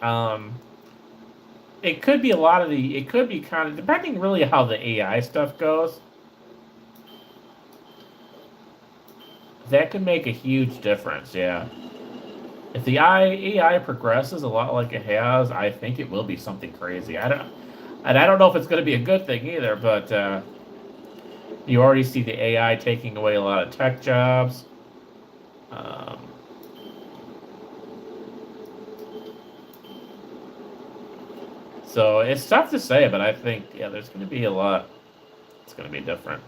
It could be a lot of it could be kind of, depending really how the AI stuff goes. That could make a huge difference, yeah. If the AI progresses a lot like it has, I think it will be something crazy. I don't know if it's going to be a good thing either. But you already see the AI taking away a lot of tech jobs. Um, so it's tough to say, but I think there's going to be a lot. It's going to be different.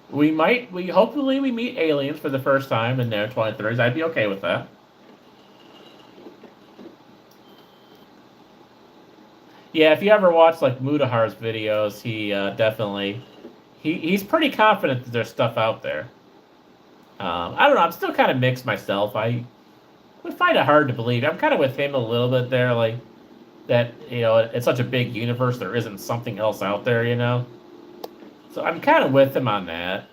We hopefully we meet aliens for the first time in their 2030s. I'd be okay with that. Yeah, if you ever watch like Mudahar's videos, he definitely he's pretty confident that there's stuff out there. I don't know. I'm still kind of mixed myself. I would find it hard to believe. I'm kind of with him a little bit there, like that. It's such a big universe. There isn't something else out there. So I'm kind of with him on that.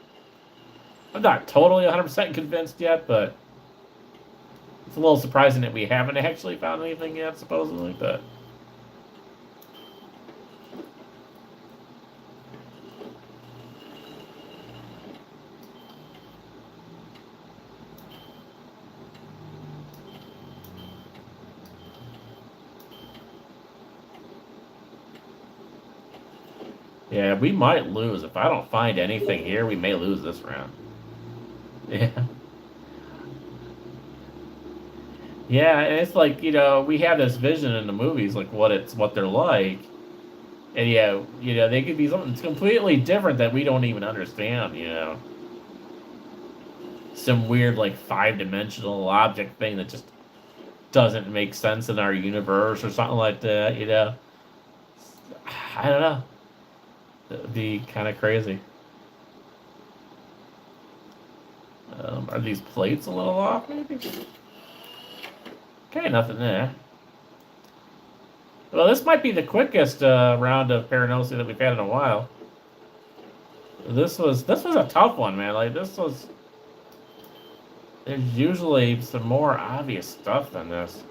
I'm not totally 100% convinced yet, but it's a little surprising that we haven't actually found anything yet, supposedly. But yeah, we might lose. If I don't find anything here, we may lose this round. Yeah. Yeah, and it's like, we have this vision in the movies, like what they're like. And they could be something completely different that we don't even understand. Some weird, like, 5-dimensional object thing that just doesn't make sense in our universe or something like that. I don't know. It'd be kind of crazy. Are these plates a little off, maybe? Okay, nothing there. Well, this might be the quickest round of Paragnosia that we've had in a while. This was a tough one, man. Like, there's usually some more obvious stuff than this.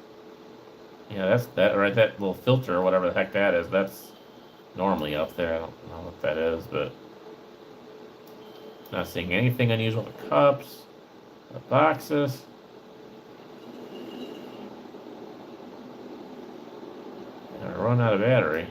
Yeah, that's that right. That little filter or whatever the heck that is. That's normally up there. I don't know what that is, but not seeing anything unusual with the cups, the boxes. I run out of battery.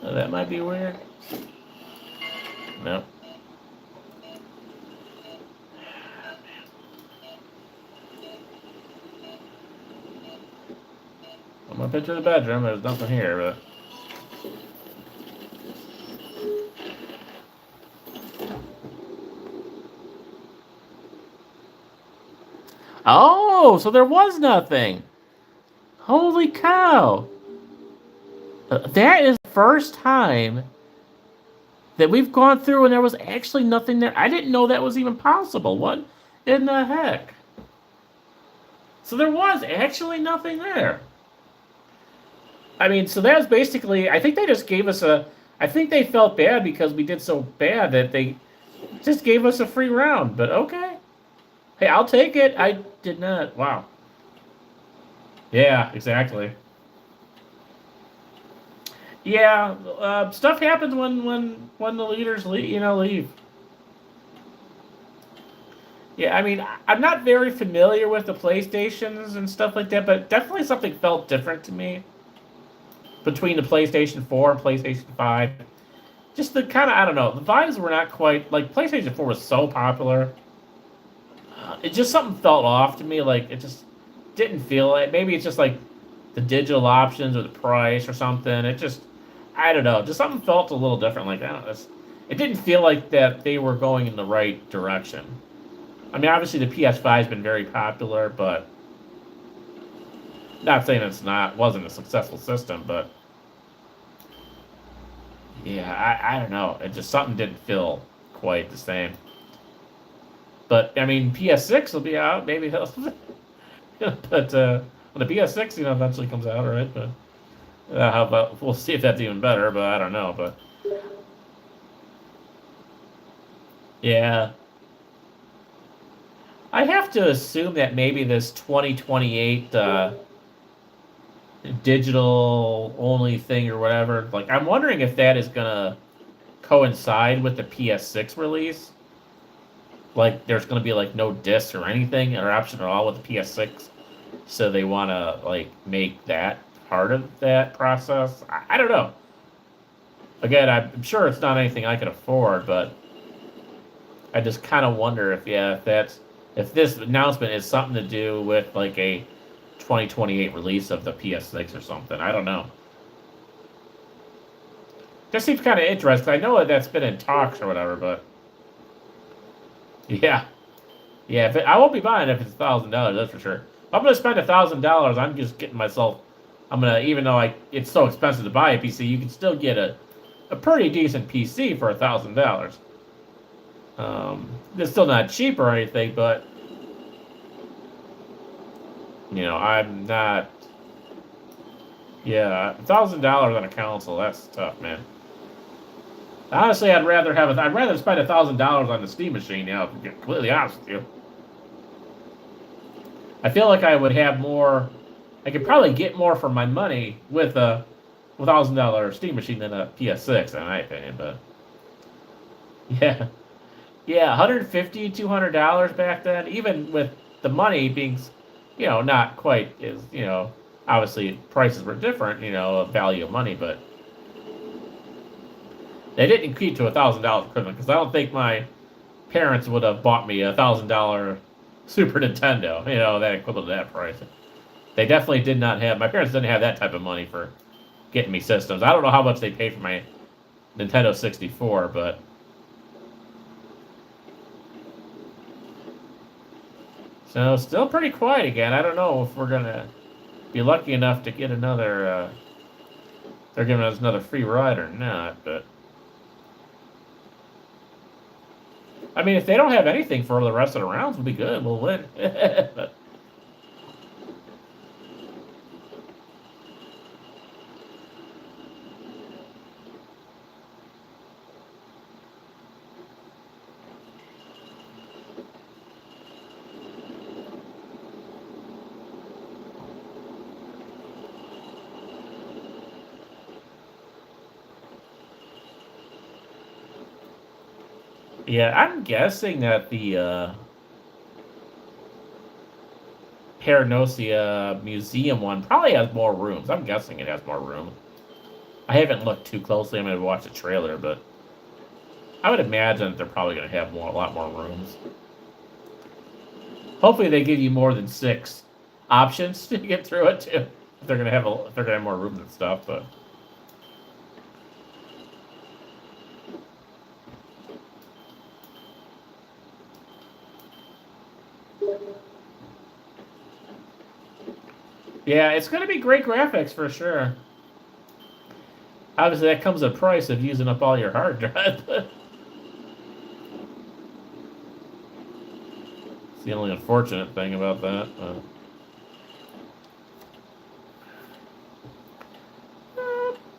That might be weird. No. I'm gonna picture the bedroom. There's nothing here, but. Oh, so there was nothing. Holy cow. That is the first time that we've gone through and there was actually nothing there. I didn't know that was even possible. What in the heck? So there was actually nothing there. I mean, so that was basically, I think they just gave us I think they felt bad because we did so bad that they just gave us a free round, but okay. Hey, I'll take it. I did not. Wow. Yeah, exactly. Yeah, stuff happens when the leaders leave. Yeah, I mean, I'm not very familiar with the PlayStations and stuff like that, but definitely something felt different to me between the PlayStation 4 and PlayStation 5. Just the kind of, I don't know, the vibes were not quite, like, PlayStation 4 was so popular. It just, something felt off to me, like, it just didn't feel like, maybe it's just, like, the digital options or the price or something. It just, I don't know, just something felt a little different, like, I don't know, it didn't feel like that they were going in the right direction. I mean, obviously the PS5 has been very popular, but not saying wasn't a successful system, but yeah, I don't know. It just something didn't feel quite the same. But I mean, PS6 will be out. Maybe he'll. But when the PS6, eventually comes out, right? But how about we'll see if that's even better. But I don't know. But yeah, I have to assume that maybe this 2028 digital only thing or whatever. Like, I'm wondering if that is gonna coincide with the PS6 release. Like, there's gonna be like no disc or anything or option at all with the PS6. So they want to like make that part of that process. I don't know. Again, I'm sure it's not anything I can afford, but I just kind of wonder if this announcement is something to do with like a 2028 release of the PS6 or something. I don't know. This seems kind of interesting. I know that's been in talks or whatever, but yeah, yeah. I won't be buying it if it's $1,000. That's for sure. If I'm gonna spend $1,000, I'm just getting myself. Even though it's so expensive to buy a PC, you can still get a pretty decent PC for $1,000. It's still not cheap or anything, but I'm not. Yeah, $1,000 on a console, that's tough, man. Honestly, I'd rather spend $1,000 on the Steam machine now, to be completely honest with you. I feel like I would have more. I could probably get more for my money with a $1,000 Steam machine than a PS6, in my opinion. But yeah, yeah, $150, $200 back then, even with the money being, not quite as obviously prices were different, value of money, but they didn't keep to $1,000 equivalent because I don't think my parents would have bought me $1,000 Super Nintendo, that equivalent to that price. They definitely did not have. My parents didn't have that type of money for getting me systems. I don't know how much they paid for my Nintendo 64, but so still pretty quiet again. I don't know if we're gonna be lucky enough to get another. They're giving us another free ride or not, but I mean, if they don't have anything for the rest of the rounds, we'll be good. We'll win. But, yeah, I'm guessing that the Paragnosia Museum one probably has more rooms. I'm guessing it has more room. I haven't looked too closely. I'm going to watch the trailer, but I would imagine that they're probably going to have a lot more rooms. Hopefully, they give you more than 6 options to get through it too. If they're going to have more rooms and stuff, but. Yeah, it's going to be great graphics for sure. Obviously, that comes at a price of using up all your hard drive. It's the only unfortunate thing about that.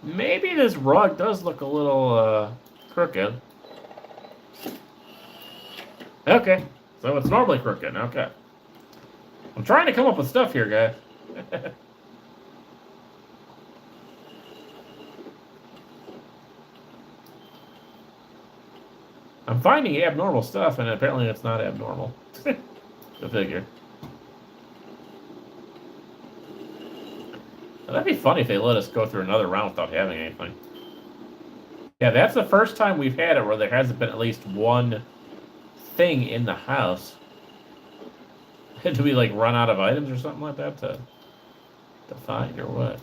Maybe this rug does look a little crooked. Okay, so it's normally crooked. Okay. I'm trying to come up with stuff here, guys. I'm finding abnormal stuff, and apparently it's not abnormal. Go figure. That'd be funny if they let us go through another round without having anything. Yeah, that's the first time we've had it where there hasn't been at least one thing in the house. Do we like run out of items or something like that to find or what?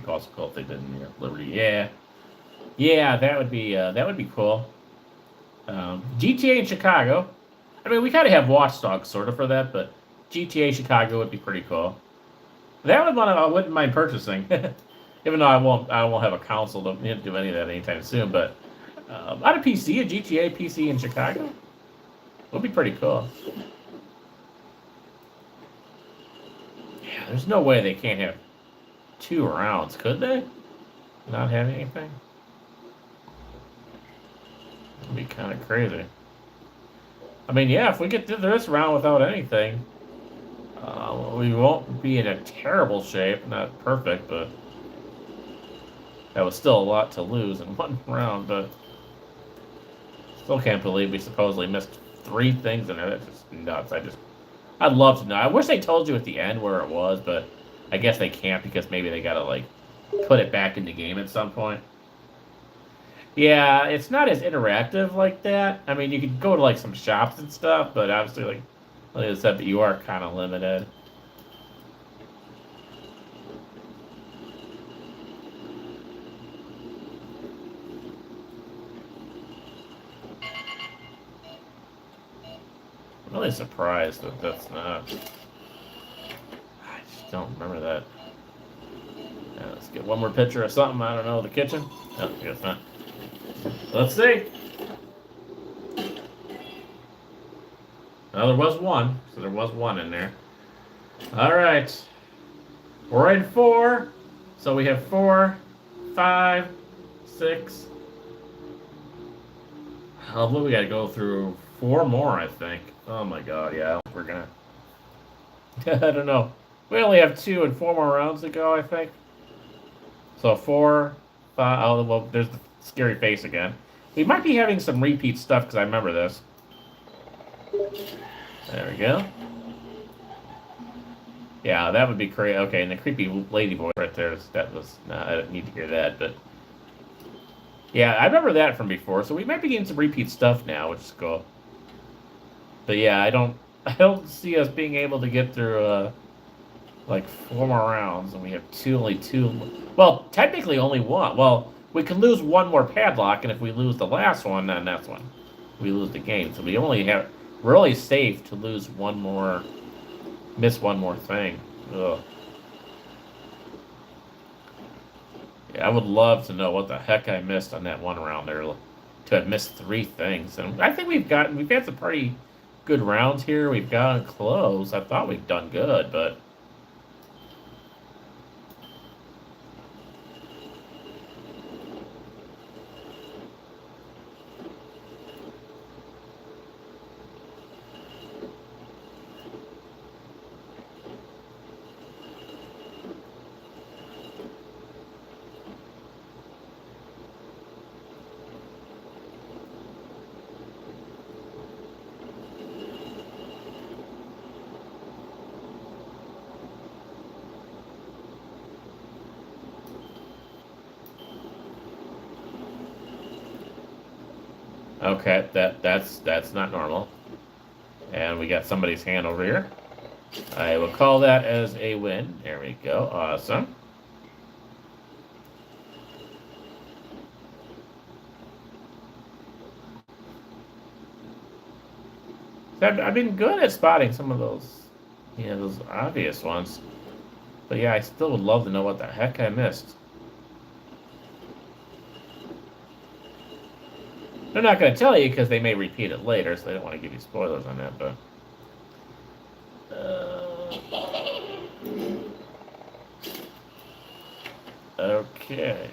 be also cool if they did New York Liberty. Yeah, yeah, that would be cool. GTA in Chicago. I mean, we kind of have Watch Dogs sort of for that, but GTA Chicago would be pretty cool. That would one I wouldn't mind purchasing, even though I won't have a console to do any of that anytime soon. But on a PC, a GTA PC in Chicago would be pretty cool. Yeah, there's no way they can't have 2 rounds, could they? Not have anything? It'd be kind of crazy. I mean, yeah, if we get through this round without anything, we won't be in a terrible shape. Not perfect, but that was still a lot to lose in one round. But still can't believe we supposedly missed 3 things in there. That's just nuts. I'd love to know. I wish they told you at the end where it was, but I guess they can't because maybe they gotta like put it back in the game at some point. Yeah, it's not as interactive like that. I mean, you could go to like some shops and stuff, but obviously, like I said, you are kind of limited. I'm really surprised that that's not. I just don't remember that. Yeah, let's get one more picture of something. I don't know, the kitchen. No, I guess not. Let's see. Well, there was one, so there was one in there. All right. We're in 4, so we have 4, 5, 6. Oh, we got to go through 4 more, I think. Oh my God, yeah, we're gonna. I don't know. We only have 2 and 4 more rounds to go, I think. So 4, 5. Oh, well, there's the scary face again. We might be having some repeat stuff because I remember this. There we go. Yeah, that would be crazy. Okay, and the creepy lady voice right there. That was. I don't need to hear that, but yeah, I remember that from before. So we might be getting some repeat stuff now, which is cool. But yeah, I don't see us being able to get through like 4 more rounds, and we have only two. Well, technically only 1. Well, we can lose 1 more padlock, and if we lose the last one, then that's when we lose the game. So we're only safe to lose 1 more, miss 1 more thing. Ugh. Yeah, I would love to know what the heck I missed on that 1 round there, to have missed 3 things. And I think we've had some pretty good rounds here. We've gotten close. I thought we'd done good, but. Okay, that's not normal. And we got somebody's hand over here. I will call that as a win. There we go. Awesome. I've been good at spotting some of those, those obvious ones. But yeah, I still would love to know what the heck I missed. They're not going to tell you because they may repeat it later, so they don't want to give you spoilers on that, but. Okay.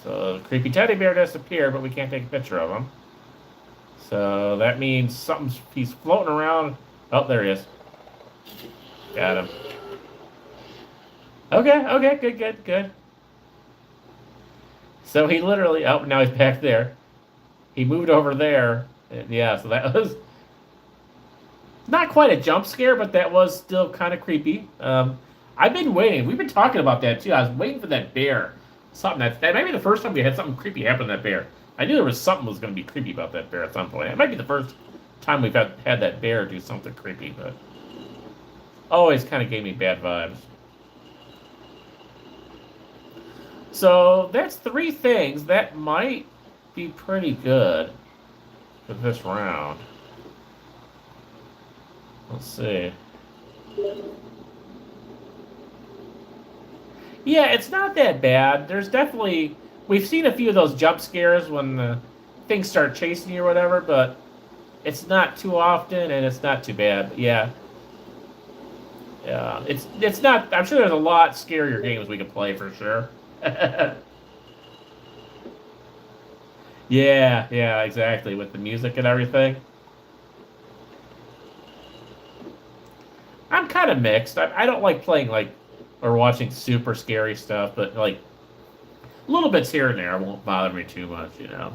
So the creepy teddy bear disappeared, but we can't take a picture of him. So that means he's floating around. Oh, there he is. Got him. Okay, good. So he literally, oh, now he's back there. He moved over there. Yeah, so that was not quite a jump scare, but that was still kind of creepy. I've been waiting. We've been talking about that too. I was waiting for that bear. Something that might be the first time we had something creepy happen to that bear. I knew there was something was going to be creepy about that bear at some point. It might be the first time we've had that bear do something creepy, but always kind of gave me bad vibes. So that's 3 things. That might be pretty good for this round. Let's see. Yeah, it's not that bad. There's definitely... We've seen a few of those jump scares when things start chasing you or whatever, but it's not too often and it's not too bad. But yeah. Yeah, it's not... I'm sure there's a lot scarier games we could play for sure. Yeah, yeah, exactly. With the music and everything. I'm kind of mixed. I don't like playing, like, or watching super scary stuff, but, like, little bits here and there won't bother me too much, you know?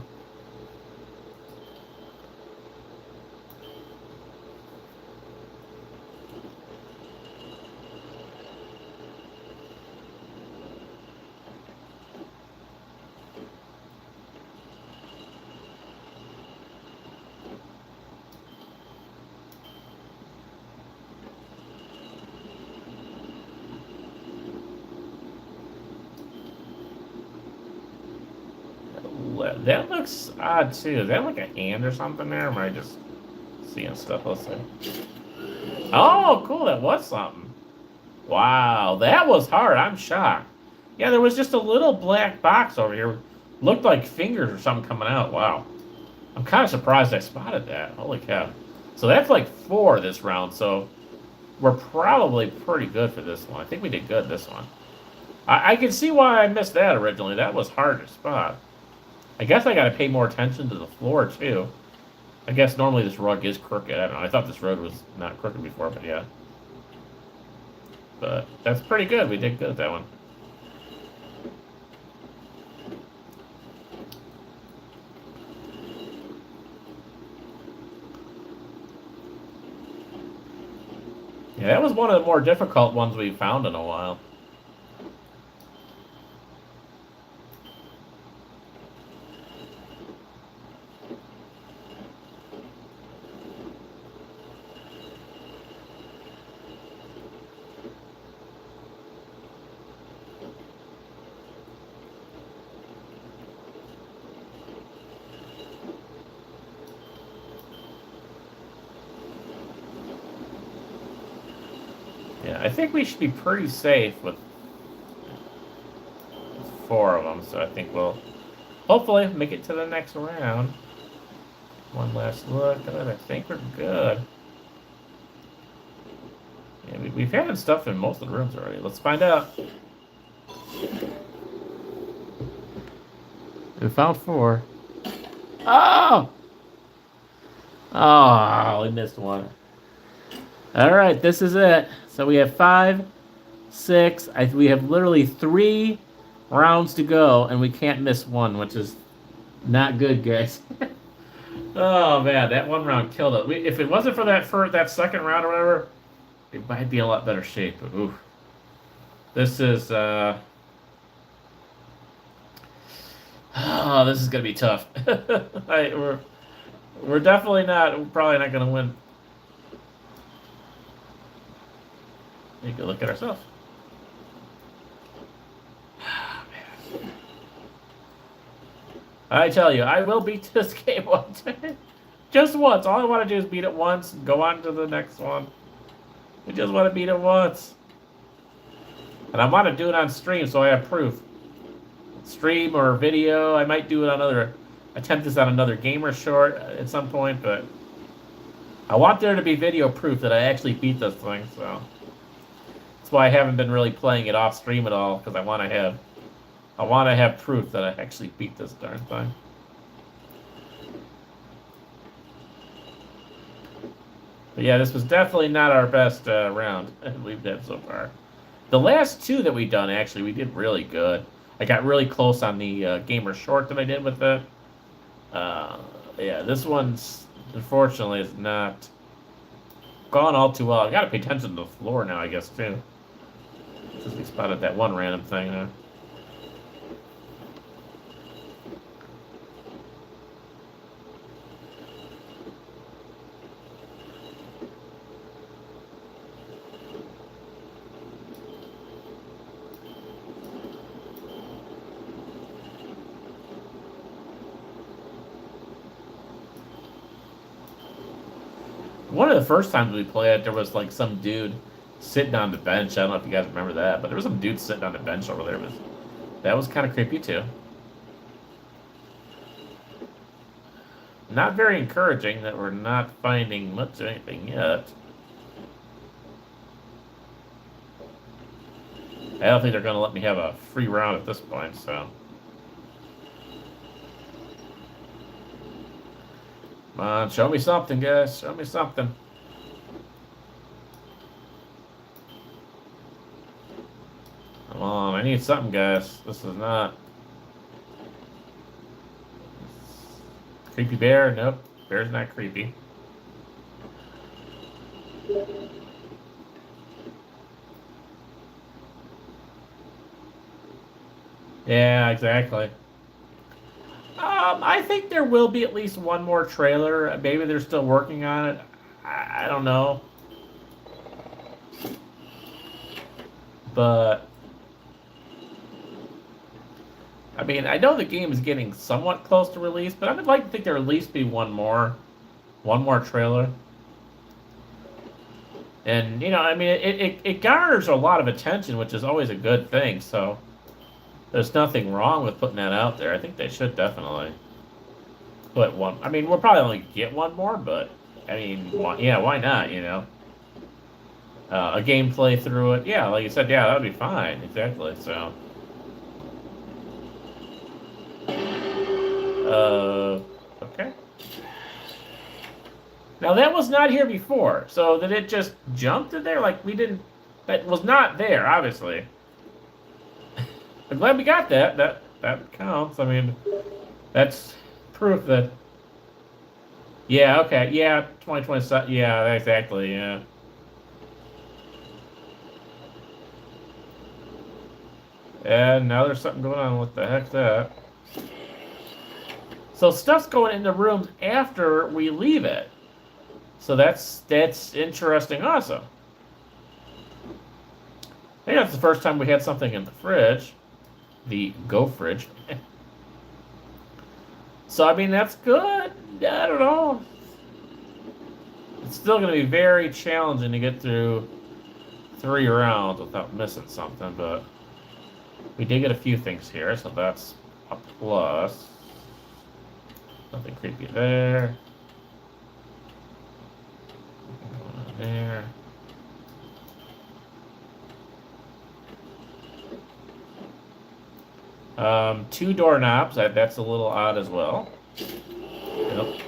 That looks odd, too. Is that like a hand or something there? Or am I just seeing stuff? Let's see. Oh, cool. That was something. Wow, that was hard. I'm shocked. Yeah, there was just a little black box over here. Looked like fingers or something coming out. Wow. I'm kind of surprised I spotted that. Holy cow. So that's like 4 this round, so we're probably pretty good for this one. I think we did good this one. I can see why I missed that originally. That was hard to spot. I guess I got to pay more attention to the floor, too. I guess normally this rug is crooked. I don't know. I thought this road was not crooked before, but yeah. But that's pretty good. We did good with that one. Yeah, that was one of the more difficult ones we've found in a while. Yeah, I think we should be pretty safe with 4 of them, so I think we'll hopefully make it to the next round. One last look at it. I think we're good. Yeah, we've had stuff in most of the rooms already. Let's find out. We found 4. Oh! Oh, we missed one. All right, this is it. So we have 5, 6. We have literally 3 rounds to go, and we can't miss one, which is not good, guys. Oh man, that one round killed it. If it wasn't for that second round or whatever, it might be a lot better shape. But ooh, this is oh, this is gonna be tough. We're definitely probably not gonna win. Take a look at ourselves. I tell you, I will beat this game once. Just once. All I want to do is beat it once and go on to the next one. I just want to beat it once. And I want to do it on stream so I have proof. Stream or video. I might do it attempt this on another gamer short at some point, but I want there to be video proof that I actually beat this thing, so that's why I haven't been really playing it off stream at all, because I want to have proof that I actually beat this darn thing. But yeah, this was definitely not our best round we've done so far. The last 2 that we done, actually, we did really good. I got really close on the gamer short that I did with it. Yeah, this one's, unfortunately, is not gone all too well. I gotta pay attention to the floor now, I guess, too. Since we spotted that one random thing there. One of the first times we played it, there was like some dude sitting on the bench. I don't know if you guys remember that, but there was some dude sitting on the bench over there. That was kind of creepy too. Not very encouraging that we're not finding much of anything yet. I don't think they're going to let me have a free round at this point, so. Come on, show me something, guys. Show me something. Come on, I need something, guys. This is not... Creepy bear? Nope. Bear's not creepy. Yeah, exactly. I think there will be at least one more trailer. Maybe they're still working on it. I don't know. But I mean, I know the game is getting somewhat close to release, but I would like to think there at least be one more trailer. And, you know, I mean, it garners a lot of attention, which is always a good thing, so there's nothing wrong with putting that out there. I think they should definitely put one. I mean, we'll probably only get one more, but, I mean, yeah, why not, you know? A gameplay through it. Yeah, like you said, yeah, that would be fine. Exactly, so. Okay. Now that was not here before, so did it just jump to there? Like we didn't, that was not there, obviously. I'm glad we got that. That counts. I mean, that's proof that. Yeah. Okay. Yeah. 2027. Yeah. Exactly. Yeah. And now there's something going on. What the heck's that? So stuff's going in the rooms after we leave it. So that's interesting also. I think that's the first time we had something in the fridge. The Go fridge. So, I mean, that's good. I don't know. It's still going to be very challenging to get through 3 rounds without missing something, but we did get a few things here, so that's a plus. Nothing creepy there. There. Two doorknobs. That's a little odd as well. Yep.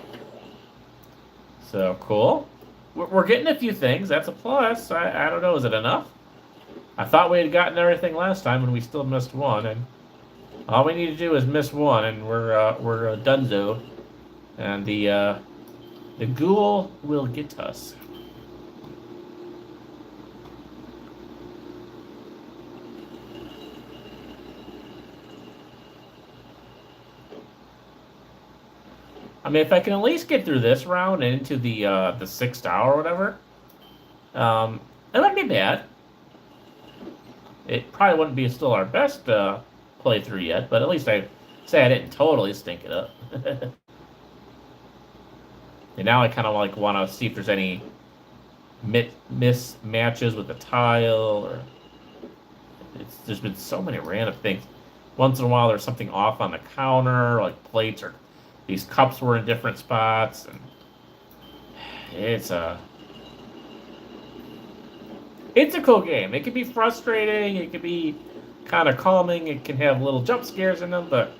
So cool. We're getting a few things. That's a plus. I don't know. Is it enough? I thought we had gotten everything last time, and we still missed one. And all we need to do is miss one, and we're donezo. And the ghoul will get us. I mean, if I can at least get through this round and into the 6th hour or whatever, it wouldn't be bad. It probably wouldn't be still our best playthrough yet, but at least I say I didn't totally stink it up. And now I kind of like want to see if there's any mismatches with the tile, or there's been so many random things. Once in a while, there's something off on the counter, like plates or these cups were in different spots, and it's a cool game. It can be frustrating. It can be kind of calming. It can have little jump scares in them, but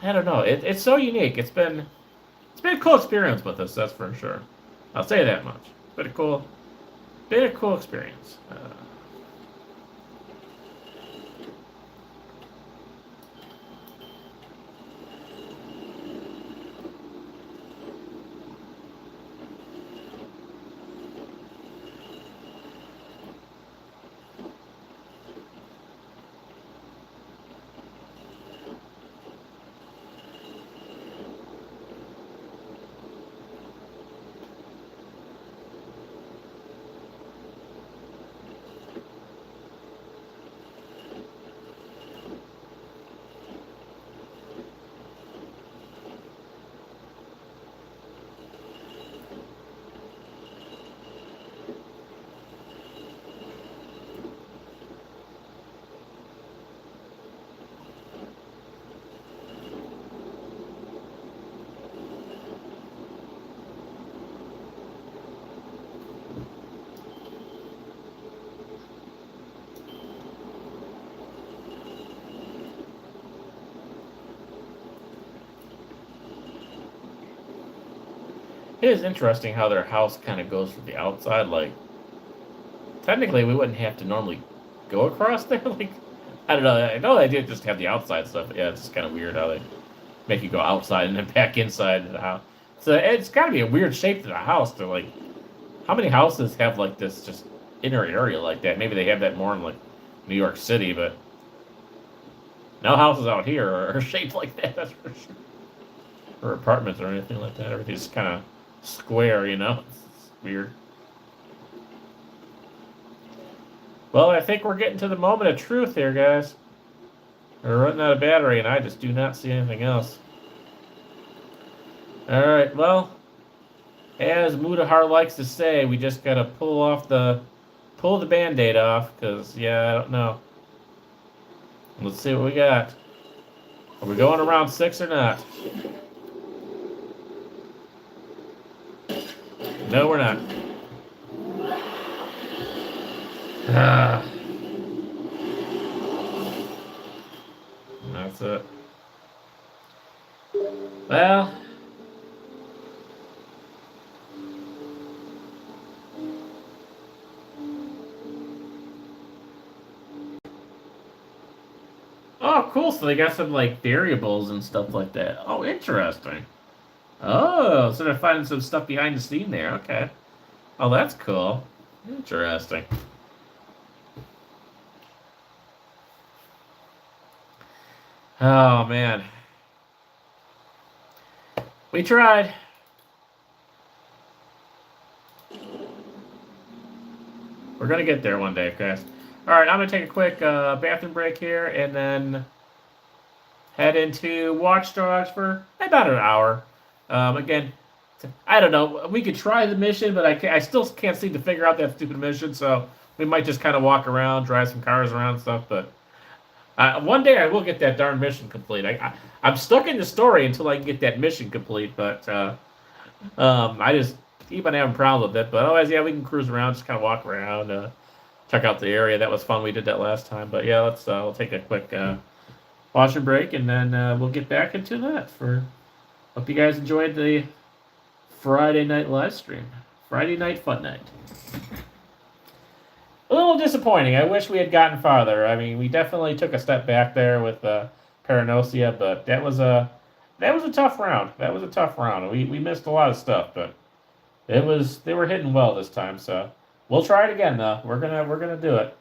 I don't know. It's so unique. It's been a cool experience with us, that's for sure. I'll say that much. It's been a cool experience. It is interesting how their house kind of goes from the outside. Like, technically, we wouldn't have to normally go across there. Like, I don't know. I know they did just have the outside stuff. But yeah, it's just kind of weird how they make you go outside and then back inside the house. So it's got to be a weird shape to the house. To like, how many houses have like this just inner area like that? Maybe they have that more in like New York City, but no houses out here are shaped like that. That's for sure. Or apartments or anything like that. Everything's kind of square, you know. It's weird. Well, I think we're getting to the moment of truth here, guys. We're running out of battery, and I just do not see anything else. All right, well, as Mudahar likes to say, we just gotta pull the Band-Aid off, because, yeah, I don't know. Let's see what we got. Are we going around 6 or not? No, we're not. Ah. That's it. Well. Oh, cool. So they got some, like, variables and stuff like that. Oh, interesting. Oh, so they're finding some stuff behind the scene there. Okay. Oh, that's cool. Interesting. Oh, man. We tried. We're going to get there one day, guys. All right, I'm going to take a quick bathroom break here and then head into Watch Dogs for about an hour. Again, I don't know. We could try the mission, but I still can't seem to figure out that stupid mission, so we might just kind of walk around, drive some cars around and stuff, but one day I will get that darn mission complete. I'm stuck in the story until I can get that mission complete, but I just keep on having problems with it. But otherwise, yeah, we can cruise around, just kind of walk around, check out the area. That was fun. We did that last time. But yeah, we'll take a quick washing break, and then we'll get back into that. Hope you guys enjoyed the Friday night live stream. Friday night fun night. A little disappointing. I wish we had gotten farther. I mean, we definitely took a step back there with Paragnosia, but that was a tough round. That was a tough round. We missed a lot of stuff, but they were hitting well this time. So we'll try it again though. We're gonna do it.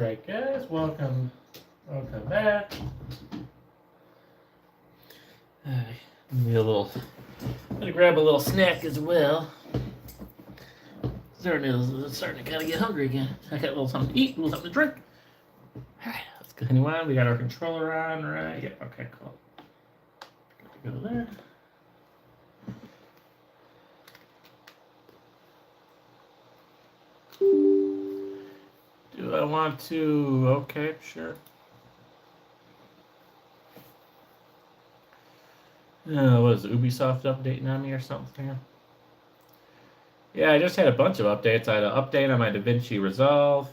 right, guys, welcome back. I'm gonna grab a little snack as well. Starting to kind of get hungry again. I got a little something to eat, a little something to drink. All right, let's continue on. We got our controller on, right? Yeah. Okay, cool. Good to go there. Do I want to? Okay, sure. What is it, Ubisoft updating on me or something? Yeah, I just had a bunch of updates. I had an update on my DaVinci Resolve.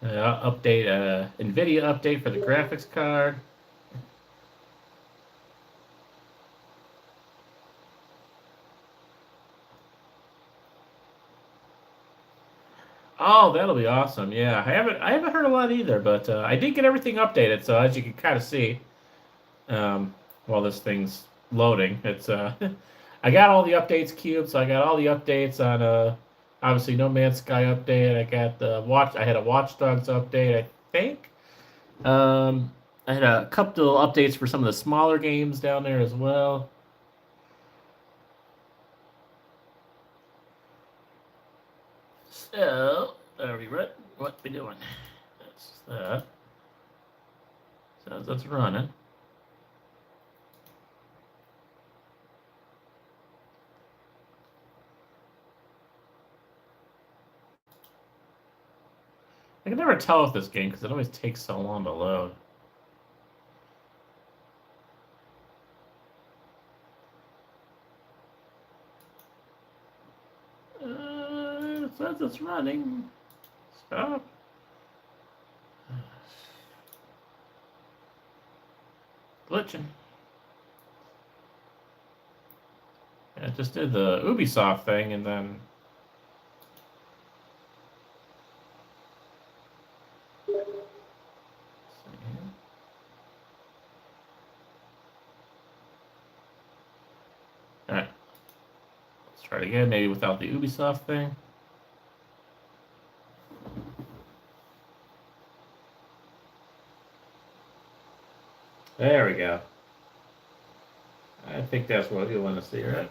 NVIDIA update for the graphics card. Oh, that'll be awesome. Yeah, I haven't heard a lot either, but I did get everything updated. So as you can kind of see, while this thing's loading, it's I got all the updates queued. So I got all the updates on obviously No Man's Sky update. I got I had a Watch Dogs update, I think. I had a couple of updates for some of the smaller games down there as well. So, are we ready? What we doing? That's that. So that's running. I can never tell with this game because it always takes so long to load. It says it's running. Stop. Glitching. Yeah, it just did the Ubisoft thing and then. Alright. Let's try it again, maybe without the Ubisoft thing. There we go. I think that's what you want to see, right?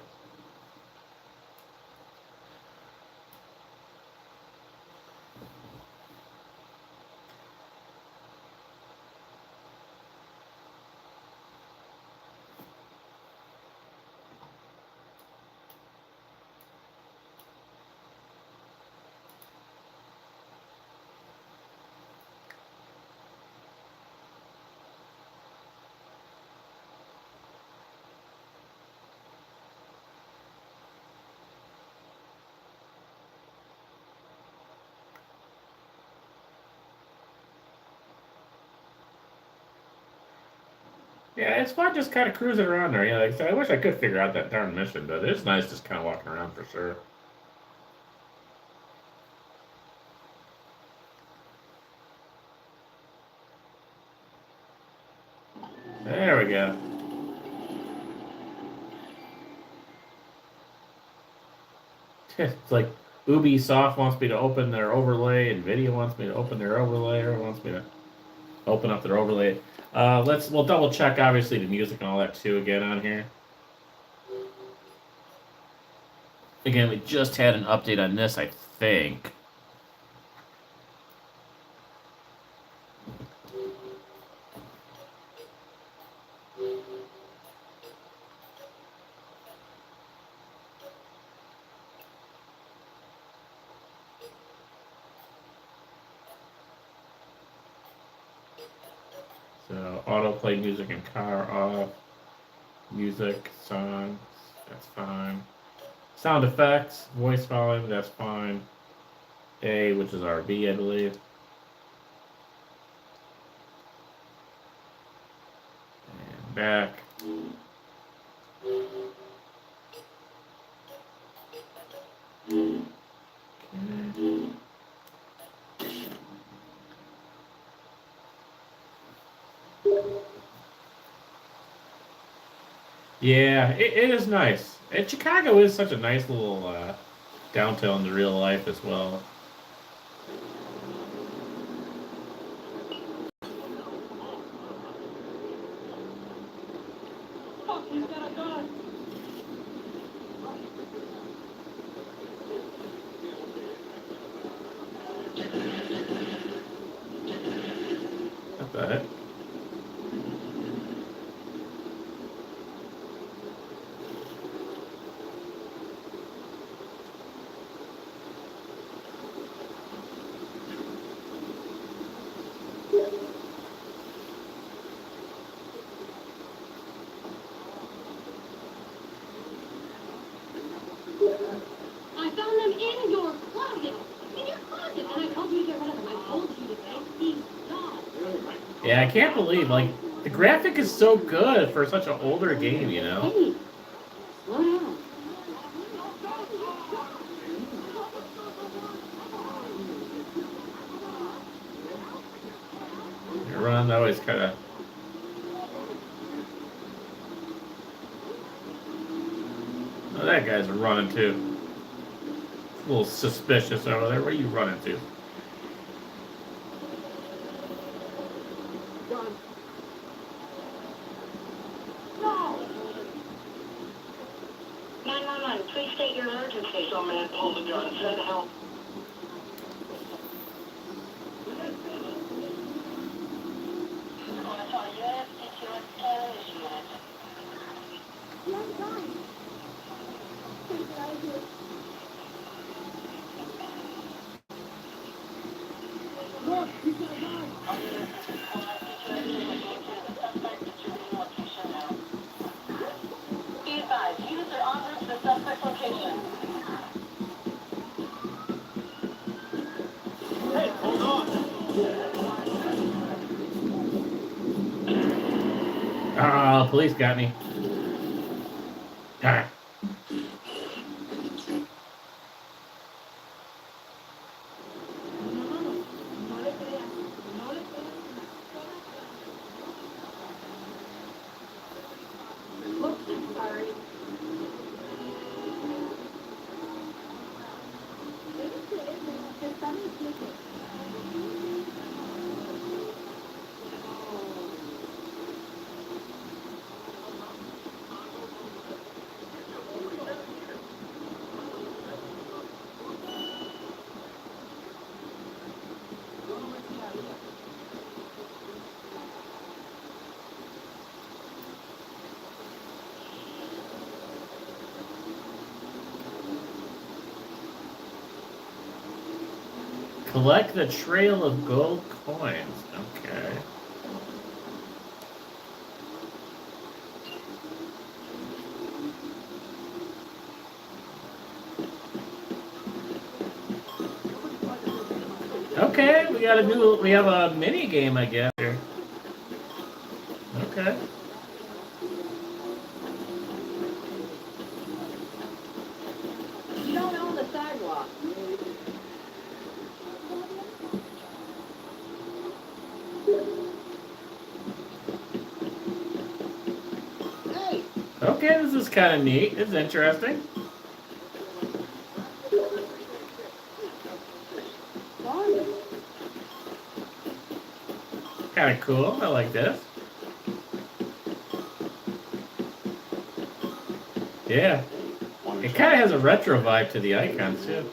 Yeah, it's fun just kind of cruising around there. Yeah, like I said, I wish I could figure out that darn mission, but it's nice just kind of walking around for sure. There we go. It's like Ubisoft wants me to open their overlay, NVIDIA wants me to open their overlay, or wants me to open up their overlay. We'll double check obviously the music and all that too again on here. Again, we just had an update on this, I think. So autoplay music and car off. Music, songs, that's fine. Sound effects, voice volume, that's fine. A, which is RB, I believe. And back. Yeah, it is nice. And Chicago is such a nice little downtown in real life as well. Not bad. I found them in your closet. In your closet. And I told you to get rid of them. I told you to take these dolls. Yeah, I can't believe, like, the graphic is so good for such an older game, you know? Hey, slow down. Run always kind of. Oh, that guy's running too. A little suspicious over there. Where are you running to? No! 911, please state your emergency. Some man pulled a gun, send help. Be advised, units are en route to the suspect location. Hey, hold on. Ah, police got me. Ah. Sorry. Collect the trail of gold coins. Okay. Okay, we have a mini game, I guess. Here. Okay. You don't own the sidewalk. Hey! Okay, this is kind of neat. It's interesting. Kind of cool. I like this. Yeah. It kind of has a retro vibe to the icons, too.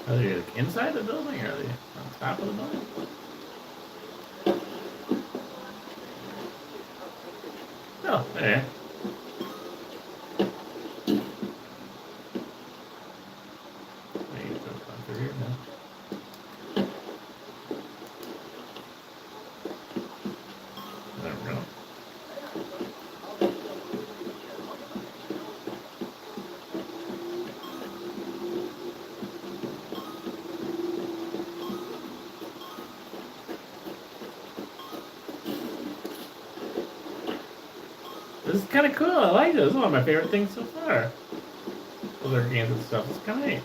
Are they like inside the building or are they on top of the building? Oh, there. Maybe it's gone through here now. I don't know. This is kind of cool. I like this. This is one of my favorite things so far. Other games and stuff. It's kind of neat.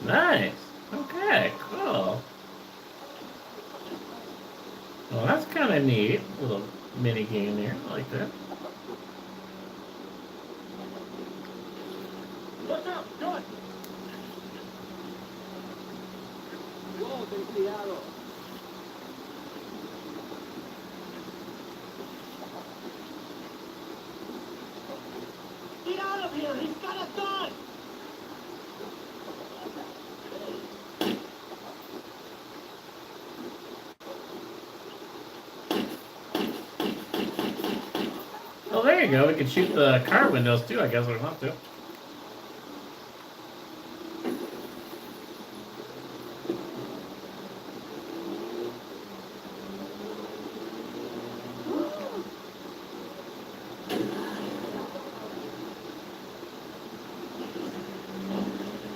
Nice. Okay, cool. Well, that's kind of neat. Little mini game here. I like that. What's up? Good. Whoa, ten cuidado. Get out of here! He's got a gun! Oh, there you go. We can shoot the car windows too, I guess, if we want to.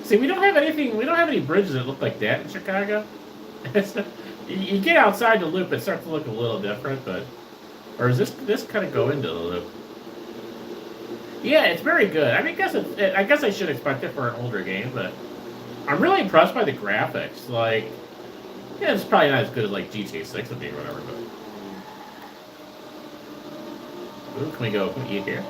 See, we don't have anything. We don't have any bridges that look like that in Chicago. You get outside the loop, it starts to look a little different, but or does this kind of go into the loop? Yeah, it's very good. I mean, I guess I should expect it for an older game, but I'm really impressed by the graphics. Like, yeah, it's probably not as good as like GTA 6 would be or whatever, but ooh, can we go eat here?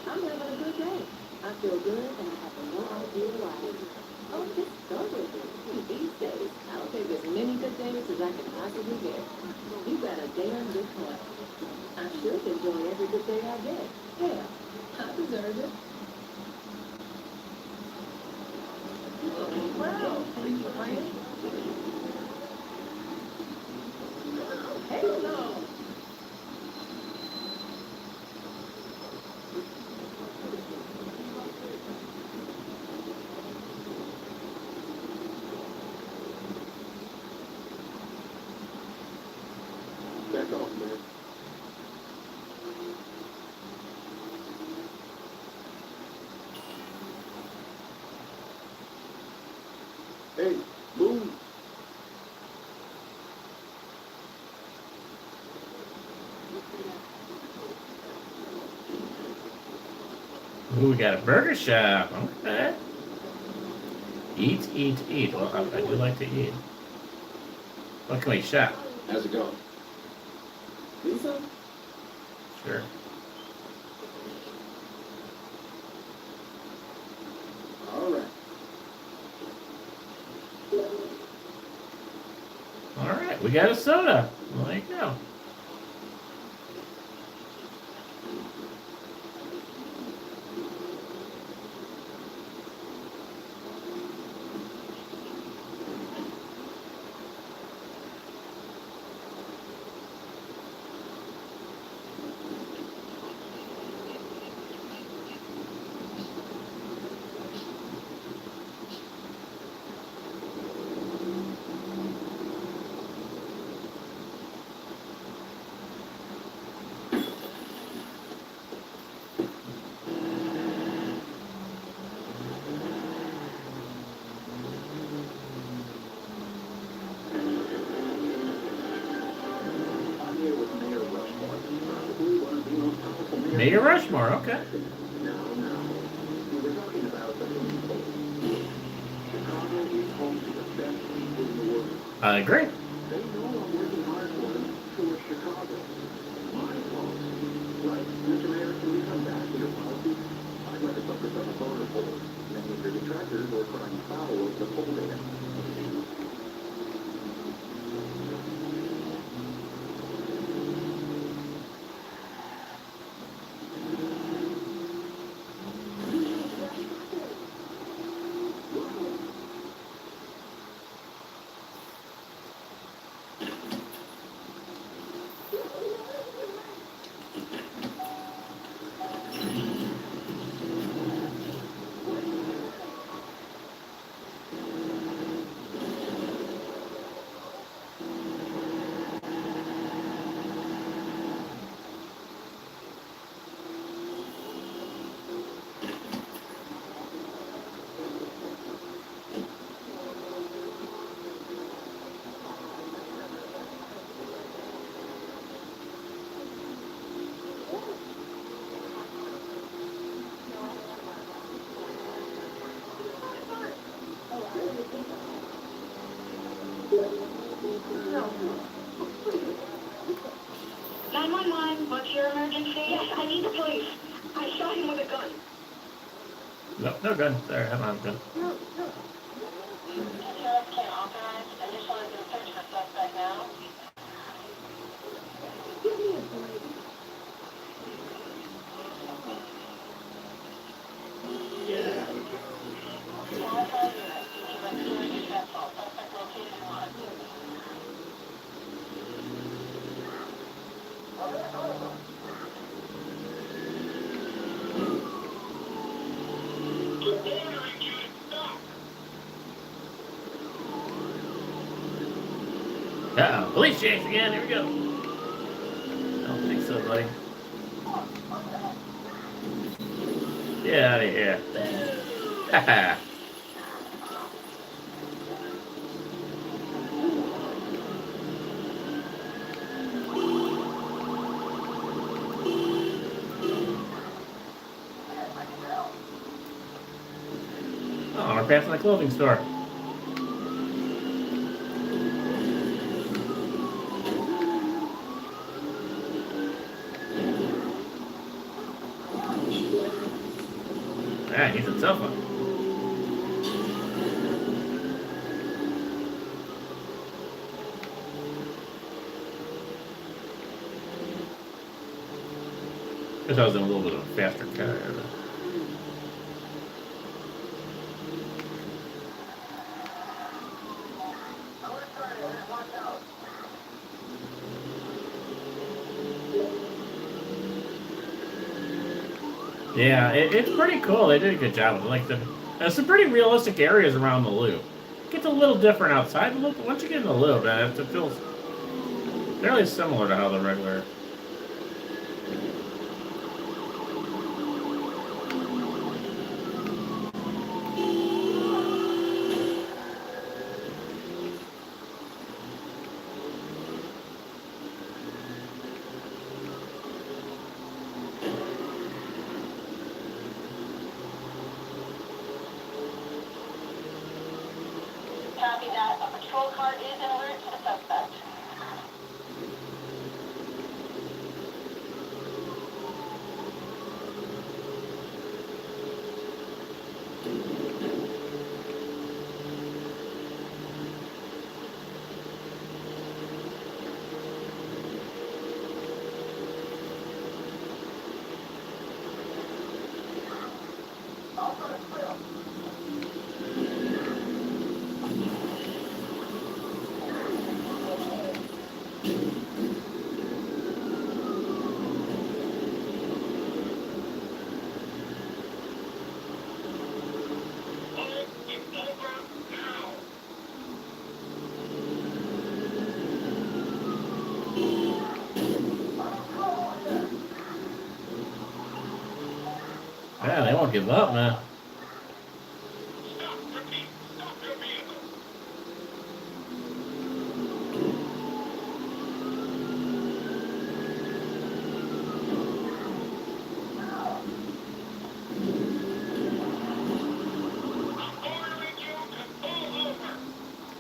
I'm having a good day. I feel good and I have no idea why. Oh, just go with it. These days, I'll take as many good days as I can possibly get. You got a damn good point. I should enjoy every good day I get. Yeah, I deserve it. Well, thanks for playing. Hell no. Back off, man. Hey, move. Ooh, we got a burger shop. Okay. Eat, eat, eat. Well, I do like to eat. What can we shop? How's it going? Need some? Sure. All right. All right, we got a soda. Well, there you go. Mega Rushmore, okay. I agree. They know I'm working hard for them, for Chicago. My fault. Right, Mr. Mayor, can we come back to your policy? I'd like to focus on the voter polls. Many of your detractors are crying foul of the poll data. What's your emergency? Yes, I need the police. I shot him with a gun. No gun. There, I don't have a gun. Sheriff can't authorize initial search for suspect now. Uh-oh, police chase again. Here we go. I don't think so, buddy. Get out of here. Haha. Oh, we're passing the clothing store. Alright, he's a tough one. Guess I was in a little bit of a faster car. Yeah, it's pretty cool. They did a good job. Like there's some pretty realistic areas around the loop. It gets a little different outside the loop, but once you get in the loop, it feels fairly similar to how the regular. Copy that. A patrol car is en route to the suspect. Yeah, they won't give up, man.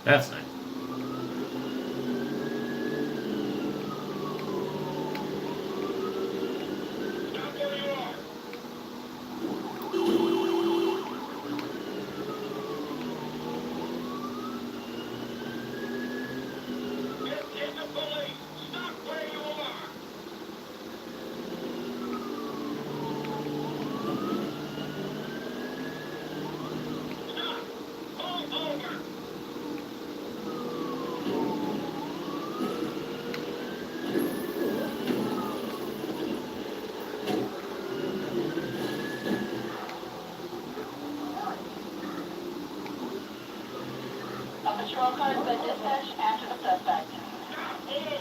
That's nice. Stop where you are. Get in the police. Stop where you are. Stop. Pull over. A patrol car has been dispatched after the suspect. Stop. Hold.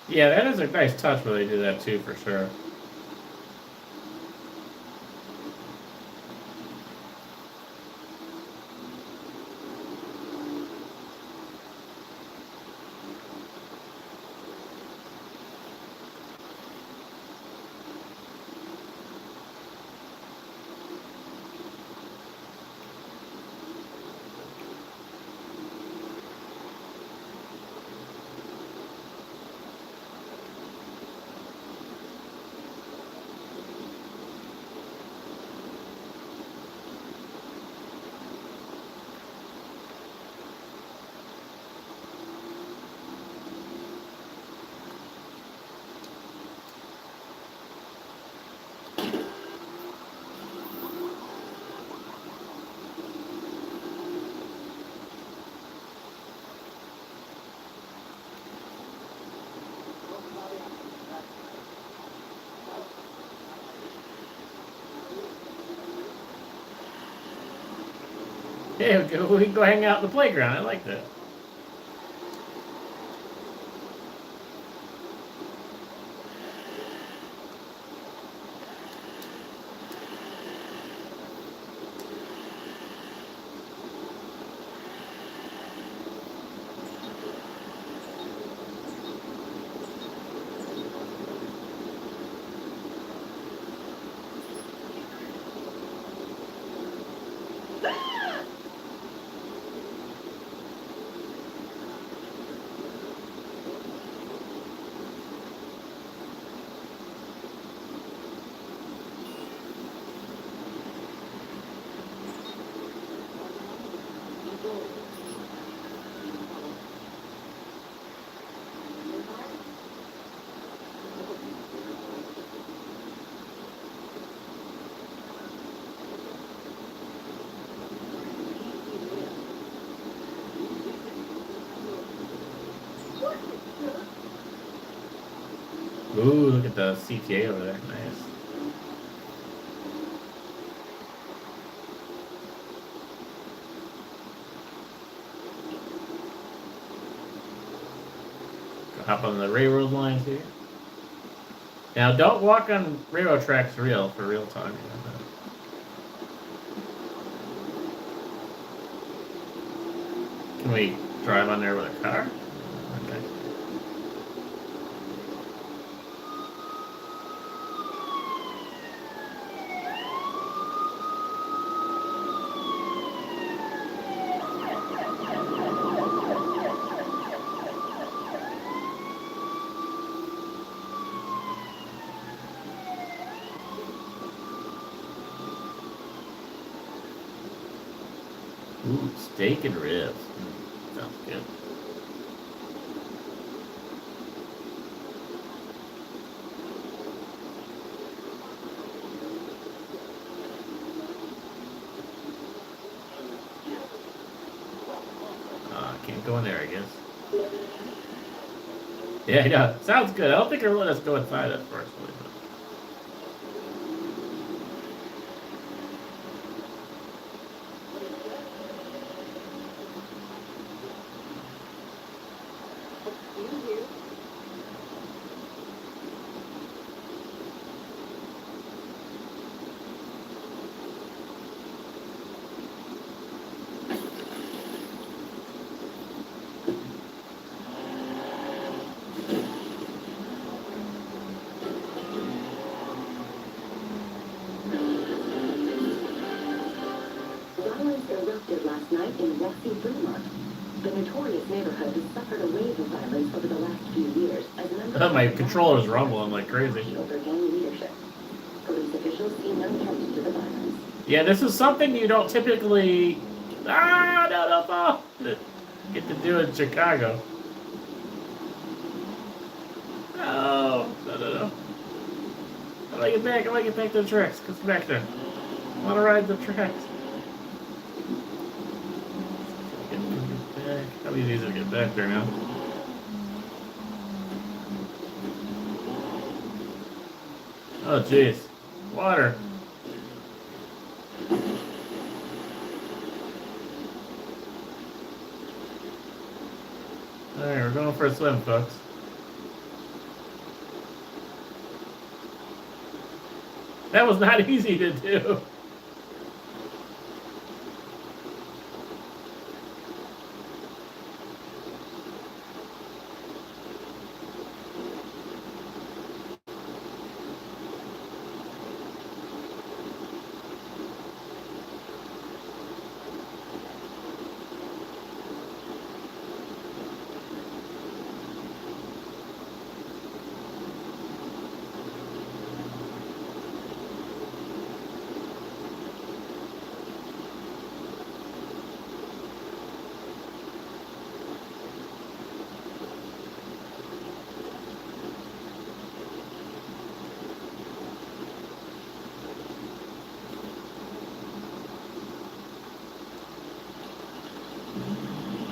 Yeah, that is a nice touch where they do that too, for sure. Yeah, we can go hang out in the playground. I like that. Ooh, look at the CTA over there. Nice. Go hop on the railroad lines here. Now, don't walk on railroad tracks for real time. You know that. Can we drive on there with a car? Okay. Ooh, steak and ribs. Sounds good. Can't go in there, I guess. Yeah, I know. Sounds good. I don't think they'll let us go inside at first. erupted last night in Rocky, Vermont. The notorious neighborhood has suffered a wave of violence over the last few years as members My controller's rumbling like crazy. over gang leadership. Police officials see no end to the violence. Yeah, this is something you don't typically get to do in Chicago. No. I want to get back. I want to get back to the tracks. Let's get back there. I want to ride the tracks. Get back. How easy is it to get back there now? Oh, jeez. Water. Alright, we're going for a swim, folks. That was not easy to do.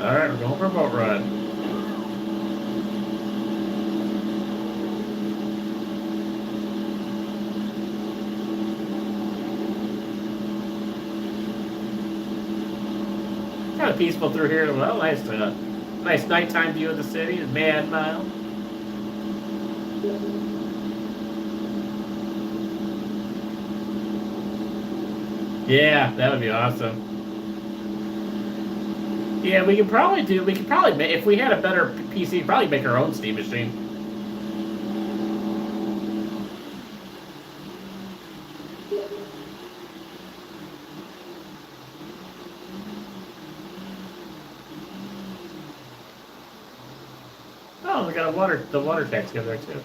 Alright, we're going for a boat ride. Kind of peaceful through here. Well, nice nighttime view of the city. It's Mad Mile. Yeah, that would be awesome. Yeah, we could probably make, if we had a better PC, probably make our own Steam machine. Oh, we got the water taxi over there too.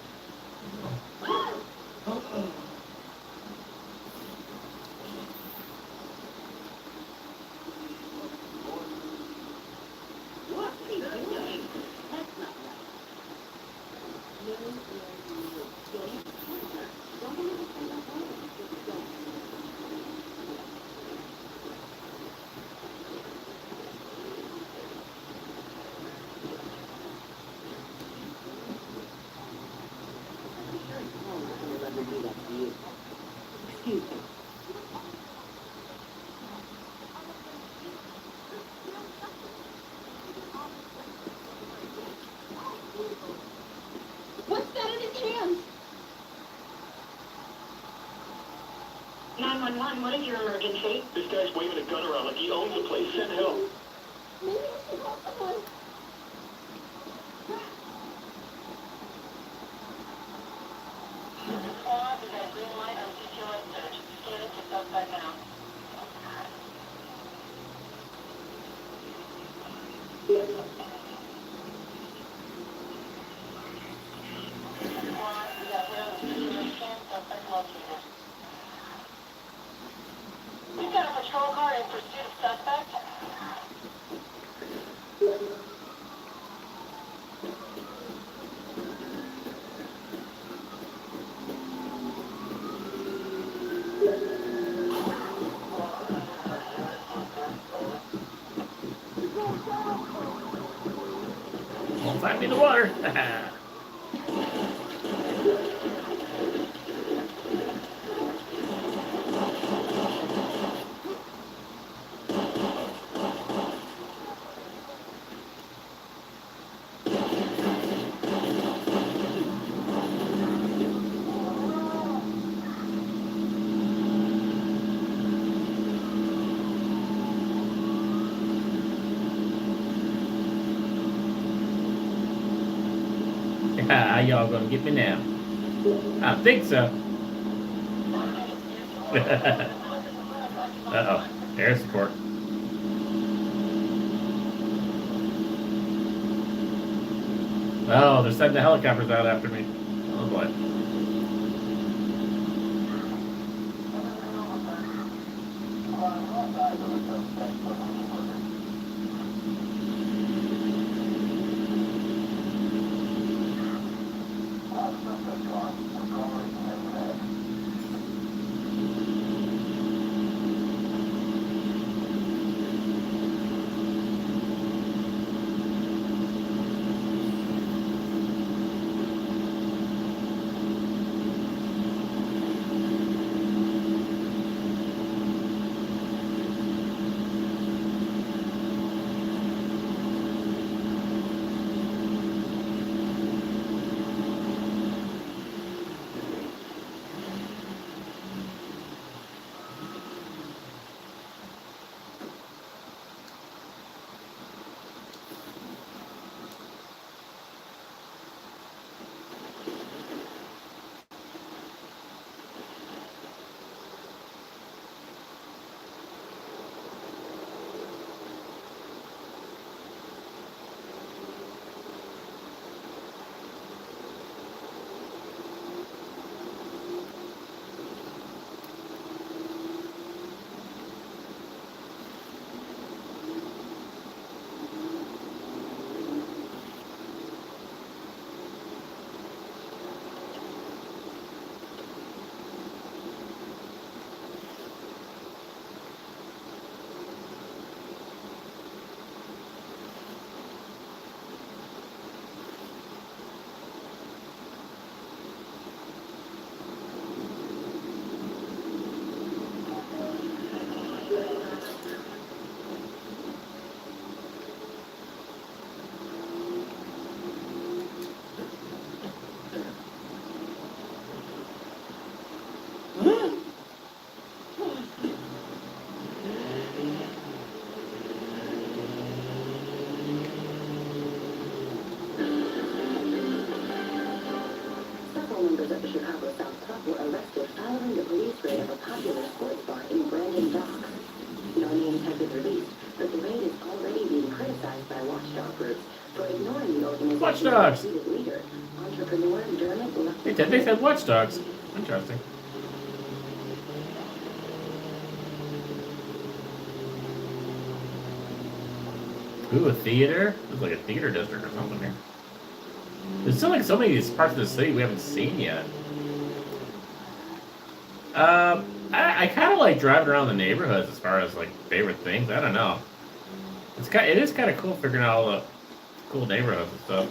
What's that in his hands? 911, what is your emergency? This guy's waving a gun around like he owns the place. Send help. Maybe I should call someone. Squad, we got a green light on CTO search. Students just outside now. Squad, we got real situation. Suspect located. We've got a patrol car in pursuit of suspect. Won't find me in the water. How y'all gonna get me now? I think so. Uh-oh. Air support. Oh, they're sending the helicopters out after me. Oh boy. Several members of the Chicago South Club were arrested following the police raid of a popular sports bar in Brandon Docks. No names have been released, but the raid is already being criticized by watchdog groups for ignoring the organization's Watchdogs. leader, entrepreneur Dermot Hey, they said watchdogs. Interesting. Ooh, a theater? Looks like a theater district or something here. There's still like so many of these parts of the city we haven't seen yet. I kind of like driving around the neighborhoods as far as like favorite things. I don't know. It is kind of cool figuring out all the cool neighborhoods and stuff.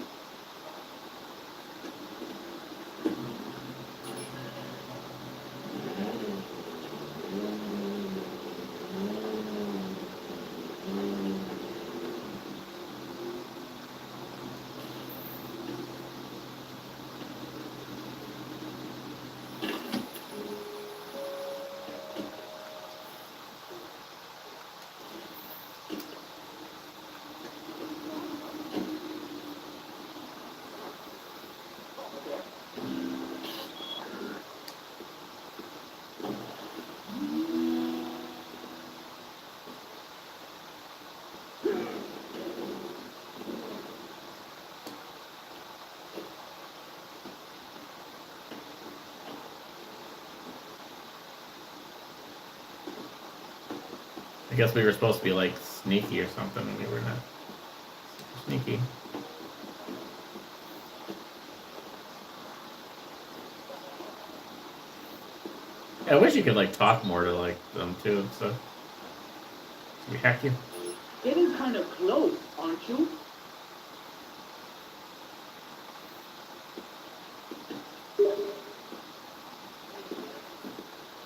I guess we were supposed to be like sneaky or something, and we were not sneaky. Yeah, I wish you could like talk more to like them too and stuff. We hack you. Getting kind of close, aren't you?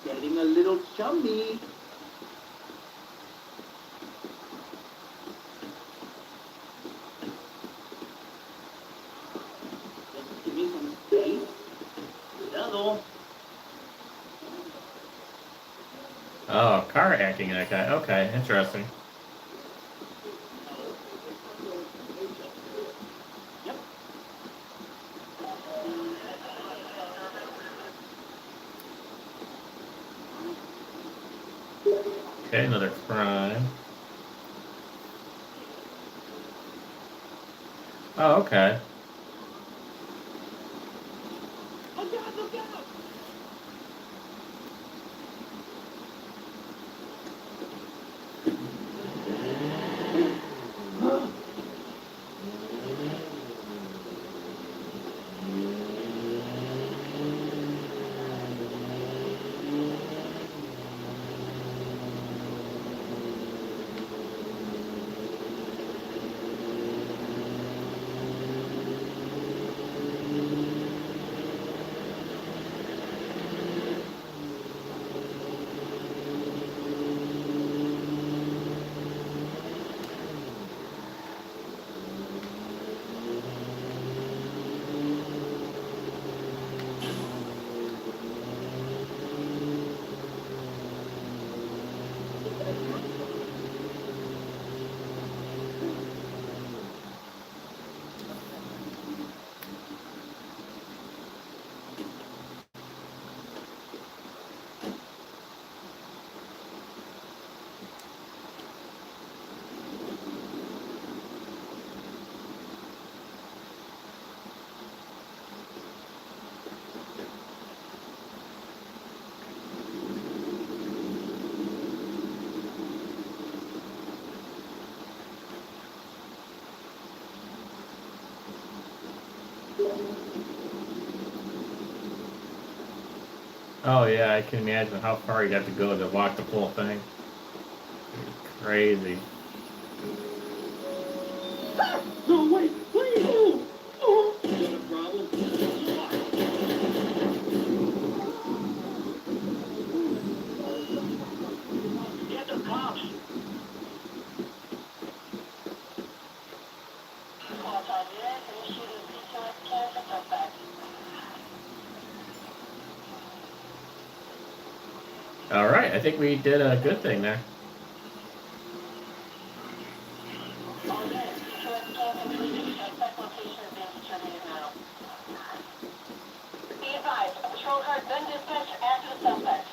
Getting a little chummy. Just give me some space. Cuidado. Oh, car hacking that guy. Okay, interesting. Yep. Okay, another crime. Oh, okay. Look out! Look out! Oh yeah, I can imagine how far you'd have to go to walk the full thing. Crazy. No, wait, please! Oh. Got a problem? Get the cops! All right, I think we did a good thing there. Be advised, a patrol car been dispatched after the suspect.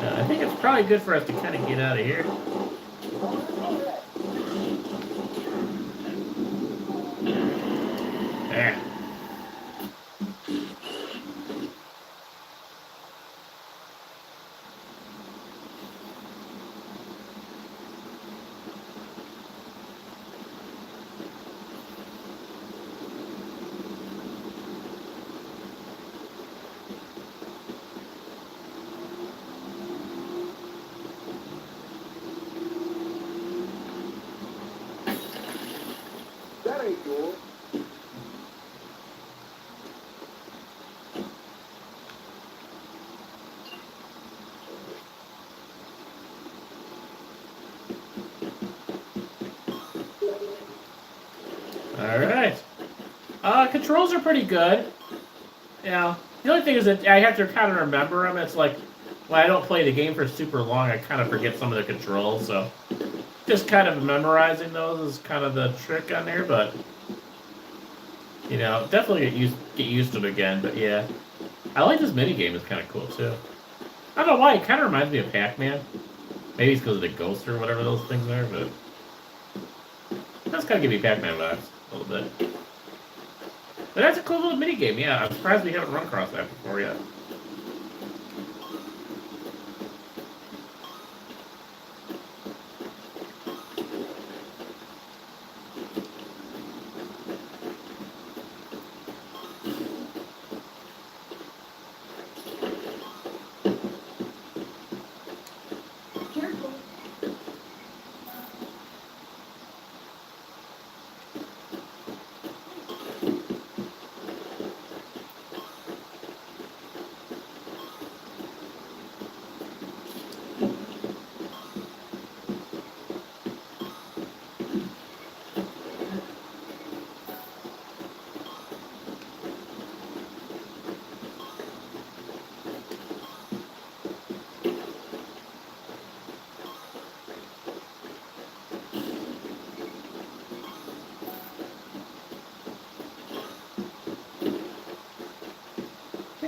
I think it's probably good for us to kind of get out of here. There. That ain't cool. All right. Controls are pretty good. Yeah. The only thing is that I have to kind of remember them. It's like when I don't play the game for super long, I kind of forget some of the controls. So just kind of memorizing those is kind of the trick on there. But you know, definitely get used to it again. But yeah, I like this mini game. It's kind of cool too. I don't know why. It kind of reminds me of Pac-Man. Maybe it's because of the ghost or whatever those things are. But it does kind of give me Pac-Man vibes a little bit. But that's a cool little mini game. Yeah, I'm surprised we haven't run across that before yet. Careful.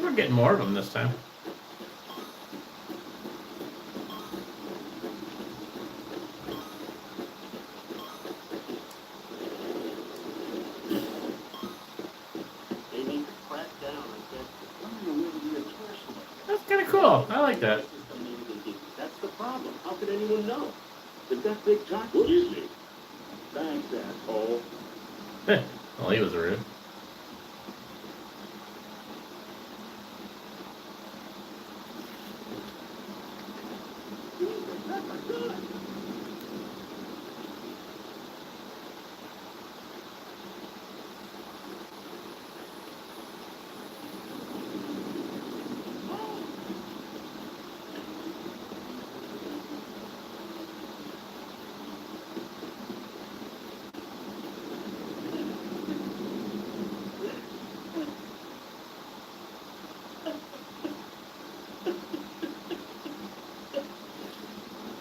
we're getting more of them this time. They need to crack down on that. That's kind of cool. I like that. That's the problem. How could anyone know? They've got big tacos. Excuse me. Thanks, asshole. Well, he was rude.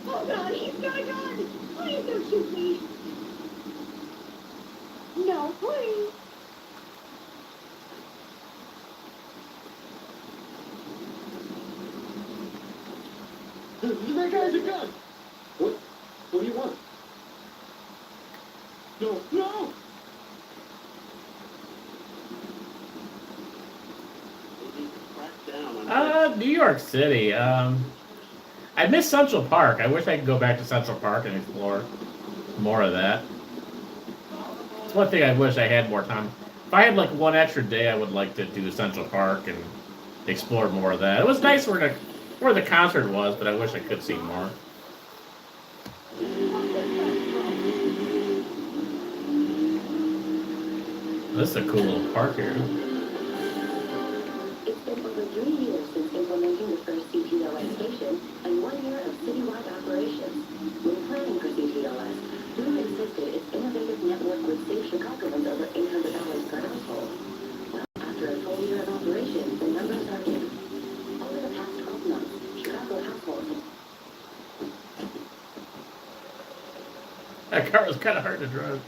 Oh God, he's got a gun! Please don't shoot me! No, please! That guy's a gun. What do you want? No, no. They need to crack down on that. New York City. I miss Central Park. I wish I could go back to Central Park and explore more of that. It's one thing I wish I had more time. If I had like one extra day, I would like to do Central Park and explore more of that. It was nice where the concert was, but I wish I could see more. This is a cool little park here. It's been over 3 years since implementing the first CTOS station and 1 year of citywide operations. When planning for CTOS, Boone insisted its innovative network would save Chicagoans over $800 per household. Well, after a full year of operation, the numbers are in. Over the past 12 months, Chicago households That car was kind of hard to drive.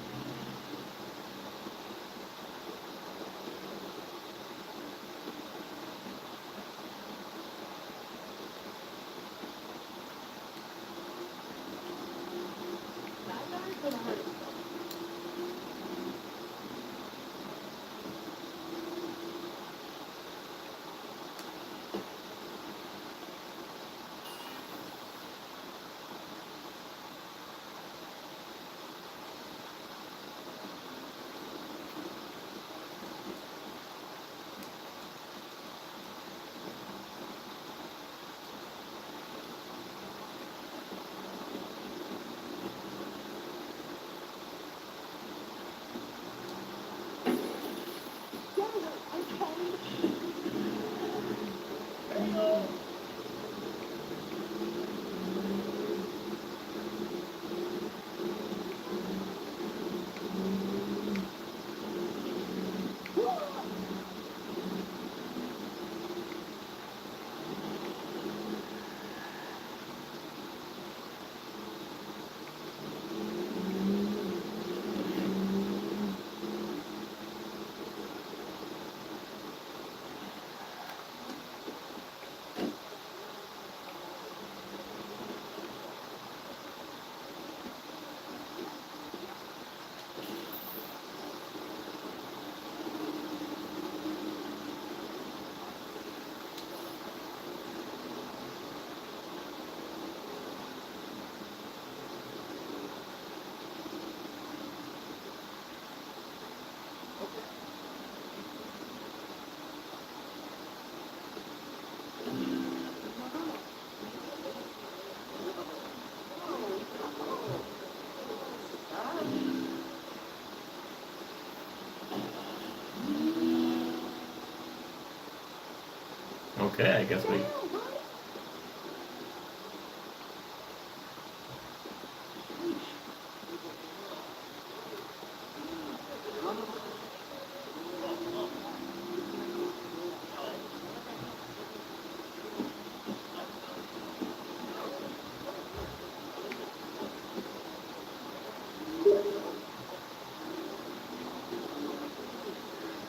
Okay, I guess we...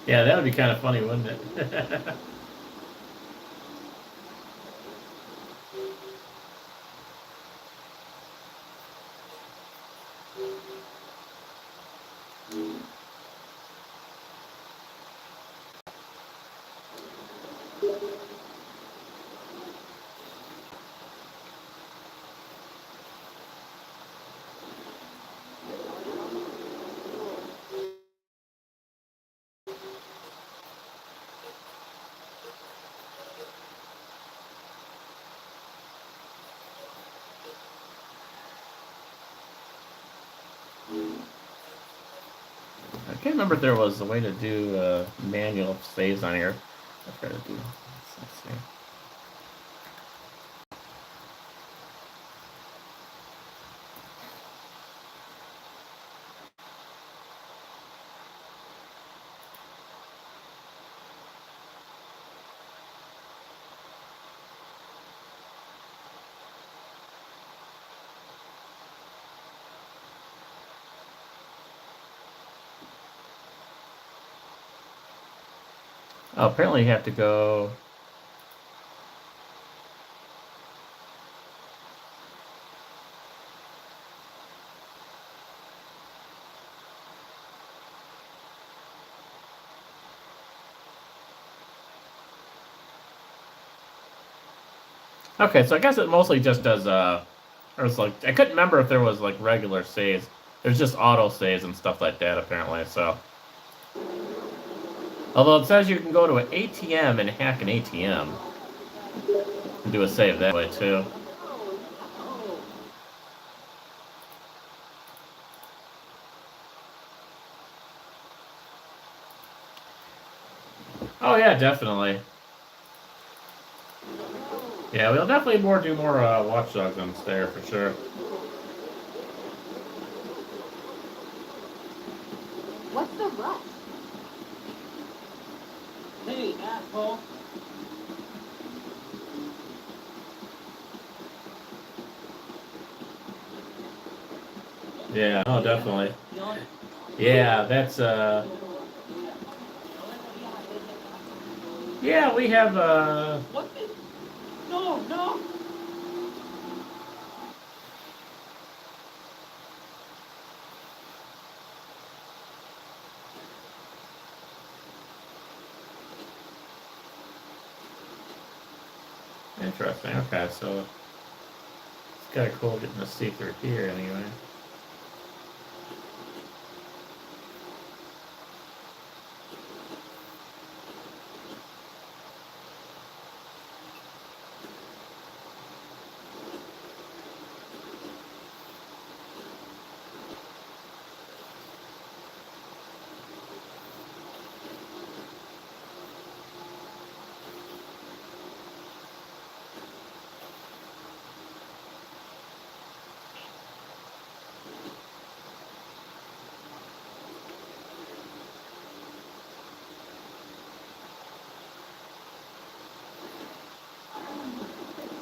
Yeah, that would be kind of funny, wouldn't it? I can't remember if there was a way to do manual saves on here. I'll try to do. Let's see. Oh, apparently you have to go. Okay, so I guess it mostly just does, or it's like, I couldn't remember if there was, like, regular saves. There's just auto saves and stuff like that, apparently, so. Although it says you can go to an ATM and hack an ATM. And do a save that way, too. Oh, yeah, definitely. Yeah, we'll definitely do more Watch Dogs on there, for sure. What's the rush? Hey, asshole. Yeah, oh, definitely. Yeah, that's, yeah, we have, What the? No, no. Interesting, okay, so it's kind of cool getting to see through here, anyway.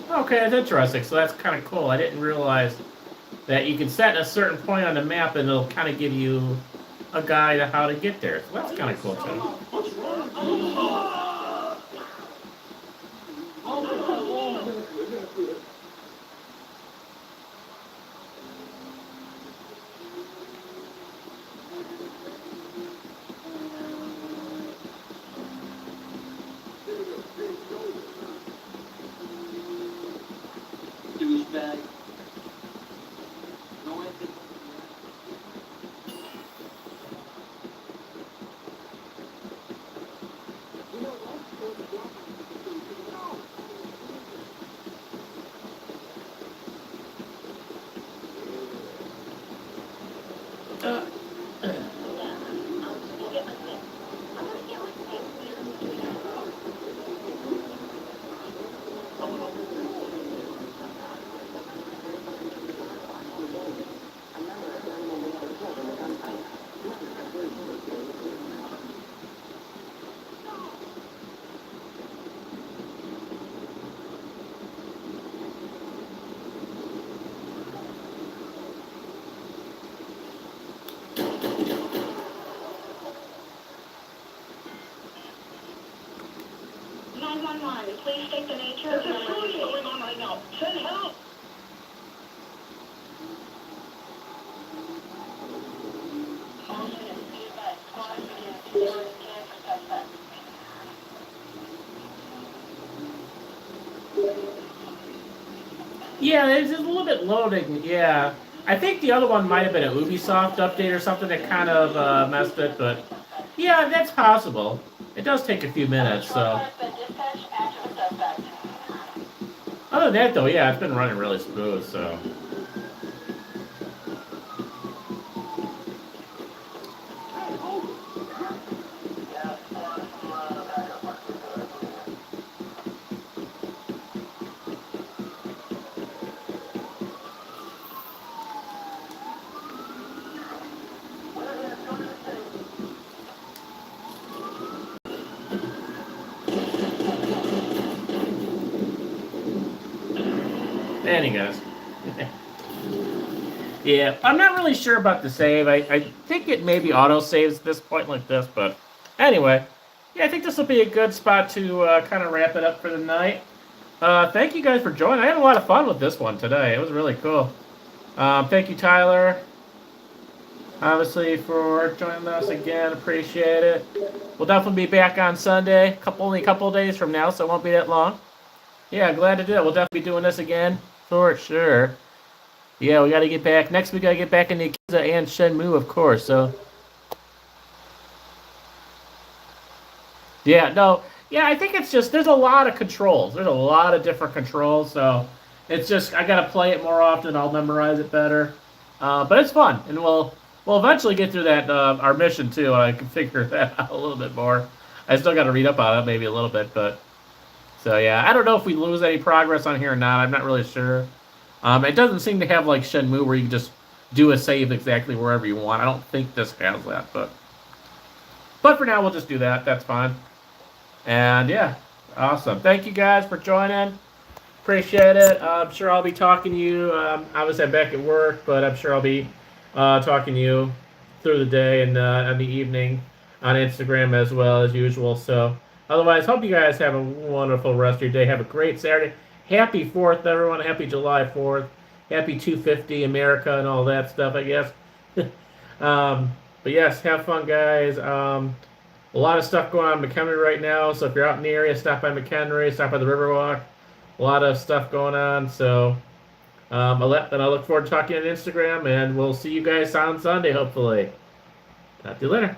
Okay, that's interesting. So that's kind of cool. I didn't realize that you can set a certain point on the map and it'll kind of give you a guide on how to get there. So that's kind of cool too. What's wrong? Douchebag. No way. Please state the nature of the emergency. What's going on right now? Send help! Yeah, it's just a little bit loading. Yeah, I think the other one might have been a Ubisoft update or something that kind of messed it, but yeah, that's possible. It does take a few minutes, so. Other than that, though, yeah, it's been running really smooth, so. Anyways. Yeah, I'm not really sure about the save. I think it maybe auto saves at this point like this, but anyway. Yeah, I think this will be a good spot to kind of wrap it up for the night. Thank you guys for joining. I had a lot of fun with this one today. It was really cool. Thank you, Tyler, obviously, for joining us again. Appreciate it. We'll definitely be back on Sunday, only a couple of days from now, so it won't be that long. Yeah, glad to do it. We'll definitely be doing this again for sure. Yeah, we got to get back. Next, we got to get back into Yakuza and Shenmue, of course. So, yeah, no, yeah, I think it's just there's a lot of controls. There's a lot of different controls. So, it's just I got to play it more often. I'll memorize it better. But it's fun, and we'll eventually get through that our mission too. And I can figure that out a little bit more. I still got to read up on it maybe a little bit, but so yeah, I don't know if we lose any progress on here or not. I'm not really sure. It doesn't seem to have like Shenmue where you can just do a save exactly wherever you want. I don't think this has that, but for now we'll just do that. That's fine. And yeah, awesome. Thank you guys for joining. Appreciate it. I'm sure I'll be talking to you. Obviously I'm back at work, but I'm sure I'll be talking to you through the day and in the evening on Instagram as well as usual. So otherwise, hope you guys have a wonderful rest of your day. Have a great Saturday. Happy 4th, everyone. Happy July 4th. Happy 250 America and all that stuff, I guess. But yes, have fun, guys. A lot of stuff going on in McHenry right now. So if you're out in the area, stop by McHenry, stop by the Riverwalk. A lot of stuff going on. So I look forward to talking on Instagram, and we'll see you guys on Sunday, hopefully. Talk to you later.